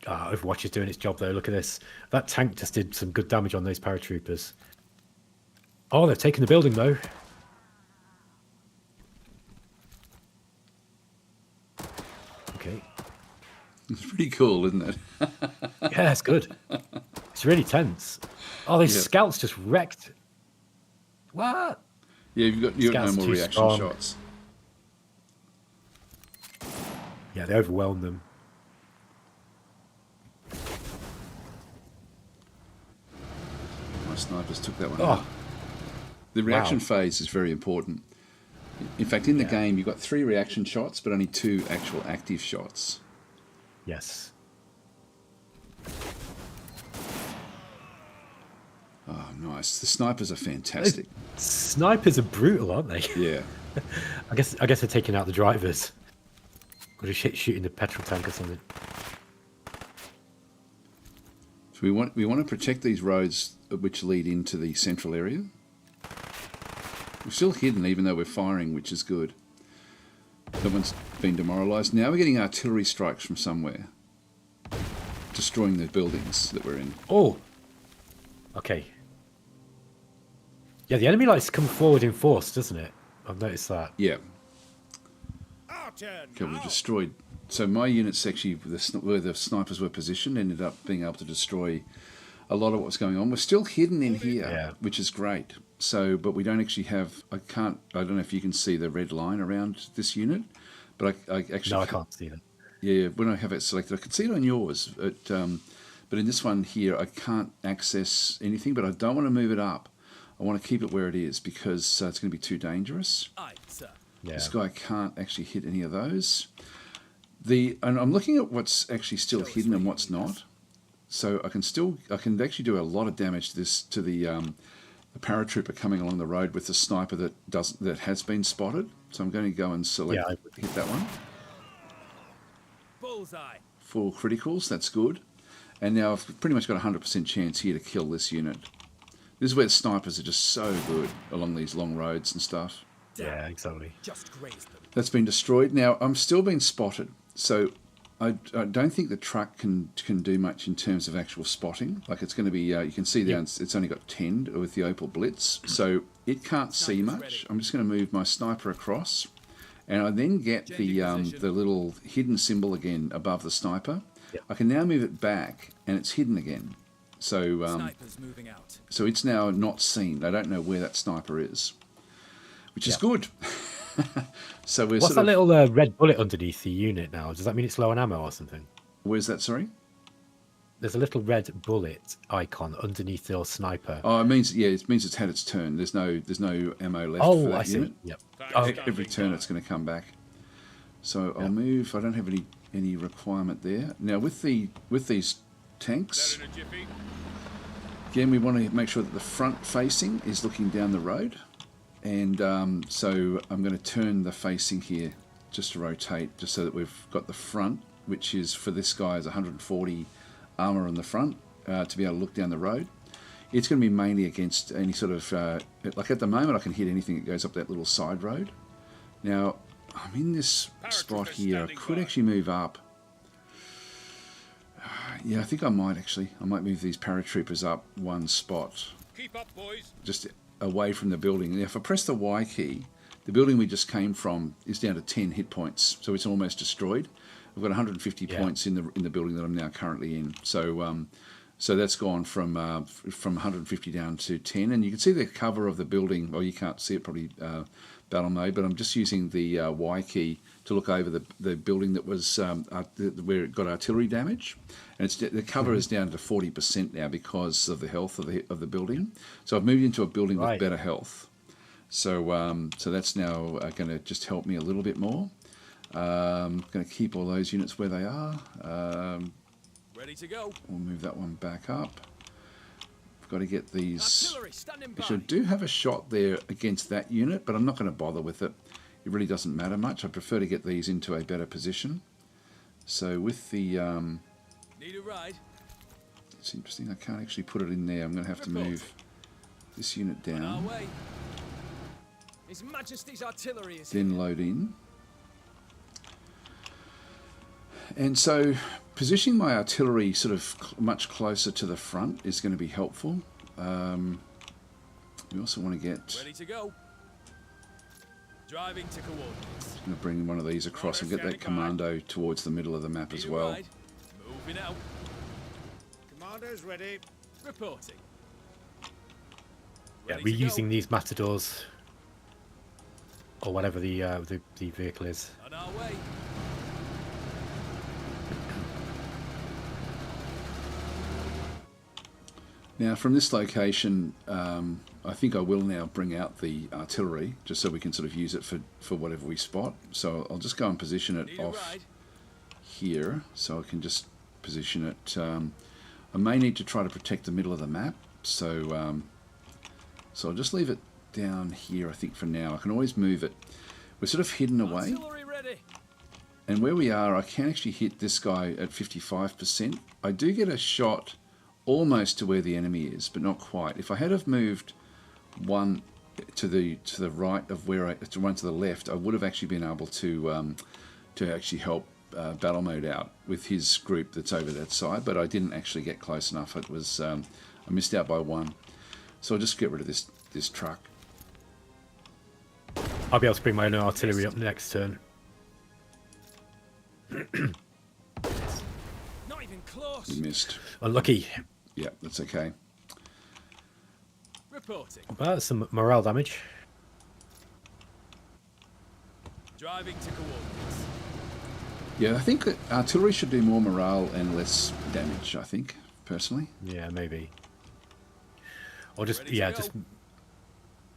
Yeah. Overwatch is doing its job though. Look at this. That tank just did some good damage on those paratroopers. Oh, they've taken the building though. Okay. It's pretty cool, isn't it? Yeah, it's good. It's really tense. Oh, these scouts just wrecked. What? Yeah, you got no Scouts more too reaction strong. shots. Yeah, they overwhelmed them. My snipers took that one Oh. out. The reaction phase is very important. In fact, in the game, you've got 3 reaction shots, but only 2 actual active shots. Yes. Oh, nice. The snipers are fantastic. Snipers are brutal, aren't they? Yeah. I guess they're taking out the drivers. Or just shooting the petrol tank or something. So we want to protect these roads which lead into the central area. We're still hidden even though we're firing, which is good. No one's been demoralised. Now we're getting artillery strikes from somewhere. Destroying the buildings that we're in. Oh! Okay. Yeah, the enemy likes to come forward in force, doesn't it? I've noticed that. Yeah. Our turn. Okay, we now. destroyed. So my units actually, where the snipers were positioned, ended up being able to destroy a lot of what was going on. We're still hidden in here, which is great. So, but we don't actually have. I don't know if you can see the red line around this unit, but I actually. No, I can't see that. Yeah, when I have it selected, I can see it on yours. But in this one here, I can't access anything. But I don't want to move it up. I want to keep it where it is because it's going to be too dangerous. Aye, sir. Yeah. This guy can't actually hit any of those. And I'm looking at what's actually still hidden and what's not. So I can actually do a lot of damage to the paratrooper coming along the road with the sniper that has been spotted. So I'm going to go and select hit that one. Bullseye. 4 criticals, that's good. And now I've pretty much got a 100% chance here to kill this unit. This is where the snipers are just so good along these long roads and stuff. Yeah, exactly. Just grazed them. That's been destroyed. Now I'm still being spotted, so I don't think the truck can do much in terms of actual spotting. Like it's going to be, you can see down, it's only got 10 with the Opal Blitz, so it can't see much. I'm just going to move my sniper across, and I then get the little hidden symbol again above the sniper. Yep. I can now move it back, and it's hidden again. So Snipers moving out. so it's now not seen. They don't know where that sniper is, which is good. So we're What's sort that of, little red bullet underneath the unit now? Does that mean it's low on ammo or something? where's that? Sorry. There's a little red bullet icon underneath your sniper. Oh, it means it's had its turn. There's no ammo left for Oh, that I see. unit. Yep. Every turn it's going to come back. So I'll move. I don't have any requirement there. Now with these tanks, There in a jiffy. again we want to make sure that the front facing is looking down the road, and so I'm going to turn the facing here just to rotate, just so that we've got the front, which is for this guy is 140 armor on the front to be able to look down the road. It's going to be mainly against any sort of like at the moment I can hit anything that goes up that little side road. Now I'm in this spot here. I could actually move up. Yeah, I think I might actually. I might move these paratroopers up one spot, Keep up, boys. just away from the building. And if I press the Y key, the building we just came from is down to 10 hit points, so it's almost destroyed. I've got 150 points in the building that I'm now currently in. So so that's gone from 150 down to 10, and you can see the cover of the building. Well, you can't see it probably battle mode, but I'm just using the Y key to look over the building that was where it got artillery damage, and the cover is down to 40% now because of the health of the building. So I've moved into a building with better health. So so that's now going to just help me a little bit more. Going to keep all those units where they are. Ready to go. We'll move that one back up. I've got to get these. Artillery standing by. Actually, I do have a shot there against that unit, but I'm not going to bother with it. It really doesn't matter much. I prefer to get these into a better position. So with the... Need a ride. it's interesting. I can't actually put it in there. I'm going to have to move this unit On our down. way. His Majesty's artillery is Then load in. And so positioning my artillery sort of much closer to the front is going to be helpful. We also want to get... ready to go. Driving to coordinates. I'm going to bring one of these across and get that commando towards the middle of the map as well. Ride. Moving out. Commando's ready. Reporting. Yeah, Ready we're to go. using these matadors, or whatever the vehicle is. On our way. Now from this location, I think I will now bring out the artillery just so we can sort of use it for whatever we spot. So I'll just go and position it Need a off ride. here so I can just position it. I may need to try to protect the middle of the map, so so I'll just leave it down here I think for now. I can always move it. We're sort of hidden away, Artillery ready. and where we are I can actually hit this guy at 55%. I do get a shot almost to where the enemy is, but not quite. If I had have moved one to the right of where one to the left, I would have actually been able to actually help battle mode out with his group that's over that side, but I didn't actually get close enough. It was I missed out by one, so I'll just get rid of this truck. I'll be able to bring my own artillery up next turn. Not even close. You missed. Unlucky. Yeah, that's okay. Reporting. Well, that's some morale damage. Driving to coordinates. Yeah, I think that artillery should do more morale and less damage, I think, personally. Yeah, maybe. Or just Ready to yeah, go. just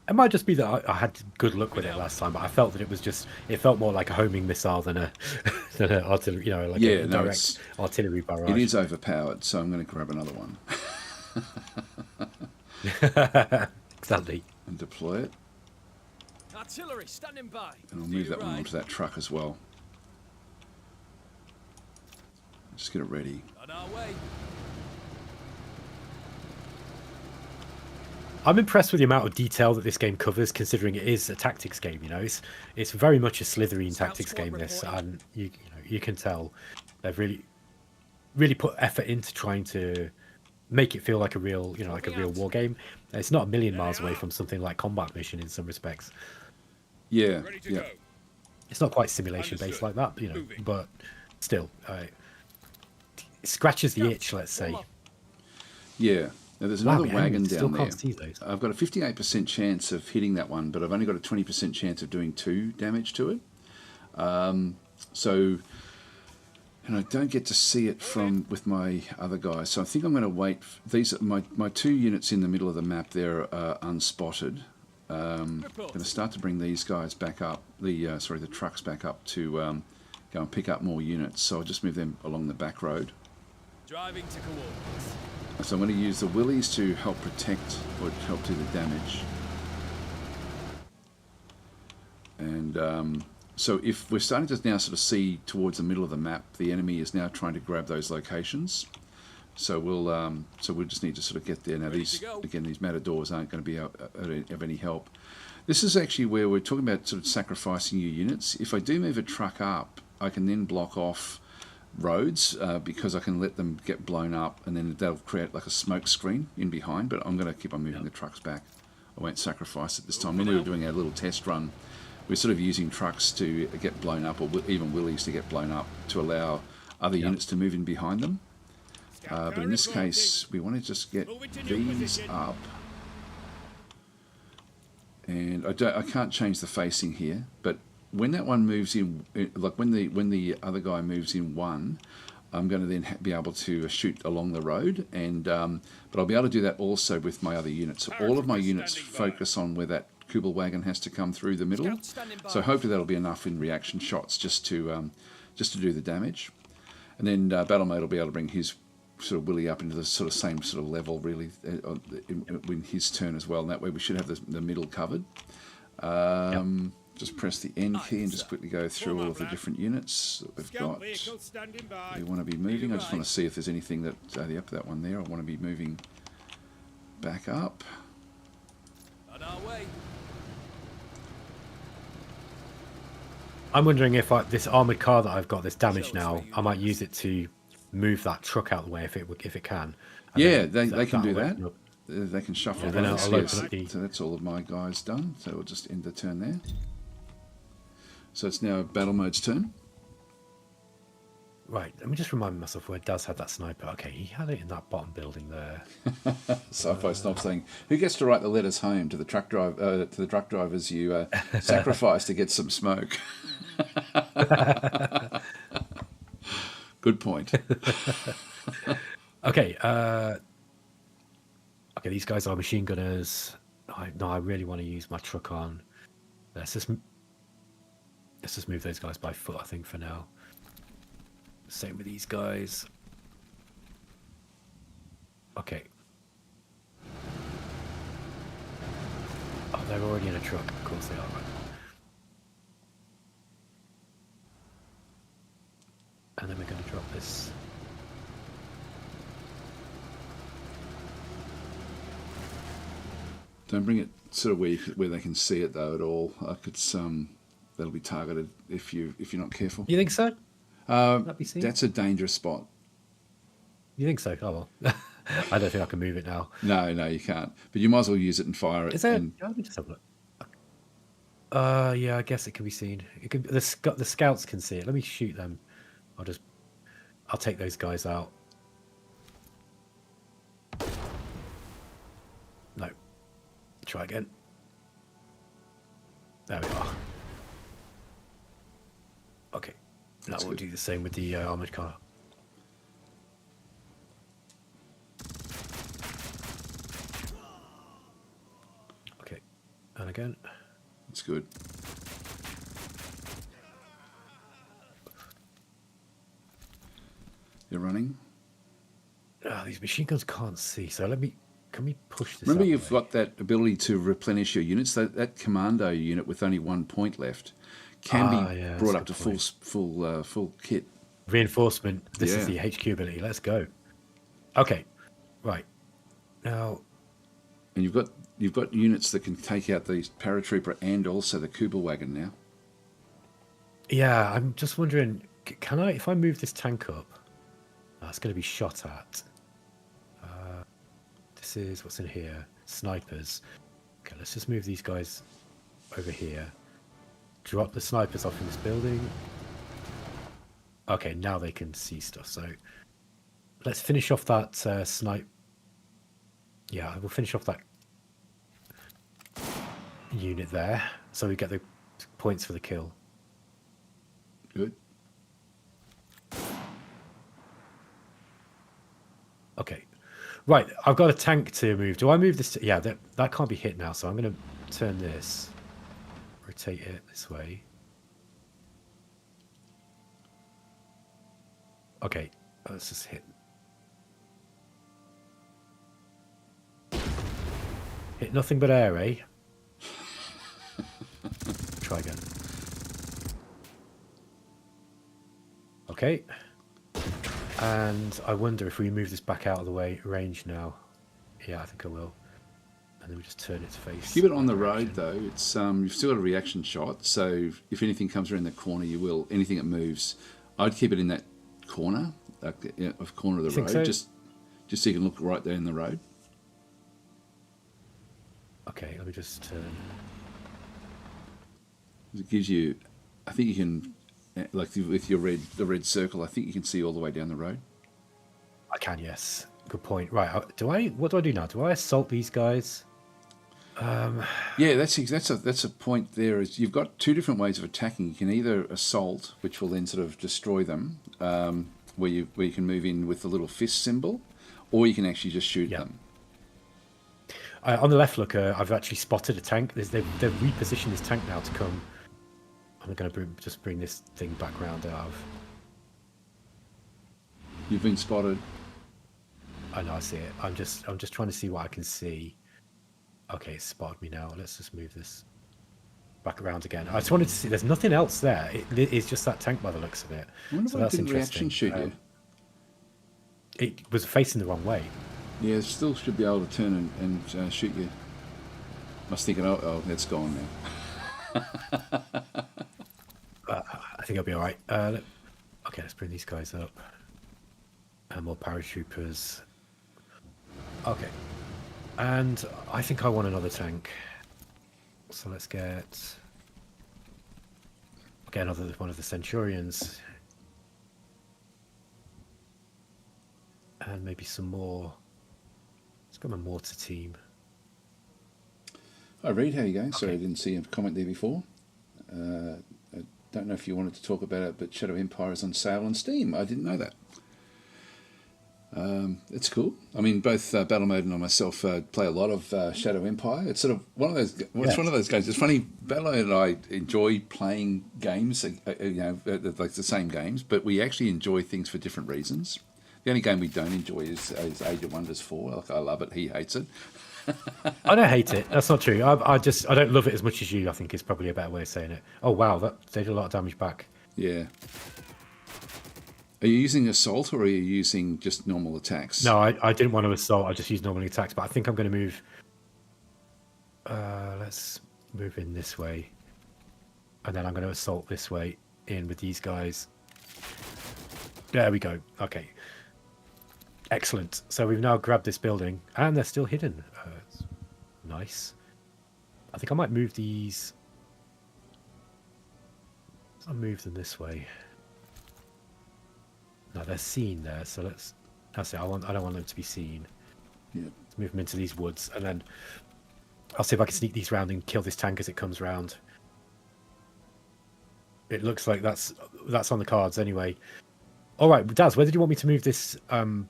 It might just be that I had good luck with it last time, but I felt that it felt more like a homing missile than a than an artillery, like Yeah, a no, direct artillery barrage. it is overpowered, so I'm going to grab another one Exactly. and deploy it. Artillery standing by. And I'll move that one onto that truck as well. Just get it ready. On our way. I'm impressed with the amount of detail that this game covers, considering it is a tactics game. It's very much a Slytherin tactics game. This, and you can tell they've really put effort into trying to make it feel like a real war game. It's not a million miles away from something like Combat Mission in some respects. Yeah, Ready to yeah. go. It's not quite simulation based like that, but still, it scratches the itch. Let's say. Yeah. Now, there's another Wow, wagon still down can't there. see those. I've got a 58% chance of hitting that one, but I've only got a 20% chance of doing 2 damage to it. So, and I don't get to see it with my other guys. So I think I'm going to wait. These are my 2 units in the middle of the map. They're unspotted. I'm going to start to bring these guys back up. The trucks back up to go and pick up more units. So I'll just move them along the back road. Driving to coordinates. So I'm going to use the willies to help protect or help do the damage. And so if we're starting to now sort of see towards the middle of the map, the enemy is now trying to grab those locations. So we'll just need to sort of get there. Now these matadors aren't going to be of any help. This is actually where we're talking about sort of sacrificing your units. If I do move a truck up, I can then block off roads because I can let them get blown up, and then that'll create like a smoke screen in behind. But I'm going to keep on moving the trucks back. I won't sacrifice it this time. When we were doing our little test run, we're sort of using trucks to get blown up, or even willies to get blown up, to allow other units to move in behind them. But in this case, we want to just get these up. And I can't change the facing here, but when that one moves in, like when the other guy moves in one, I'm going to then be able to shoot along the road, and but I'll be able to do that also with my other units. So all of my units focus on where that Kubel wagon has to come through the middle. So hopefully that'll be enough in reaction shots just to do the damage. And then Battle Mode will be able to bring his sort of willy up into the sort of same sort of level really in his turn as well. And that way we should have the middle covered. Just press the N key and just quickly go through all of the different units that we've got. We want to be moving. I just want to see if there's anything that that one there. I want to be moving back up. On our way. I'm wondering if this armored car that I've got, this damage now, I might use it to move that truck out of the way if it can. Yeah, they can do that. They can shuffle. Yeah, so that's all of my guys done. So we'll just end the turn there. So it's now Battle Mode's turn. Right, let me just remind myself where Daz had that sniper. Okay, he had it in that bottom building there. Sci-fi Snob saying, "Who gets to write the letters home to the truck drivers you sacrifice to get some smoke?" Good point. Okay, okay, these guys are machine gunners. I really want to use my truck on. Let's just move those guys by foot, I think, for now. Same with these guys. Okay. Oh, they're already in a truck. Of course they are. Right? And then we're going to drop this. Don't bring it sort of where they can see it though at all. That'll be targeted if you're not careful. You think so? That be seen? That's a dangerous spot. You think so? Oh well. I don't think I can move it now. No, you can't. But you might as well use it and fire it. Is there? Let me just have a look. Yeah, I guess it can be seen. It can. The scouts can see it. Let me shoot them. I'll take those guys out. No. Try again. There we are. Okay. Now we'll do the same with the armored car. Okay. down again. That's good. They're running. Oh, these machine guns can't see. So can we push this? Remember, out you've the way? got that ability to replenish your units. That commando unit with only 1 point left can be Yeah, brought that's a up to good full kit. Reinforcement. This is the Yeah. HQ ability. Let's go. Okay, right now. And you've got units that can take out the paratrooper and also the Kubel wagon now. Yeah, I'm just wondering, can I, if I move this tank up, it's going to be shot at. This is, what's in here? Snipers. Okay, let's just move these guys over here. Drop the snipers off in this building. Okay, now they can see stuff. So let's finish off that snipe. Yeah, we'll finish off that unit there. So we get the points for the kill. Good. Okay. Right, I've got a tank to move. Do I move this? Yeah, that can't be hit now. So I'm going to turn this, rotate it this way. Okay, let's just hit. Hit nothing but air, eh? Try again. Okay. And I wonder if we move this back out of the way range now. Yeah, I think I will. And then we just turn its face. Keep it on the road though. It's you've still got a reaction shot, so if anything comes around the corner, you will. Anything that moves, I'd keep it in that corner, of corner of the road, so? just so you can look right there in the road. Okay, let me just turn. It gives you, I think you can, like with your the red circle, I think you can see all the way down the road. I can, yes. Good point. Right, what do I do now? Do I assault these guys? Yeah, that's a point there. Is you've got two different ways of attacking. You can either assault, which will then sort of destroy them, where you can move in with the little fist symbol, or you can actually just shoot them. On the left, look, I've actually spotted a tank. They've repositioned this tank now to come. I'm going to just bring this thing back round out of. You've been spotted. I know, I see it. I'm just trying to see what I can see. Okay, it's spotted me now. Let's just move this back around again. I just wanted to see. There's nothing else there. It's just that tank by the looks of it. I wonder So why it that's didn't interesting. reaction shoot you. It was facing the wrong way. Yeah, it still should be able to turn and shoot you. I was thinking, oh, that's gone now. I think I'll be all right. Okay, let's bring these guys up. More paratroopers. Okay. And I think I want another tank. So let's get another one of the Centurions. And maybe some more. Let's go my mortar team. Hi, Reed, how you going? Sorry, I didn't see a comment there before. I don't know if you wanted to talk about it, but Shadow Empire is on sale on Steam. I didn't know that. It's cool. I mean, both Battle Mode and I myself play a lot of Shadow Empire. It's sort of one of those. It's one of those games. It's funny. Battle Mode and I enjoy playing games, like the same games, but we actually enjoy things for different reasons. The only game we don't enjoy is Age of Wonders 4. Like, I love it. He hates it. I don't hate it. That's not true. I don't love it as much as you. I think is probably a better way of saying it. Oh wow, they did a lot of damage back. Yeah. Are you using assault or are you using just normal attacks? No, I didn't want to assault. I just used normal attacks. But I think I'm going to move. Let's move in this way, and then I'm going to assault this way in with these guys. There we go. Okay. Excellent. So we've now grabbed this building, and they're still hidden. It's nice. I think I might move these. I'll move them this way. No, they're seen there, so that's it. I don't want them to be seen. Yeah. Let's move them into these woods, and then I'll see if I can sneak these round and kill this tank as it comes round. It looks like that's on the cards anyway. All right, Daz, where did you want me to move this? In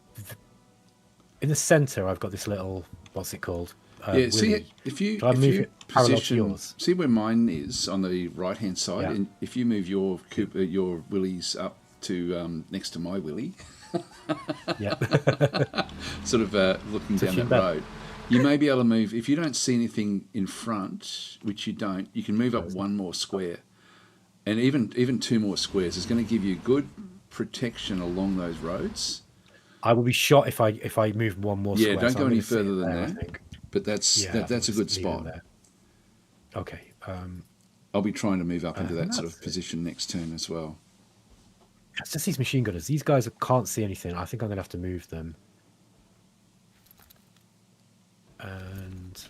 the center, I've got this little, what's it called? Yeah, see, Willy. if you Shall I move it parallel to position, yours? see where mine is on the right hand side, Yeah. and if you move your your willies up to next to my willy, Yeah. sort of looking down Touching that back. road, you may be able to move. If you don't see anything in front, which you don't, you can move up one more square, and even two more squares is going to give you good protection along those roads. I will be shot if I move one more Yeah, square. don't so go I'm any gonna sit further than there, I that. think. But that's Yeah, I think that's a we'll good just leave it spot. there. Okay. I'll be trying to move up into And that sort that's of it. position next turn as well. It's just these machine gunners. These guys can't see anything. I think I'm gonna have to move them. And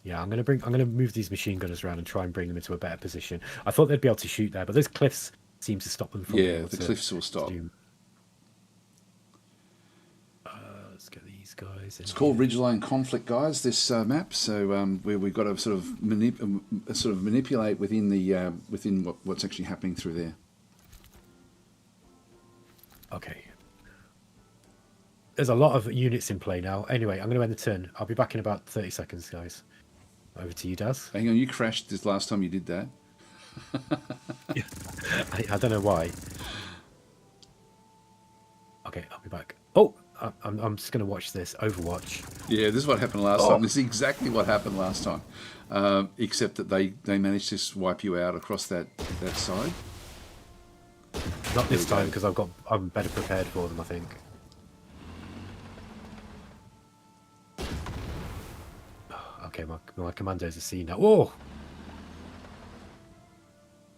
yeah, I'm gonna move these machine gunners around and try and bring them into a better position. I thought they'd be able to shoot there, but those cliffs seem to stop them from being Yeah, able the to cliffs will stop. do. Let's get these guys in. It's called Ridgeline Conflict, guys. This map, so where we've got to sort of manipulate within the within what's actually happening through there. Okay. There's a lot of units in play now. Anyway, I'm going to end the turn. I'll be back in about 30 seconds, guys. Over to you, Daz. Hang on, you crashed this last time you did that. I don't know why. Okay, I'll be back. Oh, I'm just going to watch this. Overwatch. Yeah, this is what happened last time. This is exactly what happened last time, except that they managed to wipe you out across that side. Not this time, because I'm better prepared for them, I think. Okay, my commandos are seen now. Whoa!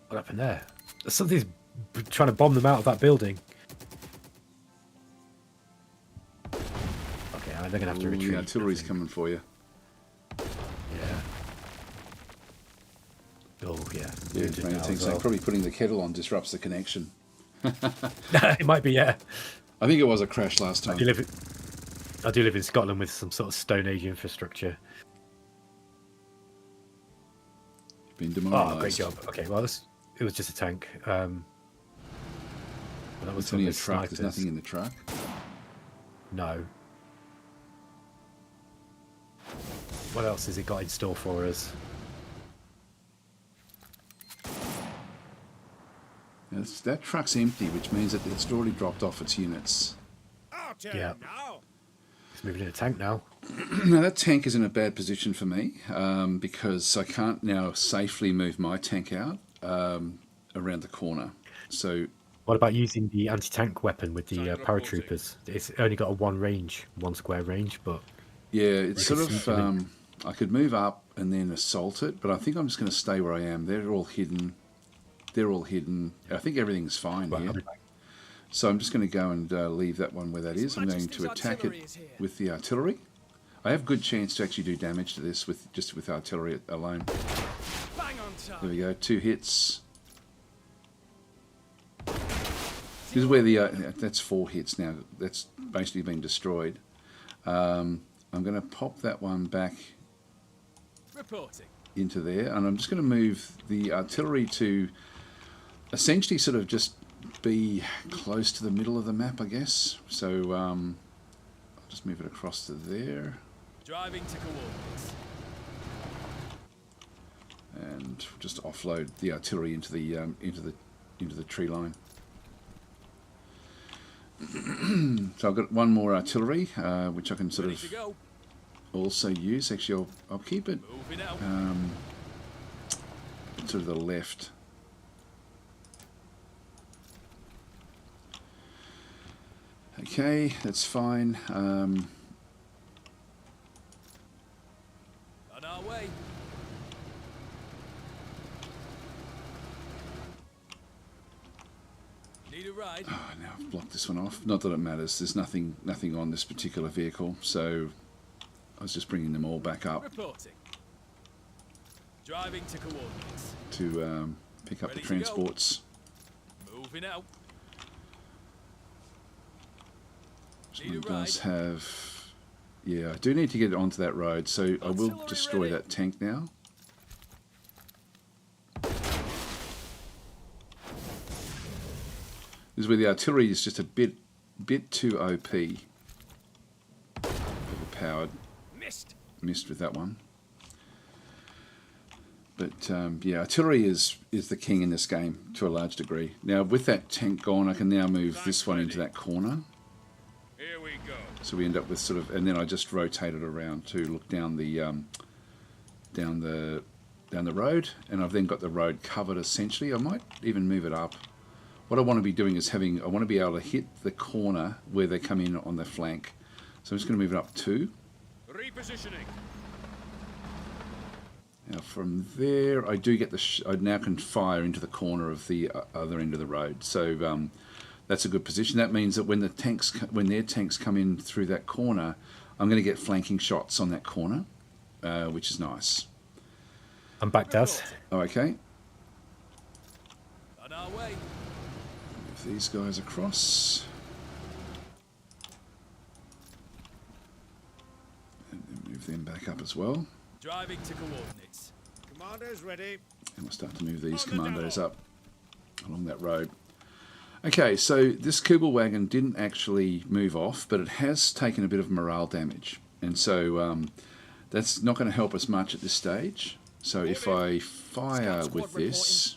What happened there? Something's trying to bomb them out of that building. Okay, they're going to have to retreat. The artillery's coming for you. Yeah. Oh, yeah. Yeah, Wounded paying now as attention. well. Probably putting the kettle on disrupts the connection. It might be, yeah. I think it was a crash last time. I do live in Scotland with some sort of Stone Age infrastructure. Been Oh, demoralised. great job. Okay, well, it was just a tank. Well, that was It's only a some truck. There's snipers. nothing in the truck. No. What else has it got in store for us? That truck's empty, which means that it's already dropped off its units. Our turn Yeah. now. It's moving in a tank now. Now that tank is in a bad position for me because I can't now safely move my tank out around the corner. So What about using the anti-tank weapon with the paratroopers? It's only got a one square range, but yeah, it's sort could sneak 'em of I could move up and then assault it, but I think I'm just going to stay where I am. They're all hidden. I think everything's fine well, here. I'll be back. So I'm just going to go and leave that one where that is. I'm going to attack it with the artillery. I have good chance to actually do damage to this with artillery alone. Bang on There time. we go, 2 hits. This is where the that's 4 hits now. That's basically been destroyed. I'm going to pop that one back Reporting. into there, and I'm just going to move the artillery to essentially sort of just be close to the middle of the map, I guess. So I'll just move it across to there, Driving to coordinates. and just offload the artillery into the tree line. So I've got one more artillery, which I can sort Ready to of go. also use. Actually, I'll keep it Moving out. to the left. Okay, that's fine. On our way. Need a ride. Oh, now I've blocked this one off. Not that it matters. There's nothing on this particular vehicle, so I was just bringing them all back up Reporting. Driving to coordinates. to pick up the Ready to go. transports. Moving out. This Need one a does ride. have... Yeah, I do need to get onto that road, so I will Artillery destroy ready. that tank now. This is where the artillery is just a bit too OP. Overpowered. Missed. missed with that one. But yeah, artillery is the king in this game to a large degree. Now with that tank gone, I can now move this one into that corner. Here we go. So we end up with sort of, and then I just rotate it around to look down the road, and I've then got the road covered essentially. I might even move it up. What I want to be doing is I want to be able to hit the corner where they come in on the flank. So I'm just going to move it up 2. Repositioning. Now from there, I do get I now can fire into the corner of the other end of the road. So that's a good position. That means that when their tanks come in through that corner, I'm going to get flanking shots on that corner, which is nice. I'm back, Daz. Oh, okay. On our way. Move these guys across. And then move them back up as well. Driving to coordinates. Commanders ready. And we'll start to move these commandos up along that road. Okay, so this Kubel wagon didn't actually move off, but it has taken a bit of morale damage. And so that's not going to help us much at this stage. So if I fire with this,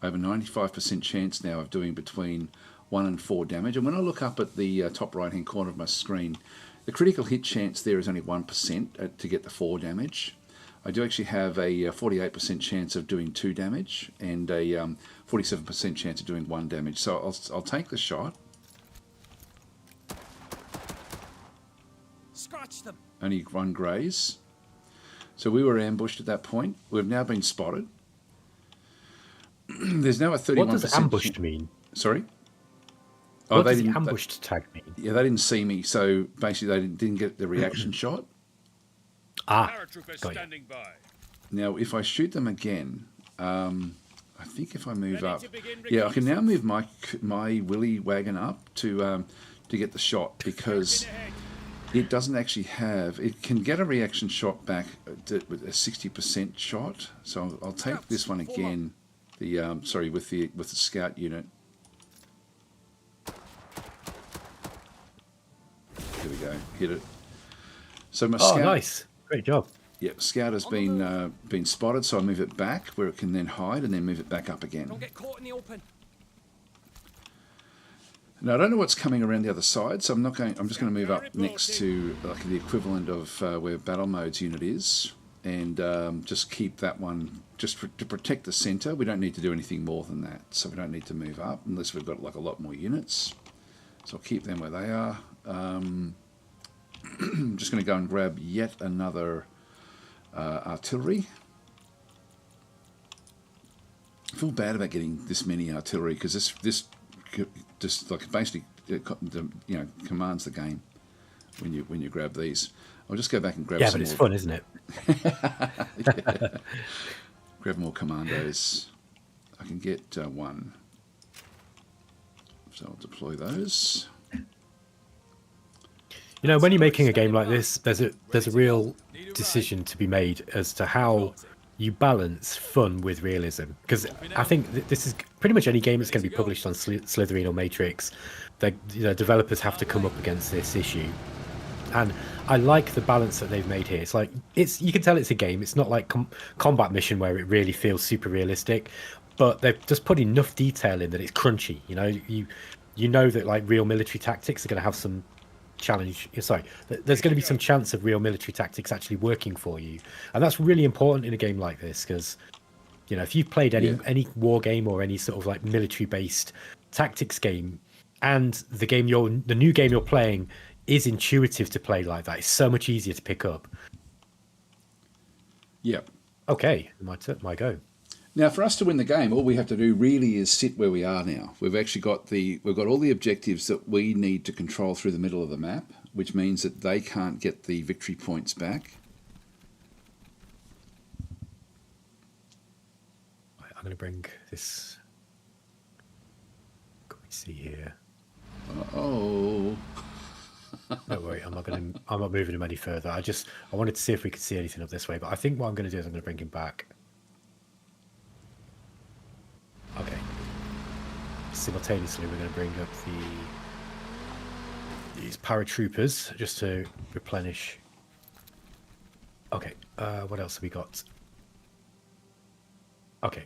I have a 95% chance now of doing between 1 and 4 damage. And when I look up at the top right-hand corner of my screen, the critical hit chance there is only 1% to get the 4 damage. I do actually have a 48% chance of doing 2 damage and a 47% chance of doing 1 damage. So I'll take the shot. Scratch them. Only 1 graze. So we were ambushed at that point. We've now been spotted. There's now a 31%. What does ambushed mean? Sorry? What does the ambushed tag mean? Yeah, they didn't see me, so basically they didn't get the reaction shot. Ah, Paratroopers got you. standing by. Now, if I shoot them again, I think if I move Ready up, to begin yeah, I can now move my Willy wagon up to get the shot because Ahead. it doesn't actually have. It can get a reaction shot back with a 60% shot. So I'll take this one again. The sorry, with the scout unit. There we go. Hit it. So my scout. Nice. Great job. Yep, scout has been spotted, so I move it back where it can then hide, and then move it back up again. Don't get caught in the open. Now I don't know what's coming around the other side, so I'm not going. I'm just going to move up next to like the equivalent of where Battle Mode's unit is, and just keep that one just to protect the centre. We don't need to do anything more than that, so we don't need to move up unless we've got like a lot more units. So I'll keep them where they are. I'm just going to go and grab yet another artillery. I feel bad about getting this many artillery because this just like basically commands the game when you grab these. I'll just go back and grab some but it's more. fun, isn't it? Yeah. Grab more commandos. I can get 1. So I'll deploy those. You know, when you're making a game like this, there's a real decision to be made as to how you balance fun with realism. Because I think this is pretty much any game that's going to be published on Slytherin or Matrix. Developers have to come up against this issue, and I like the balance that they've made here. It's like you can tell it's a game. It's not like Combat Mission where it really feels super realistic, but they've just put enough detail in that it's crunchy. You know that like real military tactics are going to have some challenge. Sorry, there's going to be some chance of real military tactics actually working for you, and that's really important in a game like this because if you've played any war game or any sort of like military based tactics game, and the new game you're playing is intuitive to play like that, it's so much easier to pick up. Yep. Okay, my go. Now, for us to win the game, all we have to do really is sit where we are now. We've actually got all the objectives that we need to control through the middle of the map, which means that they can't get the victory points back. I'm going to bring this. Can we see here? Oh. Don't worry, I'm not moving him any further. I wanted to see if we could see anything up this way, but I think what I'm going to do is I'm going to bring him back. Okay. Simultaneously, we're going to bring up these paratroopers just to replenish Okay, what else have we got? Okay.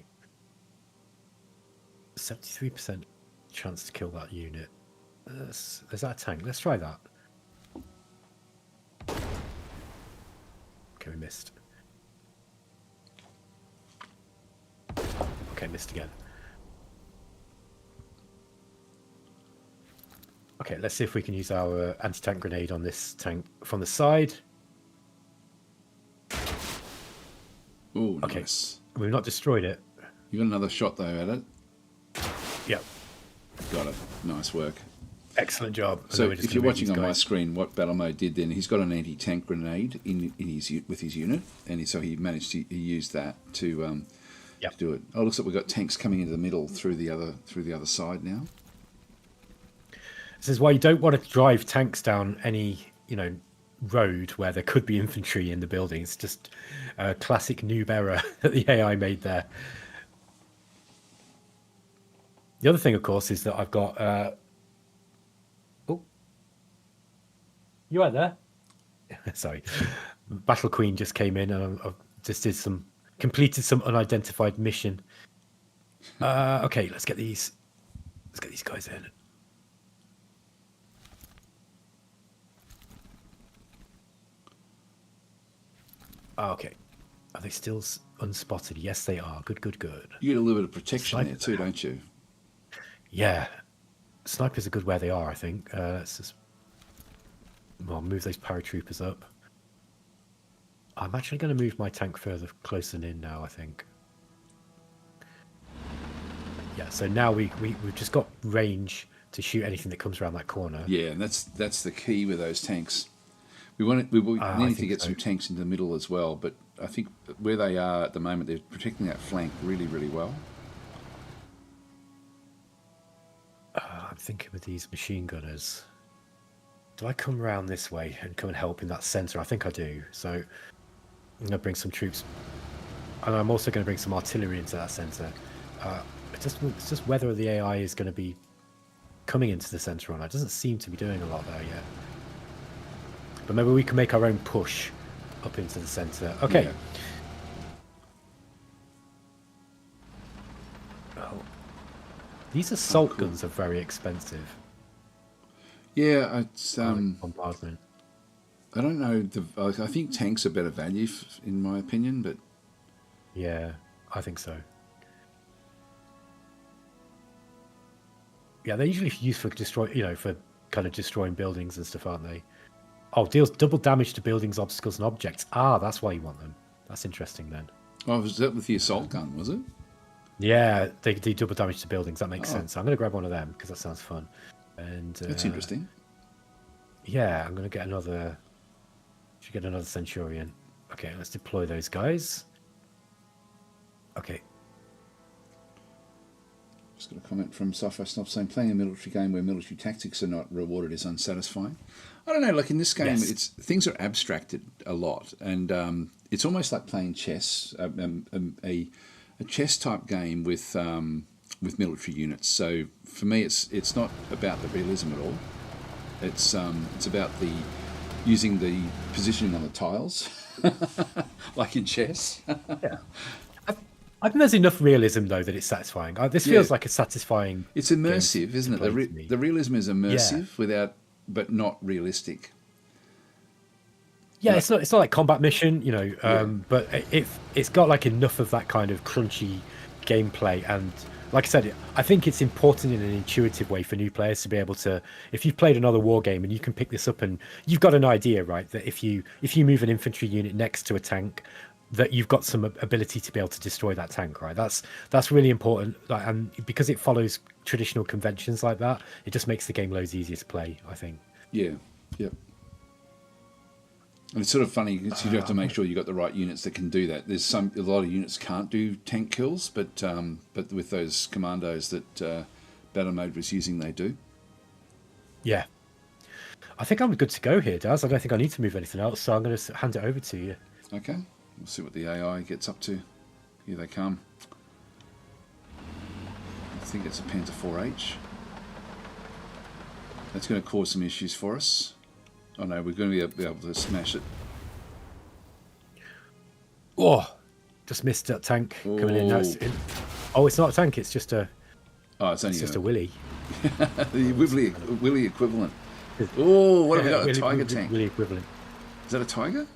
73% chance to kill that unit. Is that a tank? Let's try that. Okay, we missed. Okay, missed again. Okay, let's see if we can use our anti-tank grenade on this tank from the side. Oh, Okay. nice. We've not destroyed it. You got another shot though at it. Yep. Got it. Nice work. Excellent job. So if you're watching on my screen, what battle mode did then, he's got an anti-tank grenade with his unit, and so he managed to use that to do it. Oh, looks like we've got tanks coming into the middle through the other side now. This is why you don't want to drive tanks down any, road where there could be infantry in the building. It's just a classic noob error that the AI made there. The other thing, of course, is that I've got... Oh. You right there? Sorry. Battle Queen just came in and I've just completed some unidentified mission. Okay, let's get these guys in. Okay. Are they still unspotted? Yes, they are. Good. You get a little bit of protection there too, don't you? Yeah. Snipers are good where they are, I think. Let's just move those paratroopers up. I'm actually going to move my tank further closer in now, I think. Yeah, so now we've just got range to shoot anything that comes around that corner. Yeah, and that's the key with those tanks. We need to get some tanks into the middle as well, but I think where they are at the moment, they're protecting that flank really, really well. I'm thinking with these machine gunners, do I come around this way and come and help in that centre? I think I do. So I'm going to bring some troops, and I'm also going to bring some artillery into that centre. It's just whether the AI is going to be coming into the centre or not. It doesn't seem to be doing a lot there yet. But maybe we can make our own push up into the centre. Okay. Yeah. Oh. These assault guns are very expensive. Yeah, it's bombardment. I don't know. I think tanks are better value, in my opinion, but yeah, I think so. Yeah, they're usually used for for kind of destroying buildings and stuff, aren't they? Oh, deals double damage to buildings, obstacles, and objects. Ah, that's why you want them. That's interesting then. Oh, was that with the assault gun, was it? Yeah, they do double damage to buildings. That makes sense. I'm going to grab one of them because that sounds fun. And that's interesting. Yeah, I'm going to get another... Should get another Centurion. Okay, let's deploy those guys. Okay. Just got a comment from Sci-Fi Snob saying, playing a military game where military tactics are not rewarded is unsatisfying. I don't know, like in this game, things are abstracted a lot, and it's almost like playing chess, a chess type game with military units. So for me, it's not about the realism at all. It's about using the positioning on the tiles, like in chess. Yeah. I think there's enough realism, though, that it's satisfying. This feels like a satisfying... It's immersive, isn't it? The realism is immersive, but not realistic. Yeah, it's not like combat mission, but it's got like enough of that kind of crunchy gameplay. And like I said, I think it's important in an intuitive way for new players to be able to... If you've played another war game and you can pick this up and you've got an idea, right, that if you move an infantry unit next to a tank, that you've got some ability to be able to destroy that tank, right? That's really important, and because it follows traditional conventions like that, it just makes the game loads easier to play, I think. Yeah, yep. And it's sort of funny because you have to make sure you got the right units that can do that. There's a lot of units can't do tank kills, but with those commandos that Battle Mode was using, they do. Yeah, I think I'm good to go here, Daz. I don't think I need to move anything else, so I'm going to hand it over to you. Okay. We'll see what the AI gets up to. Here they come. I think it's a Panther 4H. That's going to cause some issues for us. Oh no, we're going to be able to smash it. Oh, just missed that tank coming in. Now it's Oh. in. Oh, it's not a tank. It's just a. Oh, it's only It's just a willy. the Willy equivalent. Oh, what have we got? A tiger tank. Willy equivalent. Is that a tiger?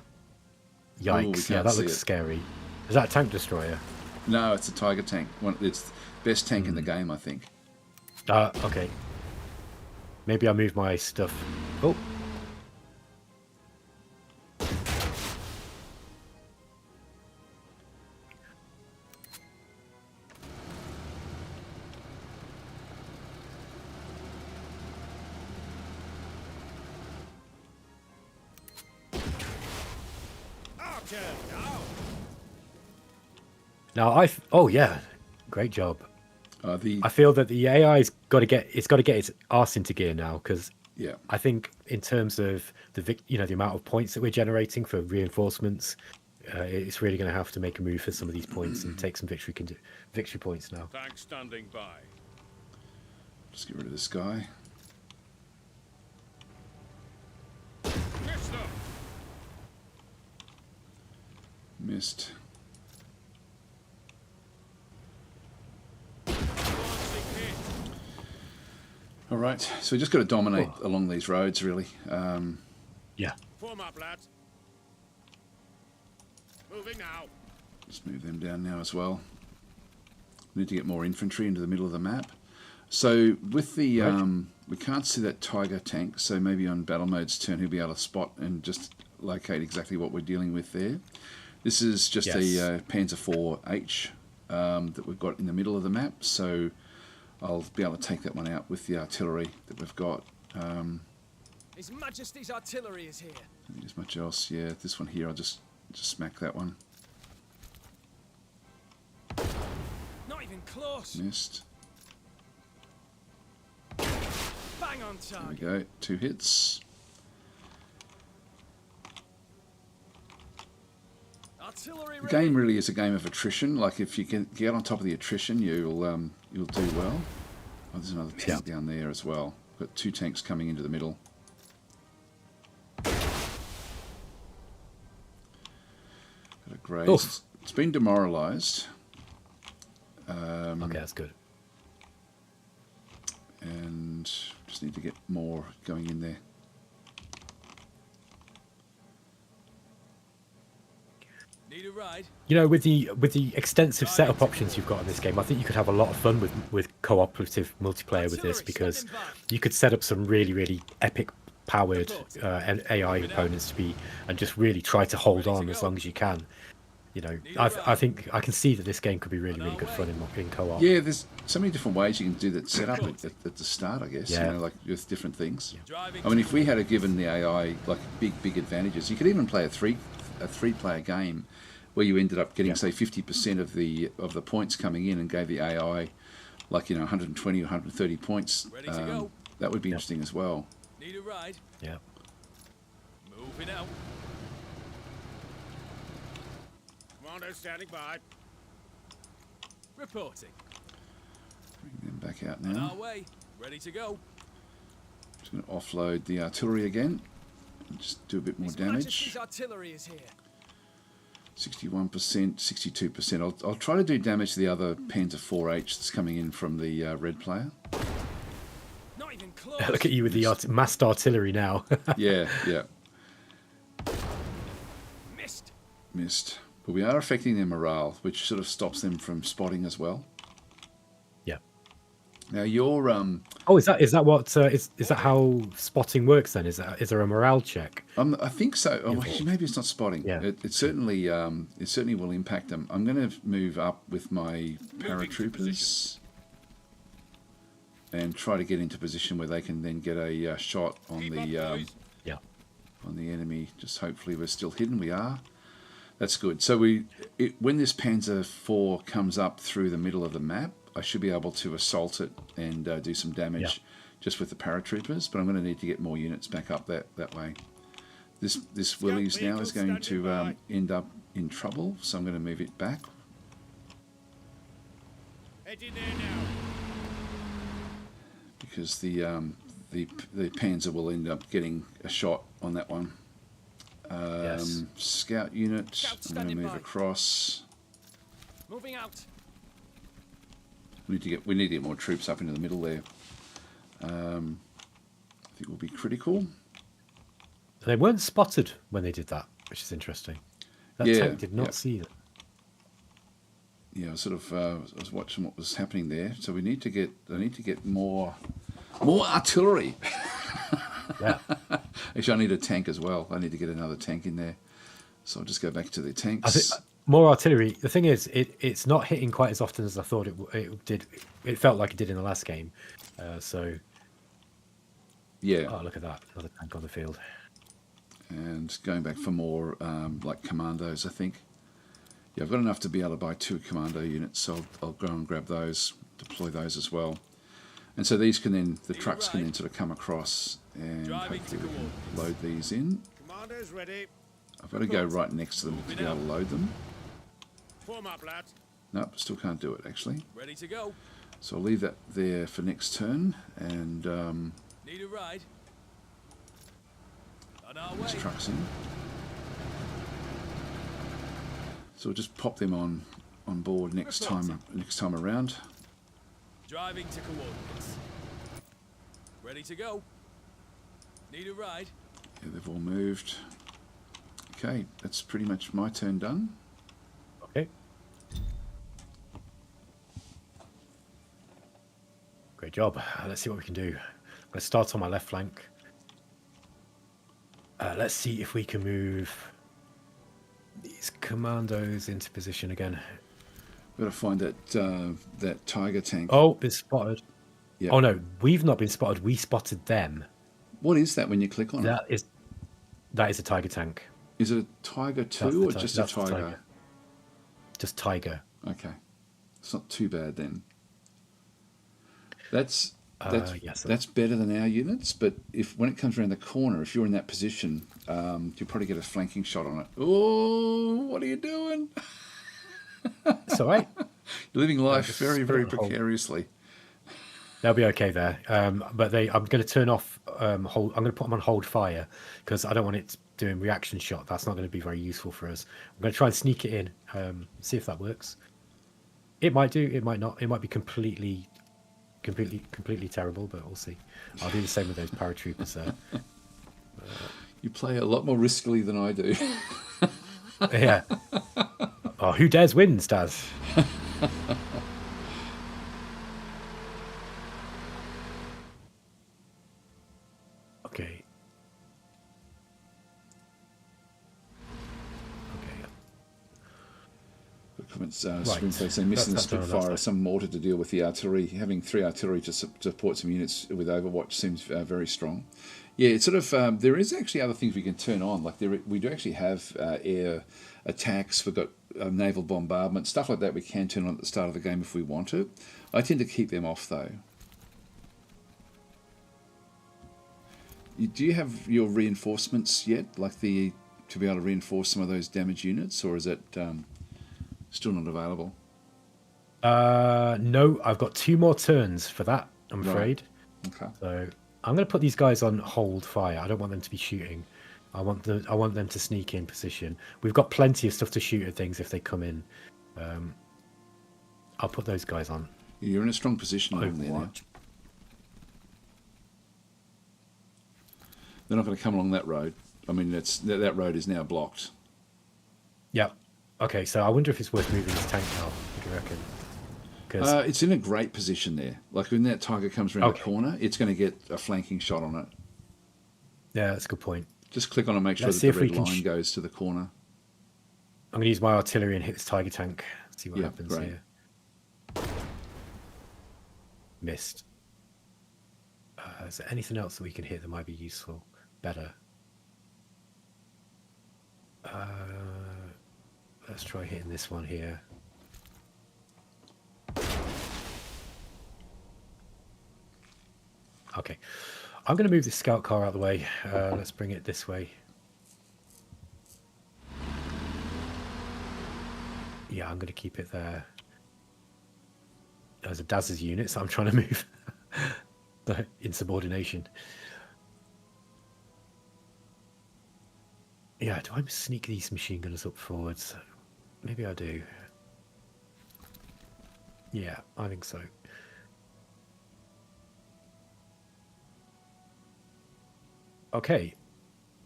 we Yikes! Yeah, can't that see looks it. scary. Is that a tank destroyer? No, it's a tiger tank. It's the best tank in the game, I think. Okay. Maybe I move my stuff. Oh. Archer, now. Now oh yeah, great job. The I feel that the AI's got to get its arse into gear now, because yeah. I think in terms of the amount of points that we're generating for reinforcements, it's really going to have to make a move for some of these points and take some victory points now. Tank standing by. Just get rid of this guy. Missed them. Missed. Launching hit. All right, so we just got to dominate along these roads, really. Yeah. Form up, lads. Moving now. Let's move them down now as well. We need to get more infantry into the middle of the map. So with the we can't see that tiger tank, so maybe on battle mode's turn he'll be able to spot and just locate exactly what we're dealing with there. This is just a Panzer IV-H that we've got in the middle of the map, so I'll be able to take that one out with the artillery that we've got. His Majesty's artillery is here. Don't need as much else. Yeah, this one here, I'll just smack that one. Not even close. Missed. Bang on There we target. go. 2 hits. Artillery The ready. game really is a game of attrition. Like if you can get on top of the attrition, you'll do well. Oh, there's another tank down there as well. Got 2 tanks coming into the middle. Got a graze. Oof. It's been demoralised. Okay, that's good. And just need to get more going in there. Need a ride. You know, with the extensive setup options you've got in this game, I think you could have a lot of fun with cooperative multiplayer with this, Artillery because standing by. you could set up some really epic powered AI opponents and just really try to hold on as long as you can. You know, I think I can see that this game could be really good fun in co-op. Yeah, there's so many different ways you can do that setup at the start, I guess. Yeah. You know, like with different things. Driving I mean, if we had given the AI like big advantages, you could even play a three-player game where you ended up getting say 50% of the points coming in and gave the AI like 120 or 130 points. Ready to go. That would be interesting as well. Need a ride. Yeah. Moving out. Commander standing by. Reporting. Bring them back out On now. our way. Ready to go. Just going to offload the artillery again. And just do a bit more His damage. Majesty's artillery is here. 61%, 62%. I'll try to do damage to the other Panzer IV-H that's coming in from the red player. Not even close. Look at you with the massed artillery now. Yeah. Missed. Missed. But we are affecting their morale, which sort of stops them from spotting as well. Yeah. Now your Oh, is that what is that how spotting works then? Is there a morale check? I think so. Oh, actually, maybe it's not spotting. Yeah. It certainly will impact them. I'm going to move up with my paratroopers and try to get into position where they can then get a shot on Keep the up, boys. Yeah. on the enemy. Just hopefully we're still hidden. We are. That's good. So when this Panzer IV comes up through the middle of the map, I should be able to assault it and do some damage just with the paratroopers. But I'm going to need to get more units back up that way. This Willys now is going to end up in trouble, so I'm going to move it back. Heading there now. Because the Panzer will end up getting a shot on that one. Yes. Scout unit. Scout I'm going to standing move by. across. Moving out. We need to get more troops up into the middle there. I think will be critical. They weren't spotted when they did that, which is interesting. That Yeah, tank did not yeah. see them. Yeah, I was watching what was happening there. So I need to get more artillery. Yeah. Actually, I need a tank as well. I need to get another tank in there. So I'll just go back to the tanks. I think more artillery. The thing is, it's not hitting quite as often as I thought it did. It felt like it did in the last game. Yeah. Oh, look at that! Another tank on the field. And going back for more like commandos, I think. Yeah, I've got enough to be able to buy 2 commando units, so I'll go and grab those, deploy those as well. And so these can then, the trucks can then sort of come across and hopefully we can load these in. Commandos ready. I've got to go right next to them to be able to load them. Form up, lad. Nope, still can't do it actually. Ready to go. So I'll leave that there for next turn and Need a ride. On our way. these trucks in. So we'll just pop them on board next time around. Driving to coordinates. Ready to go. Need a ride. Yeah, they've all moved. Okay, that's pretty much my turn done. Okay. Great job. Let's see what we can do. Let's start on my left flank. Let's see if we can move these commandos into position again. Got to find that Tiger tank. Oh, been spotted. Yeah. Oh no, we've not been spotted. We spotted them. What is that when you click on it? That is a Tiger tank. Is it a Tiger 2 or just a Tiger? Just Tiger. Okay, it's not too bad then. That's yes. that's better than our units. But when it comes around the corner, if you're in that position, you'll probably get a flanking shot on it. Oh, what are you doing? It's all right. You're living life very, very put it on hold. precariously. They'll be okay there. But I'm going to turn off hold. I'm going to put them on hold fire because I don't want it doing reaction shot. That's not going to be very useful for us. I'm going to try and sneak it in. See if that works. It might do. It might not. It might be completely terrible. But we'll see. I'll do the same with those paratroopers there. You play a lot more riskily than I do. Yeah. Oh, who dares wins, Daz? Okay. Comments, Right. Screenplay saying missing the That's done on that Spitfire or side. some mortar to deal with the artillery. Having 3 artillery to support some units with Overwatch seems very strong. Yeah, it's sort of there is actually other things we can turn on. Like we do actually have air attacks. We've got naval bombardment, stuff like that. We can turn on at the start of the game if we want to. I tend to keep them off though. Do you have your reinforcements yet? Like to be able to reinforce some of those damaged units, or is it still not available? No, I've got 2 more turns for that, I'm Right. afraid. Okay. So I'm going to put these guys on hold fire. I don't want them to be shooting. I want them to sneak in position. We've got plenty of stuff to shoot at things if they come in. I'll put those guys on You're in a strong position over there now. Overwatch. They're not going to come along that road. I mean, that road is now blocked. Yeah. Okay, so I wonder if it's worth moving this tank now. What do you reckon? 'Cause- It's in a great position there. Like when that Tiger comes around the Okay. corner, it's going to get a flanking shot on it. yeah, that's a good point. Just click on and make sure Let's that see the if we red can line goes to the corner. I'm going to use my artillery and hit this Tiger tank. See what Yeah, happens great. here. Missed. Is there anything else that we can hit that might be useful? Better. Let's try hitting this one here. Okay. I'm going to move this scout car out of the way. Let's bring it this way. Yeah, I'm going to keep it there. There's a Daz's unit, so I'm trying to move insubordination. Yeah, do I sneak these machine gunners up forwards? Maybe I do. Yeah, I think so. Okay,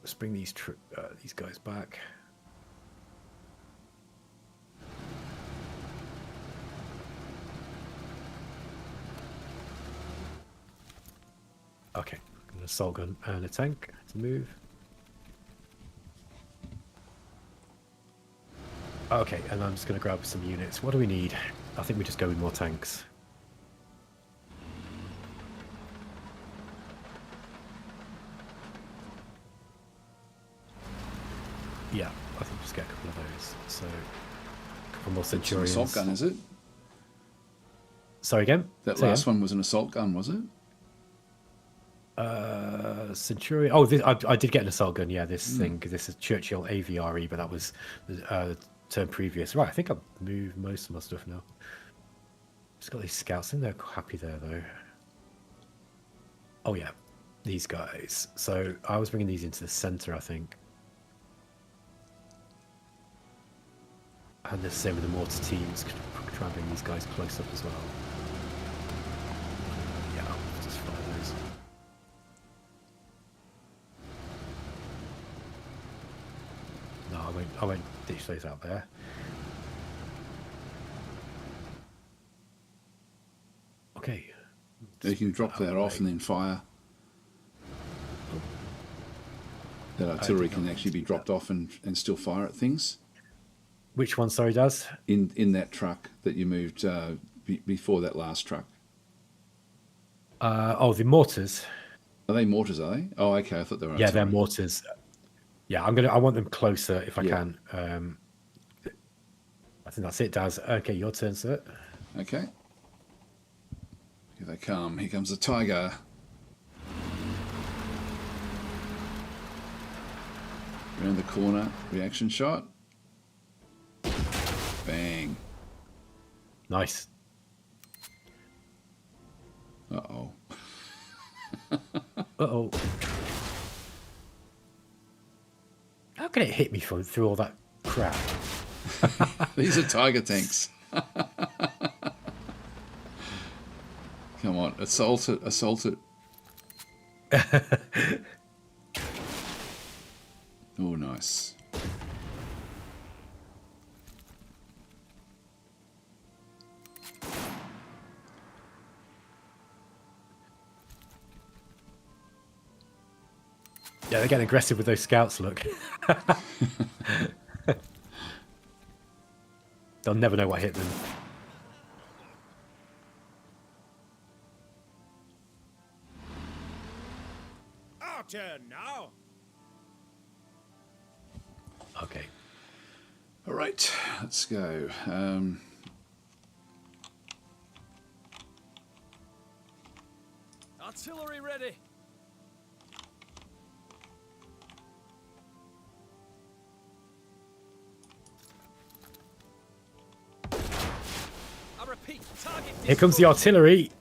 let's bring these guys back. Okay, an assault gun and a tank to move. Okay, and I'm just going to grab some units. What do we need? I think we just go with more tanks. Yeah, I think just get a couple of those. So, a couple more Centurions. It's an assault gun, is it? Sorry again? That last one was an assault gun, was it? Centurion. Oh, I did get an assault gun. Yeah, this thing. This is Churchill AVRE, but that was the turn previous. Right, I think I've moved most of my stuff now. Just got these scouts in there. Happy there though. Oh yeah, these guys. So I was bringing these into the center, I think. And the same with the mortar teams. Try and bring these guys close up as well. Yeah, I'll just fire those. No, I won't ditch those out there. Okay. You can drop that off and then fire. That artillery can actually be dropped off and still fire at things. Which one, sorry, Daz? In that truck that you moved before that last truck. Oh, the mortars. Are they mortars, are they? Oh, okay, I thought they were Yeah, they're artillery. mortars. Yeah, I want them closer if I can. I think that's it, Daz. Okay, your turn, sir. Okay. Here they come. Here comes the Tiger. Around the corner, reaction shot. Bang. Nice. Uh-oh. Uh-oh. How can it hit me through all that crap? These are Tiger tanks. Come on, assault it, assault it. Oh, nice. Yeah, they're getting aggressive with those scouts, look. They'll never know what hit them. Our turn now. Okay. All right, let's go. Artillery ready. I repeat, target Here comes the artillery.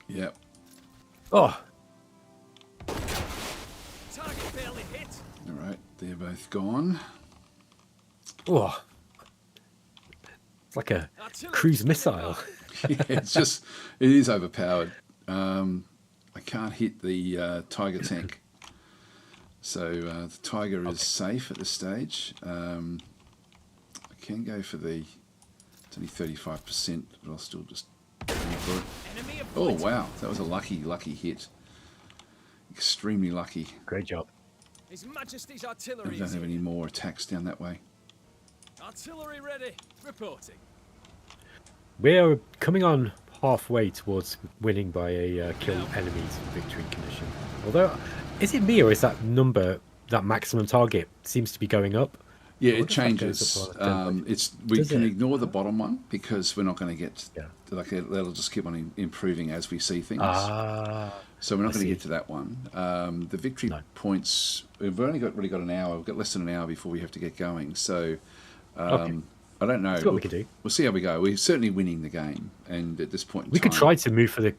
Yep. Oh, Target barely hit. All right, they're both gone. oh. It's like a Artillery cruise coming missile. up. Yeah, it is overpowered. I can't hit the Tiger tank. So the Tiger is safe at this stage. I can go for the... It's only 35%, but I'll still just go for it. Enemy Oh, avoided. wow. That was a lucky hit. Extremely lucky. Great job. His Majesty's I artillery don't is have here. any more attacks down that way. Artillery ready. Reporting. We're coming on halfway towards winning by a kill enemies victory condition. Although, is it me or is that number, that maximum target, seems to be going up? Yeah, I it wonder if that changes. goes up on a We Does can it? ignore the bottom one because we're not going to get... Yeah. Like, that'll just keep on improving as we see things. Ah, So we're not I going to see. get to that one. The victory No. points, we've only really got an hour. We've got less than an hour before we have to get going. So Okay. I don't know. That's what we could do. We'll see how we go. We're certainly winning the game. And at this point in We time... could try to move for the...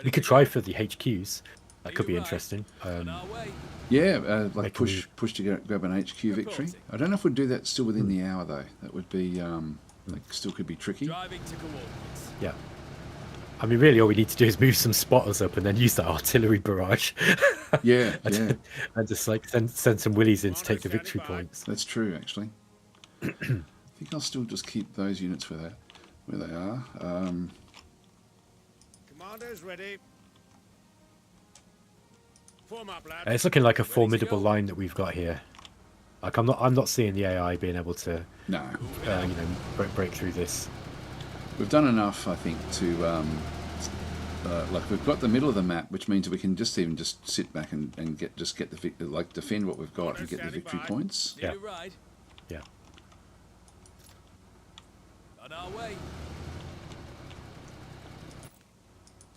We could try for the HQs. That could be interesting. On our way. Yeah, like Making push to grab an HQ victory. I don't know if we'd do that still within the hour though. That would be like still could be tricky. Driving to coordinates. Yeah. I mean, really, all we need to do is move some spotters up and then use that artillery barrage. Yeah, yeah, And just like send some willies in to take the victory points. that's true actually. I think I'll still just keep those units where they are. Commanders ready. Form up, lads. It's looking like a formidable line that we've got here. Like I'm not seeing the AI being able to, No, break through this. we've done enough, I think, to like we've got the middle of the map, which means we can just sit back and get the defend what we've got and get the victory points. Yeah. New ride. Yeah. On our way.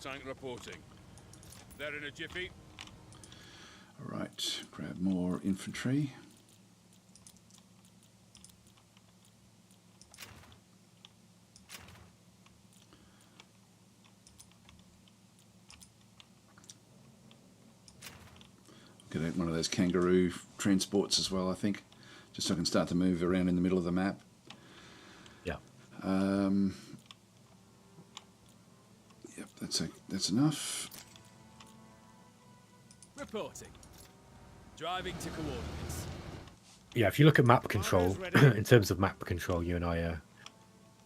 Tank reporting. They're in a jiffy. All right, grab more infantry. Get out one of those kangaroo transports as well, I think, just so I can start to move around in the middle of the map. Yeah. Yep, that's enough. Reporting. Driving to coordinates. Yeah, if you look at map control, in terms of map control, you and I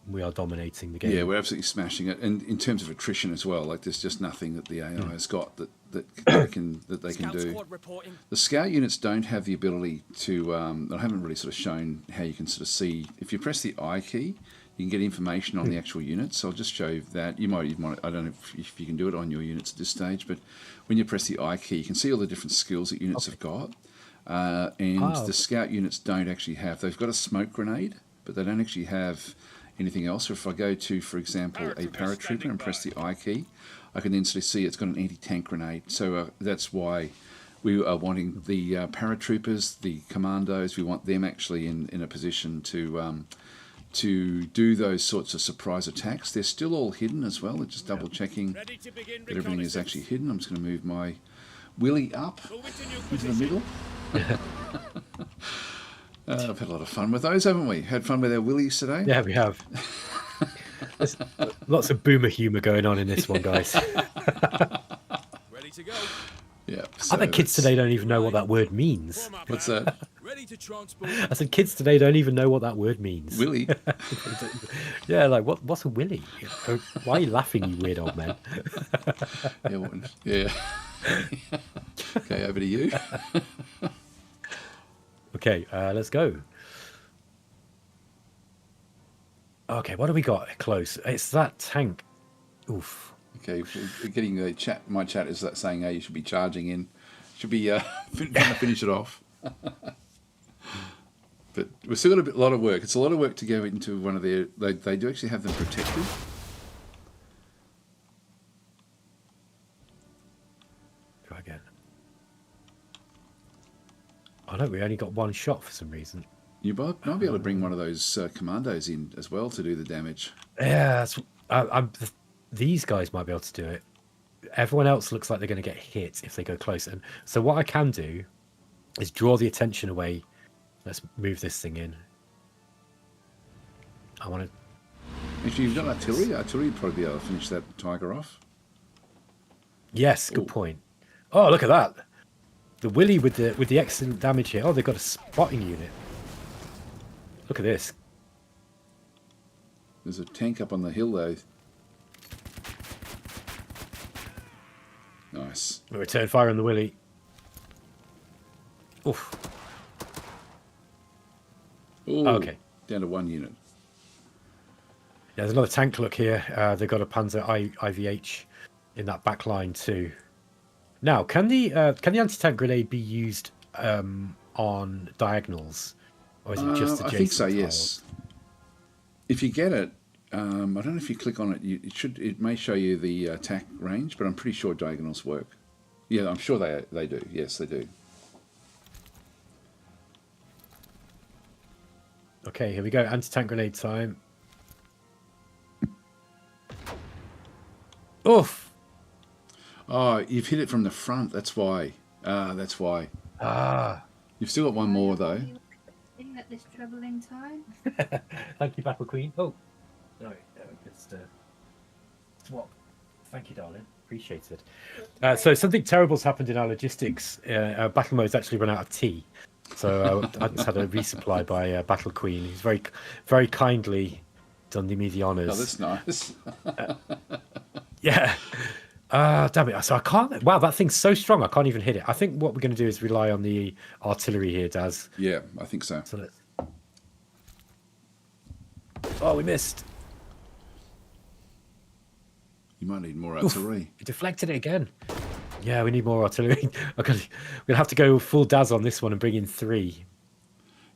we are dominating the game. Yeah, we're absolutely smashing it. And in terms of attrition as well, like there's just nothing that the AI has got that they can Scout do. squad reporting. The scout units don't have the ability to. I haven't really sort of shown how you can sort of see. If you press the I key, you can get information on the actual units. So I'll just show you that. You might. I don't know if you can do it on your units at this stage, but when you press the I key, you can see all the different skills that units have got. The scout units don't actually have. They've got a smoke grenade, but they don't actually have anything else. So if I go to, for example, a paratrooper and press the I key, I can then sort of see it's got an anti-tank grenade. So that's why we are wanting the paratroopers, the commandos. We want them actually in a position to do those sorts of surprise attacks. They're still all hidden as well. They're just double checking that Ready to begin everything is reconnaissance. actually hidden. I'm just going to move my Willy up Move into new into the position. middle. I've had a lot of fun with those, haven't we? Had fun with our willies today. Yeah, we have. There's lots of boomer humour going on in this one, guys. Ready to go. Yeah. I think kids today don't even know what that word means. Form up, What's lads. that? Ready to transport. I said kids today don't even know what that word means. Willy. Yeah, like what's a willy? Why are you laughing, you weird old man? Yeah. Yeah. Okay, over to you. Okay, let's go. Okay, what do we got close? It's that tank. Oof. Okay, we're getting the chat. My chat is that saying, "Hey, you should be charging in. Should be trying to finish it off." But we've still got a lot of work. It's a lot of work to go into one of their. They do actually have them protected. Try again. Oh no, we only got one shot for some reason. You might be able to bring one of those commandos in as well to do the damage. Yeah, these guys might be able to do it. Everyone else looks like they're going to get hit if they go close. And so what I can do is draw the attention away. Let's move this thing in. I want to. If you've got artillery would probably be able to finish that tiger off. Yes, good Ooh. point. Oh, look at that! The Willy with the excellent damage here. Oh, they've got a spotting unit. Look at this. There's a tank up on the hill though. Nice. Return fire on the Willy. Oof. Ooh, Okay. Down to one unit. Yeah, there's another tank look here. They've got a Panzer IVH in that back line too. Now, can the anti-tank grenade be used on diagonals, or is it just adjacent? I think so. tiles? Yes. If you get it, I don't know if you click on it. It may show you the attack range, but I'm pretty sure diagonals work. Yeah, I'm sure they do. Yes, they do. Okay, here we go. Anti-tank grenade time. Oof! Oh, Oh, you've hit it from the front. That's why. That's why. Ah. You've still got one more though. At this troubling time. Thank you, Battle Queen. Oh, no, just swap. Thank you, darling. Appreciate it. So something terrible's happened in our logistics. Our battle mode's actually run out of tea, so I just had a resupply by Battle Queen. He's very, very kindly done me the honours. Oh, that's nice. Yeah. Damn it. So I can't. Wow, that thing's so strong. I can't even hit it. I think what we're going to do is rely on the artillery here, Daz. Yeah, I think so. So let's. Oh, we missed. You might need more artillery. It deflected it again. Yeah, we need more artillery. We're going to have to go full Daz on this one and bring in 3.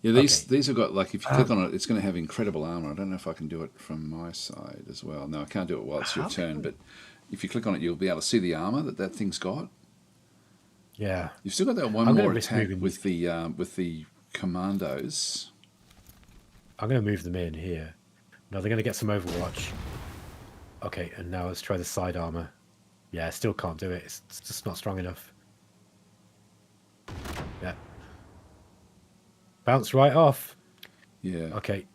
Yeah, these have got, like, if you click on it, it's going to have incredible armor. I don't know if I can do it from my side as well. No, I can't do it while it's your turn, but if you click on it, you'll be able to see the armor that thing's got. Yeah. You've still got that one more attack with the commandos. I'm going to move them in here. Now they're going to get some Overwatch. Okay, and now let's try the side armor. Yeah, still can't do it. It's just not strong enough. Yeah. Bounce right off. Yeah. Okay.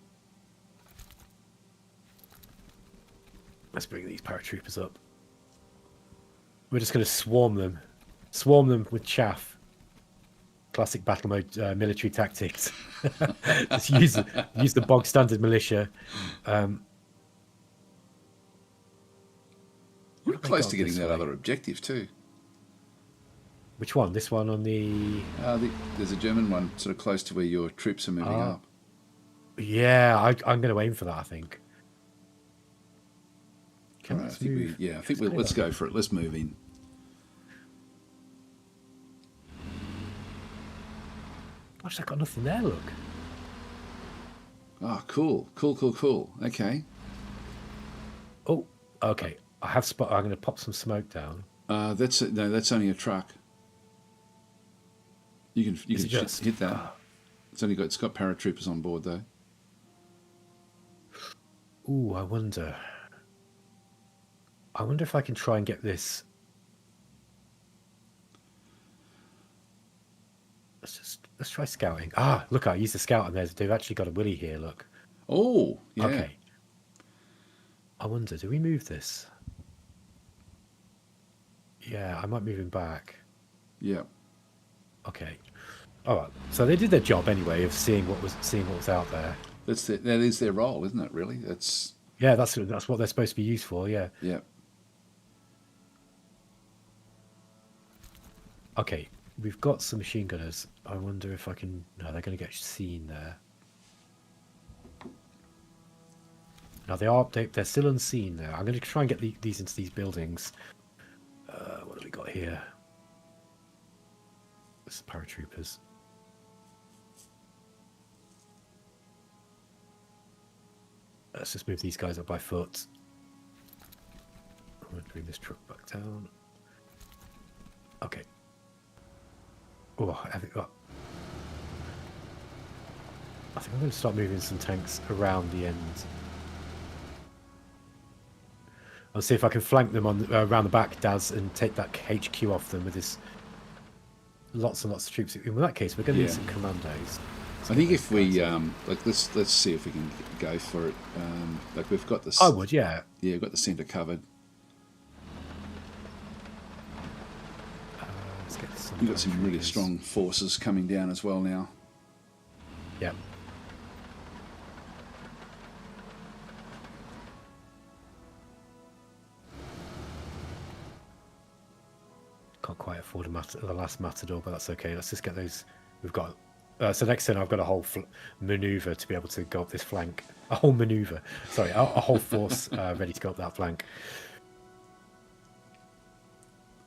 Let's bring these paratroopers up. We're just going to swarm them. Swarm them with chaff. Classic battle mode military tactics. Just use the bog standard militia. You're close to getting that other objective too. Which one? This one on the... there's a German one sort of close to where your troops are moving up. Yeah, I'm going to aim for that, I think. Right, I think let's go for it. Let's move in. Gosh, I've got nothing there, look. Oh, cool. Cool. Okay. Oh, okay. I'm going to pop some smoke down. That's only a truck. You can hit that. It's got paratroopers on board though. Ooh, I wonder if I can try and get this. Let's try scouting. Look, I used the scout and they've actually got a willy here, look. Oh, yeah. Okay. I wonder, do we move this? Yeah, I might move him back. Yeah. Okay. All right. So they did their job anyway of seeing what was out there. That is their role, isn't it? Really, that's what they're supposed to be used for. Yeah. Yeah. Okay, we've got some machine gunners. I wonder if I can. No, they're going to get seen there. Now they're still unseen there. I'm going to try and get these into these buildings. What have we got here? This is paratroopers. Let's just move these guys up by foot. I'm going to bring this truck back down. Okay. Oh, I think I'm going to start moving some tanks around the end. I'll see if I can flank them on around the back, Daz, and take that HQ off them with this lots and lots of troops. In that case, we're going to need some commandos. I think if we let's see if we can go for it. Like we've got this. I would, yeah. Yeah, we've got the centre covered. Let's get some. You've got some really strong forces coming down as well now. Yeah. Can't quite afford the last Matador, but that's okay. Let's just get those. We've got. So next turn, I've got a whole maneuver to be able to go up this flank. A whole maneuver. Sorry, a whole force ready to go up that flank.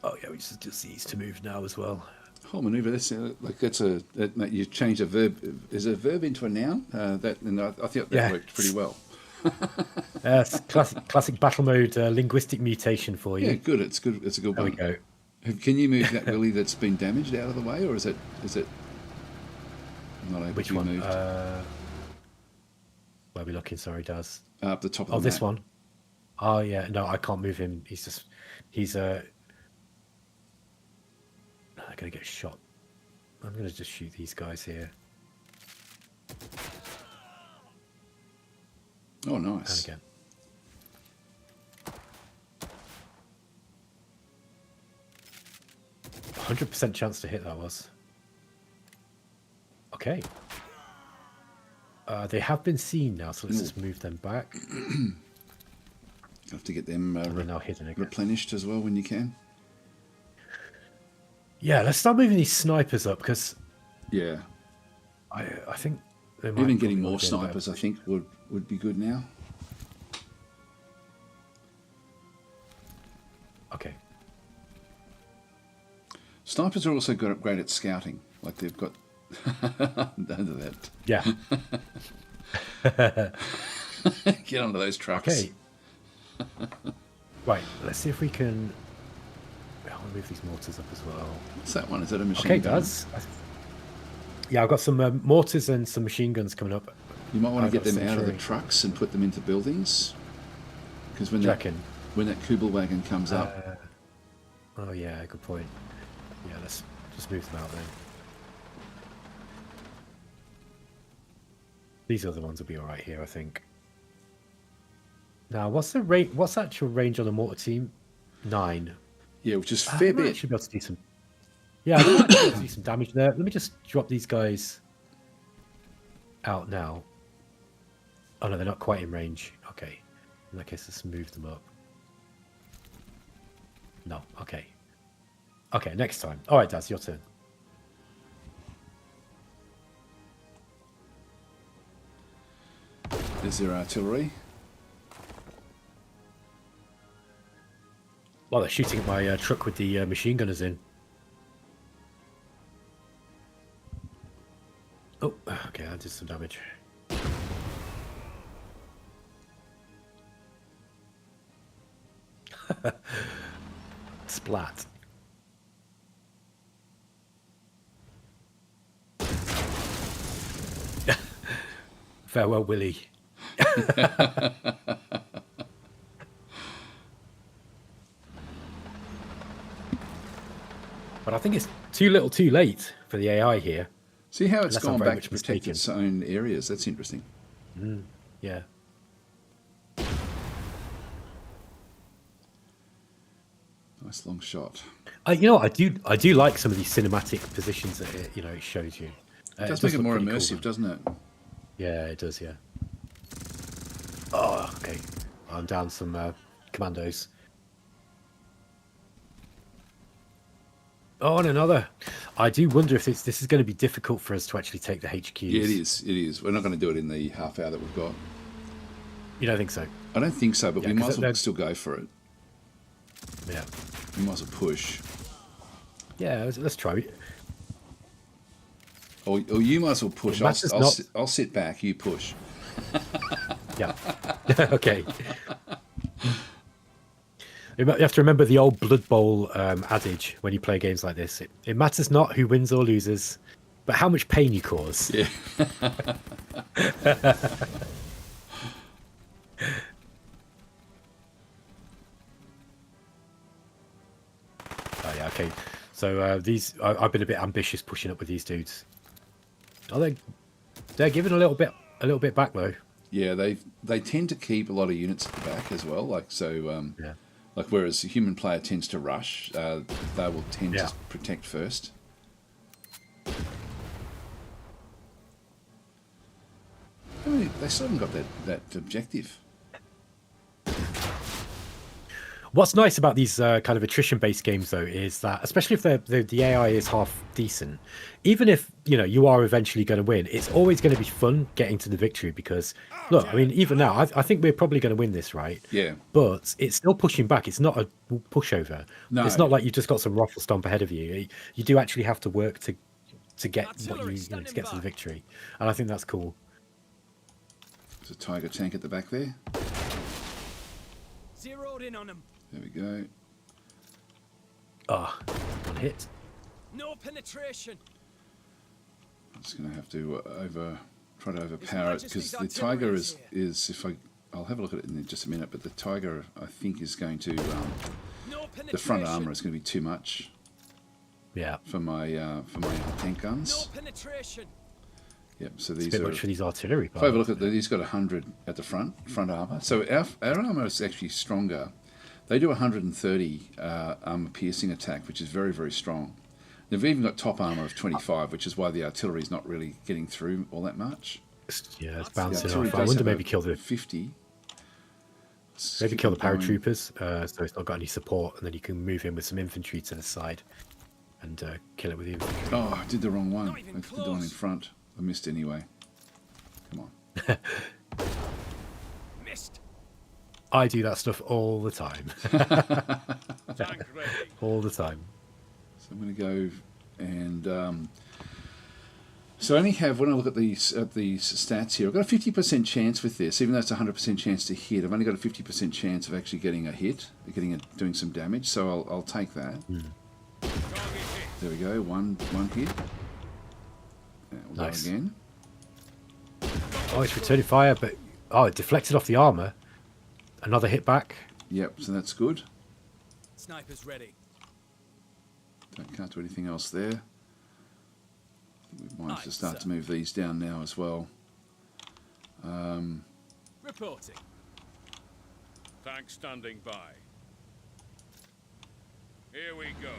Oh yeah, we just needs to move now as well. Whole maneuver. That's you change a verb. Is a verb into a noun? I think that worked pretty well. It's classic battle mode linguistic mutation for you. Yeah, good. It's good. It's a good one. There we go. Can you move that willy that's been damaged out of the way, or is it not able Which to be one? moved? Where are we looking? Sorry, Daz. Up the top of the this map. one. Oh yeah, no, I can't move him. He's gonna get shot. I'm gonna just shoot these guys here. Oh, nice. And again. %100% chance to hit that was. Okay. They have been seen now, so let's just move them back. You have to get them They're now hidden again. replenished as well when you can. Yeah, let's start moving these snipers up because Yeah. I think they might Even getting probably more get a better snipers, I position. think, would be good now. Okay. Snipers are also great at scouting. Like they've got under that. Yeah. Get under those trucks. Okay. Right. Let's see if we can. I'll move these mortars up as well. What's that one? Is that a machine Okay, gun? guys. Yeah, I've got some mortars and some machine guns coming up. You might want I've to get got them out of the century. trucks and put them into buildings. Because when Do you that reckon? when that Kubel wagon comes up, Oh yeah, good point. Yeah, let's just move them out then. These other ones will be all right here, I think. Now, what's the rate? What's the actual range on the mortar team? 9. yeah, which is I fair might bit. actually be able to do some. Yeah, I might be able to do some damage there. Let me just drop these guys out now. Oh no, they're not quite in range. Okay, in that case, let's move them up. No, okay. Okay, next time. All right, Daz, your turn. There's their artillery. Well, they're shooting at my truck with the machine gunners in. Oh, okay, that did some damage. Splat. Farewell, Willie. But I think it's too little too late for the AI here. See how it's Unless I'm gone very back much to protect mistaken. its own areas. That's interesting. Yeah. Nice long shot. You know what, I do like some of these cinematic positions that it shows you. It does make it look more pretty cool, immersive, man. doesn't it? Yeah, it does, yeah. Oh, okay. I'm down some commandos. Oh, and another. I do wonder if this is going to be difficult for us to actually take the HQs. Yeah, it is. It is. We're not going to do it in the half hour that we've got. You don't think so? I don't think so, but Yeah, we 'cause might as well they're- still go for it. Yeah. We might as well push. Yeah, let's try it. Or you might as well push. Well, Matt is I'll sit back. You push. Yeah. Okay. You have to remember the old Blood Bowl adage when you play games like this. It matters not who wins or loses, but how much pain you cause. Yeah. Oh yeah, okay. So I've been a bit ambitious pushing up with these dudes. Oh, they're giving a little bit back though. Yeah, they tend to keep a lot of units at the back as well. Like so, Yeah. like whereas a human player tends to rush, they will tend Yeah. to protect first. I mean, they still haven't got that objective. What's nice about these kind of attrition-based games, though, is that especially if the AI is half decent, even if you are eventually going to win, it's always going to be fun getting to the victory. Because look, I mean, even now, I think we're probably going to win this, right? Yeah. But it's still pushing back. It's not a pushover. No. It's not like you've just got some ruffle stomp ahead of you. You do actually have to work to get what Artillery to standing get to the by. victory, and I think that's cool. There's a Tiger tank at the back there. Zeroed in on them. There we go. Ah, one hit. No penetration. I'm just going to have to try to overpower it because Majesty's the artillery Tiger is is I'll have a look at it in just a minute, but the Tiger I think is going to No the front penetration. armour is going to be too much. Yeah. for my tank No guns. penetration. Yep. So It's a these bit are. much for these artillery If I have a pilots. look at he's got 100 at the front armor. So our armor is actually stronger. They do 130 armor piercing attack, which is very, very strong. They've even got top armor of 25, which is why the artillery is not really getting through all that much. Yeah, it's The bouncing artillery off. I does wonder have maybe a kill the 50. maybe kill the Going. paratroopers, so it's not got any support, and then you can move in with some infantry to the side and kill it with the infantry. Oh, I did the wrong one. Not I even did the one in close. front. I missed anyway. Come on. Missed. I do that stuff all the time. Tank ready. All the time. So I'm going to go and so I only have, when I look at these stats here, I've got a 50% chance with this, even though it's a 100% chance to hit. I've only got a 50% chance of actually getting a hit, doing some damage. So I'll take that. Target hit. There we go, one hit. We'll Nice. go again. Oh, it's returning fire, but it deflected off the armor. Another hit back. Yep, so that's good. Sniper's ready. Can't do anything else there. I think we might have to Nice, start sir. to move these down now as well. Reporting. Tank standing by. Here we go.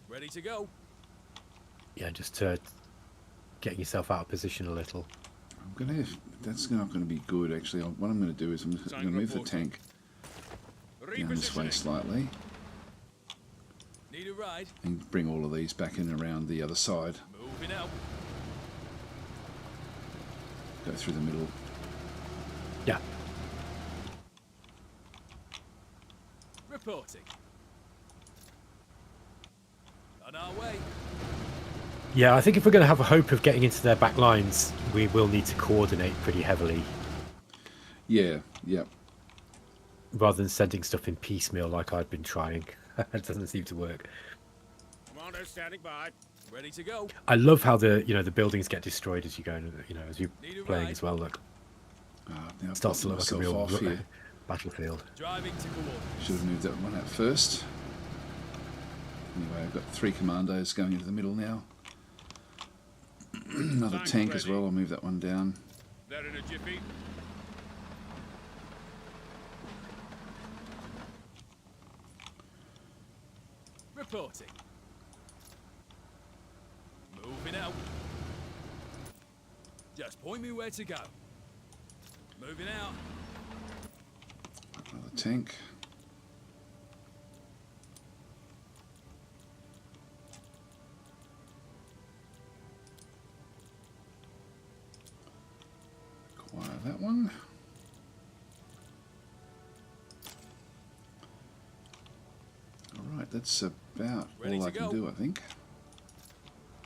Ready to go. Yeah, just getting yourself out of position a little. That's not going to be good actually. What I'm going to do is I'm going to move the tank down this way Repositioning. slightly Need a ride. and bring all of these back in around the other side. Moving out. Go through the middle. Yeah. Reporting. On our way. Yeah, I think if we're going to have a hope of getting into their back lines, we will need to coordinate pretty heavily Yeah, yep. rather than sending stuff in piecemeal like I've been trying. It doesn't seem to work. Commander standing by. Ready to go. I love how the buildings get destroyed as you go, as you're Need a playing ride. as well. Look, Now I've starts to got look like a myself real off here. battlefield. Driving to coordinates. Should have moved that one out first. Anyway, I've got 3 commandos going into the middle now. Another Tank tank as ready. well. I'll move that one down. They're in a jiffy. Reporting. Moving out. Just point me where to go. Moving out. Another tank. Acquire that one. Alright, that's about Ready all to I can go. do, I think.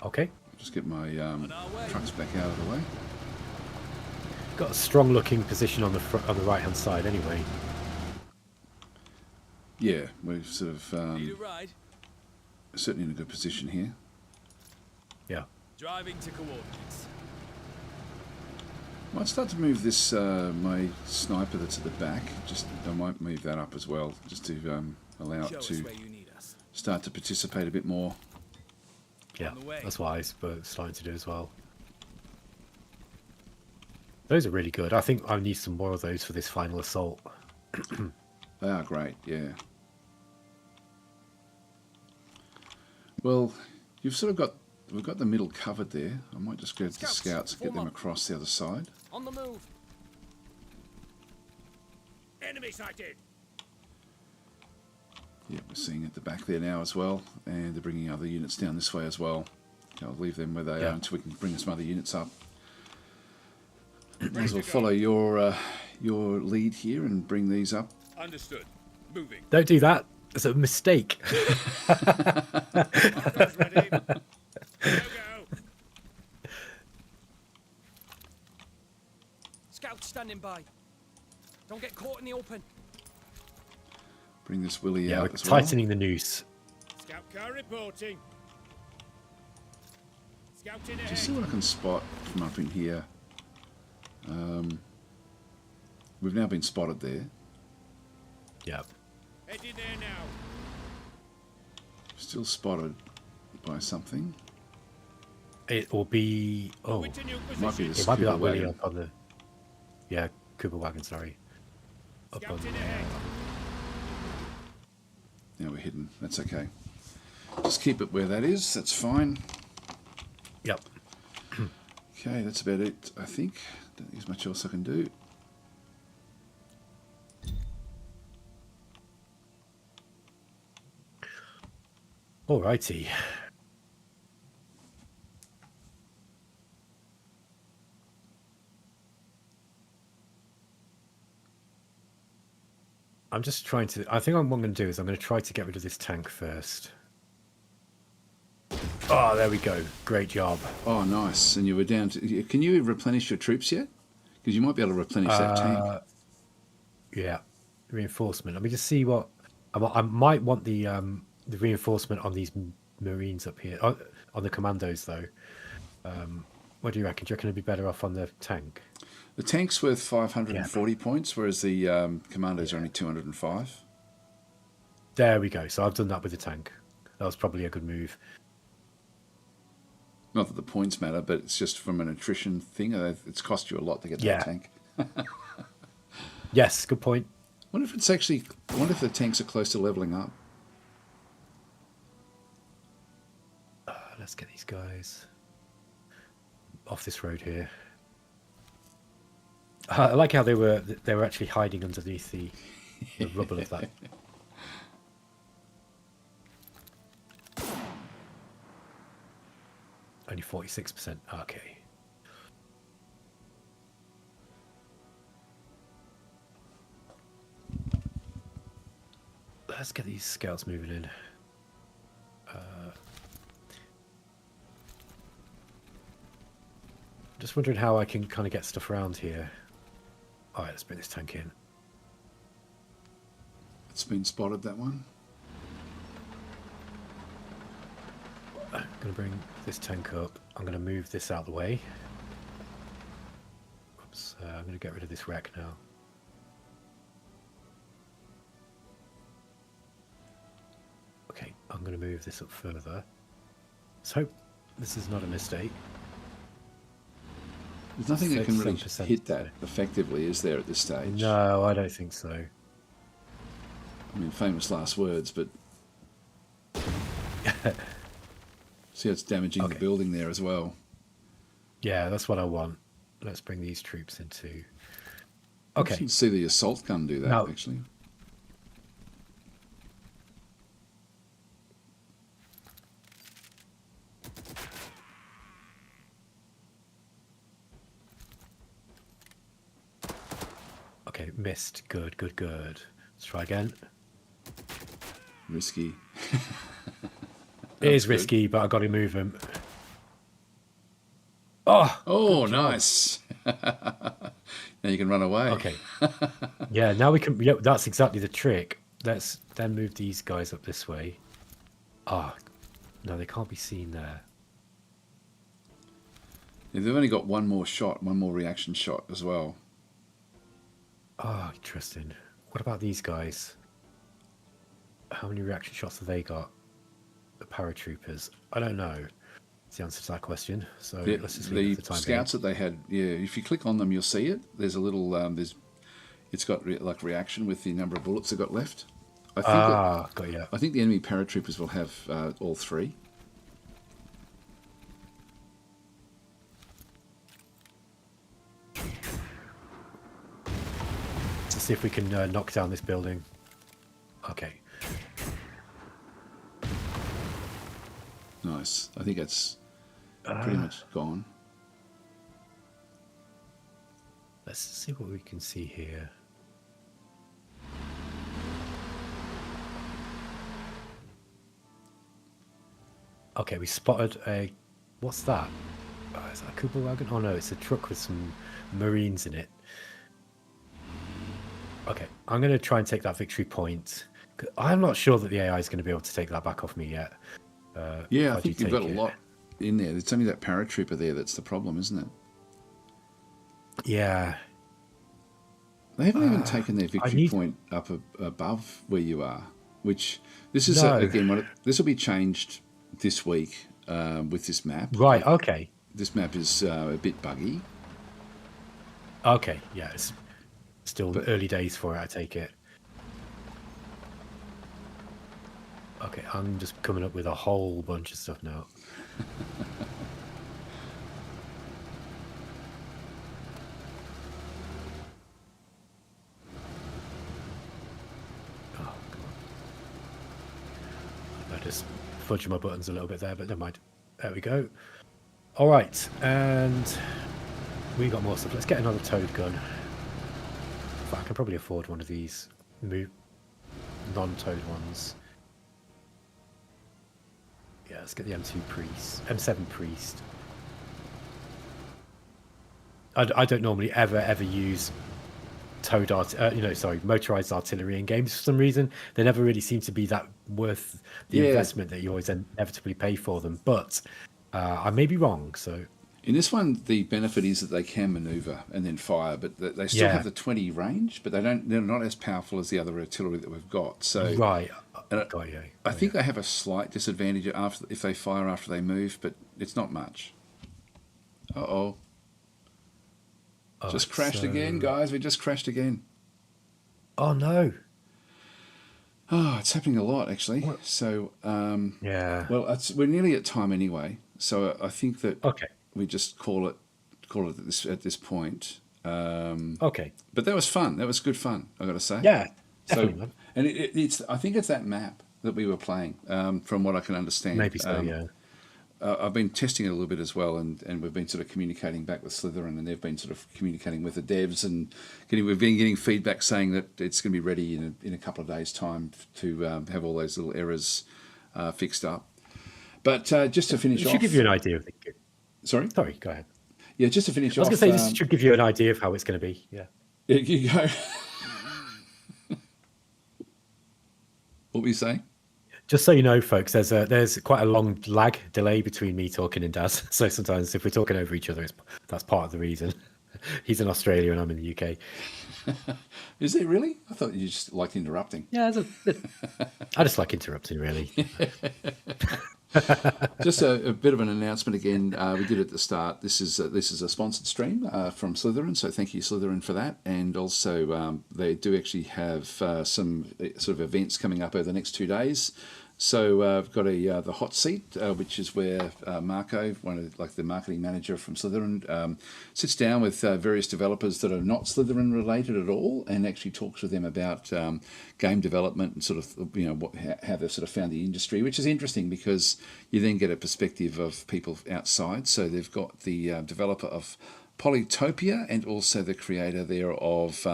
Okay, Just get my On our way. trucks back out of the way. got a strong looking position on the on the right hand side anyway. Yeah, we're sort of Need a ride. certainly in a good position here. Yeah. Driving to coordinates. Might start to move this my sniper that's at the back. I might move that up as well, just to allow Show it us to where you need us. start to participate a bit more. Yeah, the way. that's what I was starting to do as well. Those are really good. I think I need some more of those for this final assault. They are great, yeah. Well, we've got the middle covered there. I might just grab the Scouts, scouts and get form them up. across the other side. On the move. Enemy sighted. Yeah, we're seeing at the back there now as well, and they're bringing other units down this way as well. I'll leave them where they Yeah. are until we can bring some other units up. Might as well follow your lead here and bring these up. Understood. Moving. Don't do that. It's a mistake. Commander's ready. Go, go. Scouts standing by. Don't get caught in the open. Bring this Willie Yeah, we're out as well. tightening the noose. Scout car reporting. Scouting ahead. Just see what I can spot from up in here. We've now been spotted there. Yeah. Heading there now. Still spotted by something. It will be. Oh, Moving to new Might be position. the it might be scuba that Willie wagon. up on the. Yeah, Cooper wagon. Sorry. Up on. Scouting ahead. Now we're hidden. That's okay. Just keep it where that is. That's fine. Yep. Okay, that's about it, I think. Don't think there's much else I can do. Alrighty. I'm just trying to. I think what I'm going to do is I'm going to try to get rid of this tank first. Oh, there we go. Great job. Oh, nice. And you were down to... Can you replenish your troops yet? Because you might be able to replenish that tank. Yeah, reinforcement. Let me just see what I might want the reinforcement on these Marines up here. On the commandos though. What do you reckon? Do you reckon it'd be better off on the tank? The tank's worth 540 points, whereas the commandos are only 205. There we go. So I've done that with the tank. That was probably a good move. Not that the points matter, but it's just from an attrition thing. It's cost you a lot to get Yeah. that tank. Yes, good point. I wonder if the tanks are close to leveling up. Let's get these guys off this road here. I like how they were actually hiding underneath the rubble of that. Only 46%. Okay. Let's get these scouts moving in. Just wondering how I can kind of get stuff around here. All right, let's bring this tank in. It's been spotted, that one. I'm going to bring this tank up. I'm going to move this out of the way. Oops, I'm going to get rid of this wreck now. Okay, I'm going to move this up further. Let's hope this is not a mistake. There's nothing that can really 37%. hit that effectively, is there, at this stage? No, I don't think so. I mean, famous last words, but... See how it's damaging the building there as well. Yeah, that's what I want. Let's bring these troops into... Okay. You can see the assault gun do that, Now- actually. Okay, missed. Good, good, good. Let's try again. Risky. It is good. risky, but I've got to move them. Oh! Oh, nice. Now you can run away. Okay. Yeah, now we can... Yeah, that's exactly the trick. Let's then move these guys up this way. Ah, no, they can't be seen there. Yeah, they've only got one more shot, one more reaction shot as well. Ah, interesting. What about these guys? How many reaction shots have they got? The paratroopers. I don't know. It's the answer to that question. So let's just leave it The for the time scouts that they had, yeah, if you click on them, you'll see it. There's a little, it's got like reaction with the number of bullets they've got left. I think got you. I think the enemy paratroopers will have all three. Let's see if we can knock down this building. Okay. Nice. I think that's pretty much gone. Let's see what we can see here. Okay, we spotted a... What's that? Oh, is that a Cooper wagon? Oh no, it's a truck with some Marines in it. Okay, I'm going to try and take that victory point. I'm not sure that the AI is going to be able to take that back off me yet. Yeah, if I think do you've got a take it. lot in there. It's only that paratrooper there that's the problem, isn't it? Yeah. They haven't even taken their victory need- point up above where you are. which this is No. again this will be changed this week with this map. Right. Okay. This map is a bit buggy. Okay. Yeah. It's still early days for it, I take it. Okay, I'm just coming up with a whole bunch of stuff now. Oh, come on. I just fudged my buttons a little bit there, but never mind. There we go. All right, and we got more stuff. Let's get another towed gun. But I can probably afford one of these non-towed ones. Yeah, let's get the M2 Priest, M7 Priest. I don't normally ever use motorized artillery in games for some reason. They never really seem to be that worth the investment that you always inevitably pay for them. But I may be wrong. So in this one, the benefit is that they can maneuver and then fire, but they still have the 20 range, but they're not as powerful as the other artillery that we've got. So right. I think they have a slight disadvantage if they fire after they move, but it's not much. Uh-oh. Just crashed again, guys. We just crashed again. Oh, no. Oh, it's happening a lot, actually. What? So, yeah. Well, we're nearly at time anyway, so I think that we just call it at this point. Okay. But that was fun. That was good fun, I got to say. Yeah. Definitely. So, and it's I think it's that map that we were playing, from what I can understand. Maybe so, yeah. I've been testing it a little bit as well, and we've been sort of communicating back with Slytherin, and they've been sort of communicating with the devs, and we've been getting feedback saying that it's going to be ready in a couple of days' time to have all those little errors fixed up. But just to finish off... It should give you an idea of the... Sorry? Sorry, go ahead. Yeah, just to finish off... I was going to say, this should give you an idea of how it's going to be, yeah. There you go. What were you saying? Just so you know, folks, there's quite a long delay between me talking and Daz. So sometimes if we're talking over each other, that's part of the reason. He's in Australia and I'm in the UK. Is it really? I thought you just liked interrupting. Yeah, I just like interrupting, really. Just a bit of an announcement again. We did at the start. This is a sponsored stream from Slytherin, so thank you, Slytherin, for that. And also, they do actually have some sort of events coming up over the next 2 days. So I've got the hot seat, which is where Marco, the marketing manager from Slytherin, sits down with various developers that are not Slytherin related at all, and actually talks with them about game development and sort of how they've sort of found the industry, which is interesting because you then get a perspective of people outside. So they've got the developer of Polytopia and also the creator there of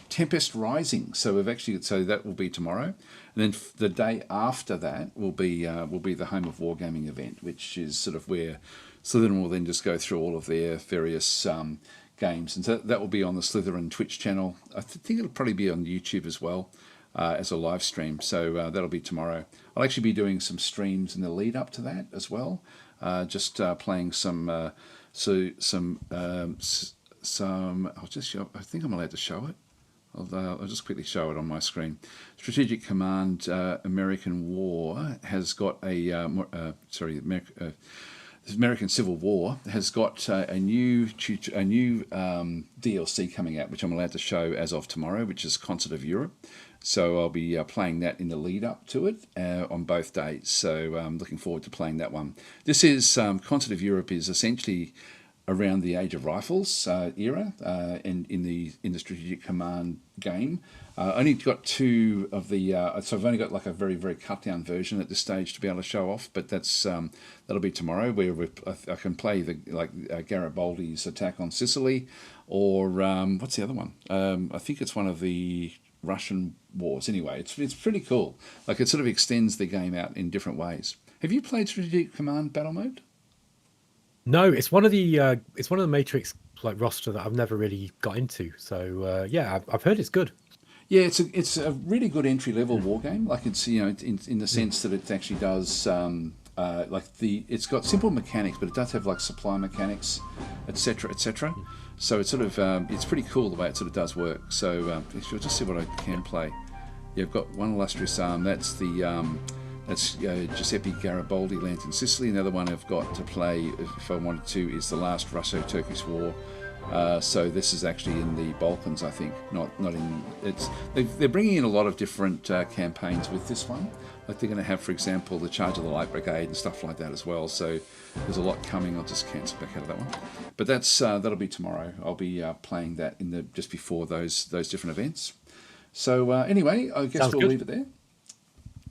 Tempest Rising. So that will be tomorrow. And then the day after that will be the Home of Wargaming event, which is sort of where Slytherin will then just go through all of their various games. And so that will be on the Slytherin Twitch channel. I think it'll probably be on YouTube as well as a live stream. So that'll be tomorrow. I'll actually be doing some streams in the lead up to that as well, just playing some. I'll just show. I think I'm allowed to show it. I'll just quickly show it on my screen. Strategic Command American War has got American Civil War has got a new DLC coming out, which I'm allowed to show as of tomorrow, which is Concert of Europe. So I'll be playing that in the lead up to it on both days. So I'm looking forward to playing that one. This is Concert of Europe is essentially around the Age of Rifles era, and in the Strategic Command game. Only got two of the, so I've only got like a very, very cut down version at this stage to be able to show off, but that'll be tomorrow, where I can play Garibaldi's attack on Sicily, or what's the other one? I think it's one of the Russian wars. Anyway, it's pretty cool. Like, it sort of extends the game out in different ways. Have you played Strategic Command Battle Mode? No, it's one of the Matrix roster that I've never really got into. So yeah, I've heard it's good. Yeah, it's a really good entry level war game. Like, it's in the sense that it actually does it's got simple mechanics, but it does have like supply mechanics, etc., etc. So it's sort of it's pretty cool the way it sort of does work. So you'll just see what I can play. You've got one illustrious arm. That's the Giuseppe Garibaldi Lantern Sicily. Another one I've got to play, if I wanted to, is the last Russo-Turkish War. So this is actually in the Balkans, I think, not in. They're bringing in a lot of different campaigns with this one. Like they're going to have, for example, the Charge of the Light Brigade and stuff like that as well. So there's a lot coming. I'll just cancel back out of that one. But that'll be tomorrow. I'll be playing that just before those different events. So anyway, I guess we'll leave it there.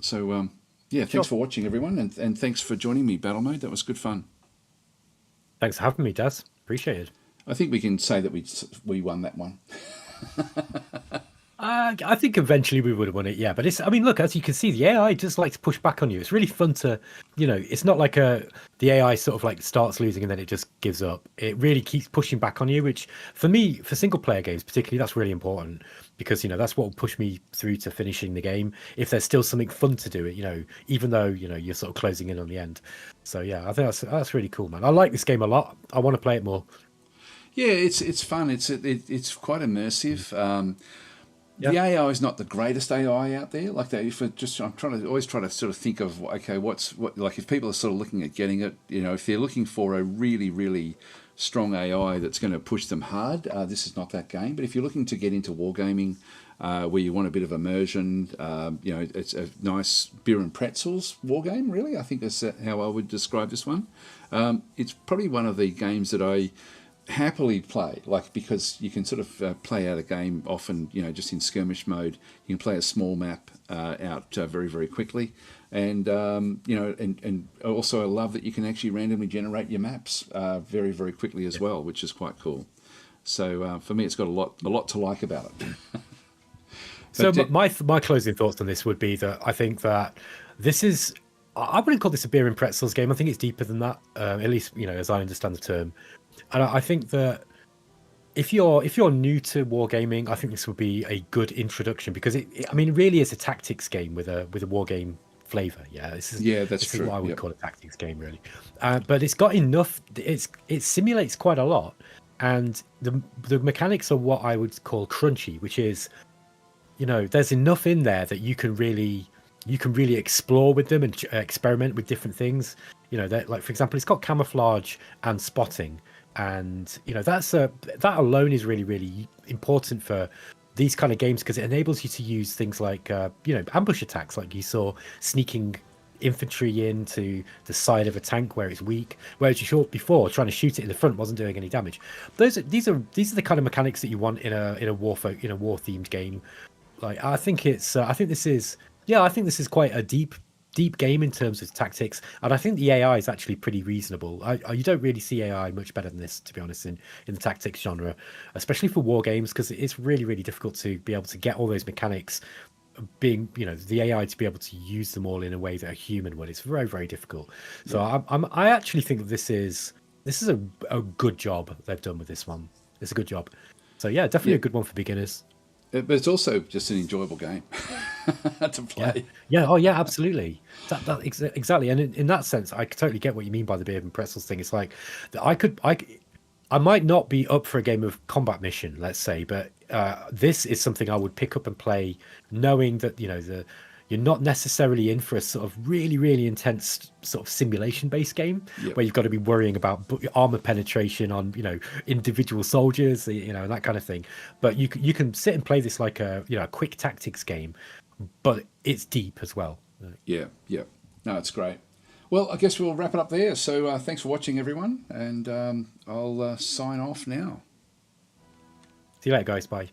So thanks for watching, everyone, and thanks for joining me, Battle Mode. That was good fun. Thanks for having me, Daz. Appreciate it. I think we can say that we won that one. I think eventually we would have won it, yeah. But look, as you can see, the AI just likes to push back on you. It's really fun to, it's not like the AI sort of like starts losing and then it just gives up. It really keeps pushing back on you, which for me, for single player games particularly, that's really important because, that's what will push me through to finishing the game. If there's still something fun to do it, even though, you're sort of closing in on the end. So yeah, I think that's really cool, man. I like this game a lot. I want to play it more. Yeah, it's fun. It's quite immersive. The AI is not the greatest AI out there. Like that, I'm always try to sort of think of like if people are sort of looking at getting it, if they're looking for a really really strong AI that's going to push them hard, this is not that game. But if you're looking to get into wargaming, where you want a bit of immersion, it's a nice beer and pretzels war game. Really, I think that's how I would describe this one. It's probably one of the games that I happily play, because you can sort of play out a game often, just in skirmish mode. You can play a small map out very, very quickly, and and also I love that you can actually randomly generate your maps very, very quickly as well, which is quite cool. So for me, it's got a lot to like about it. So my closing thoughts on this would be that I think that this is, I wouldn't call this a beer and pretzels game. I think it's deeper than that, at least as I understand the term. And I think that if you're new to wargaming, I think this would be a good introduction because it really is a tactics game with a war game flavor. Yeah, this is what I would call a tactics game, really. But it's got enough. It simulates quite a lot, and the mechanics are what I would call crunchy, which is, there's enough in there that you can really explore with them and experiment with different things. Like for example, it's got camouflage and spotting. And that alone is really, really important for these kind of games because it enables you to use things like ambush attacks, like you saw sneaking infantry into the side of a tank where it's weak, whereas you saw before trying to shoot it in the front wasn't doing any damage. These are the kind of mechanics that you want in a war themed game. Like I think this is quite a deep game in terms of tactics, and I think the AI is actually pretty reasonable. You don't really see AI much better than this, to be honest, in the tactics genre, especially for war games, because it's really, really difficult to be able to get all those mechanics, being the AI to be able to use them all in a way that a human would. It's very, very difficult. So I actually think that this is a good job they've done with this one. It's a good job. So yeah, definitely a good one for beginners. But it's also just an enjoyable game to play. Yeah. Oh, yeah. Absolutely. Exactly. And in that sense, I totally get what you mean by the beer and pretzels thing. It's like I might not be up for a game of combat mission, let's say, but this is something I would pick up and play, knowing that you're not necessarily in for a sort of really, really intense sort of simulation-based game where you've got to be worrying about armor penetration on, individual soldiers, and that kind of thing. But you can sit and play this like a quick tactics game, but it's deep as well. Yeah. No, it's great. Well, I guess we'll wrap it up there. So thanks for watching, everyone, and I'll sign off now. See you later, guys. Bye.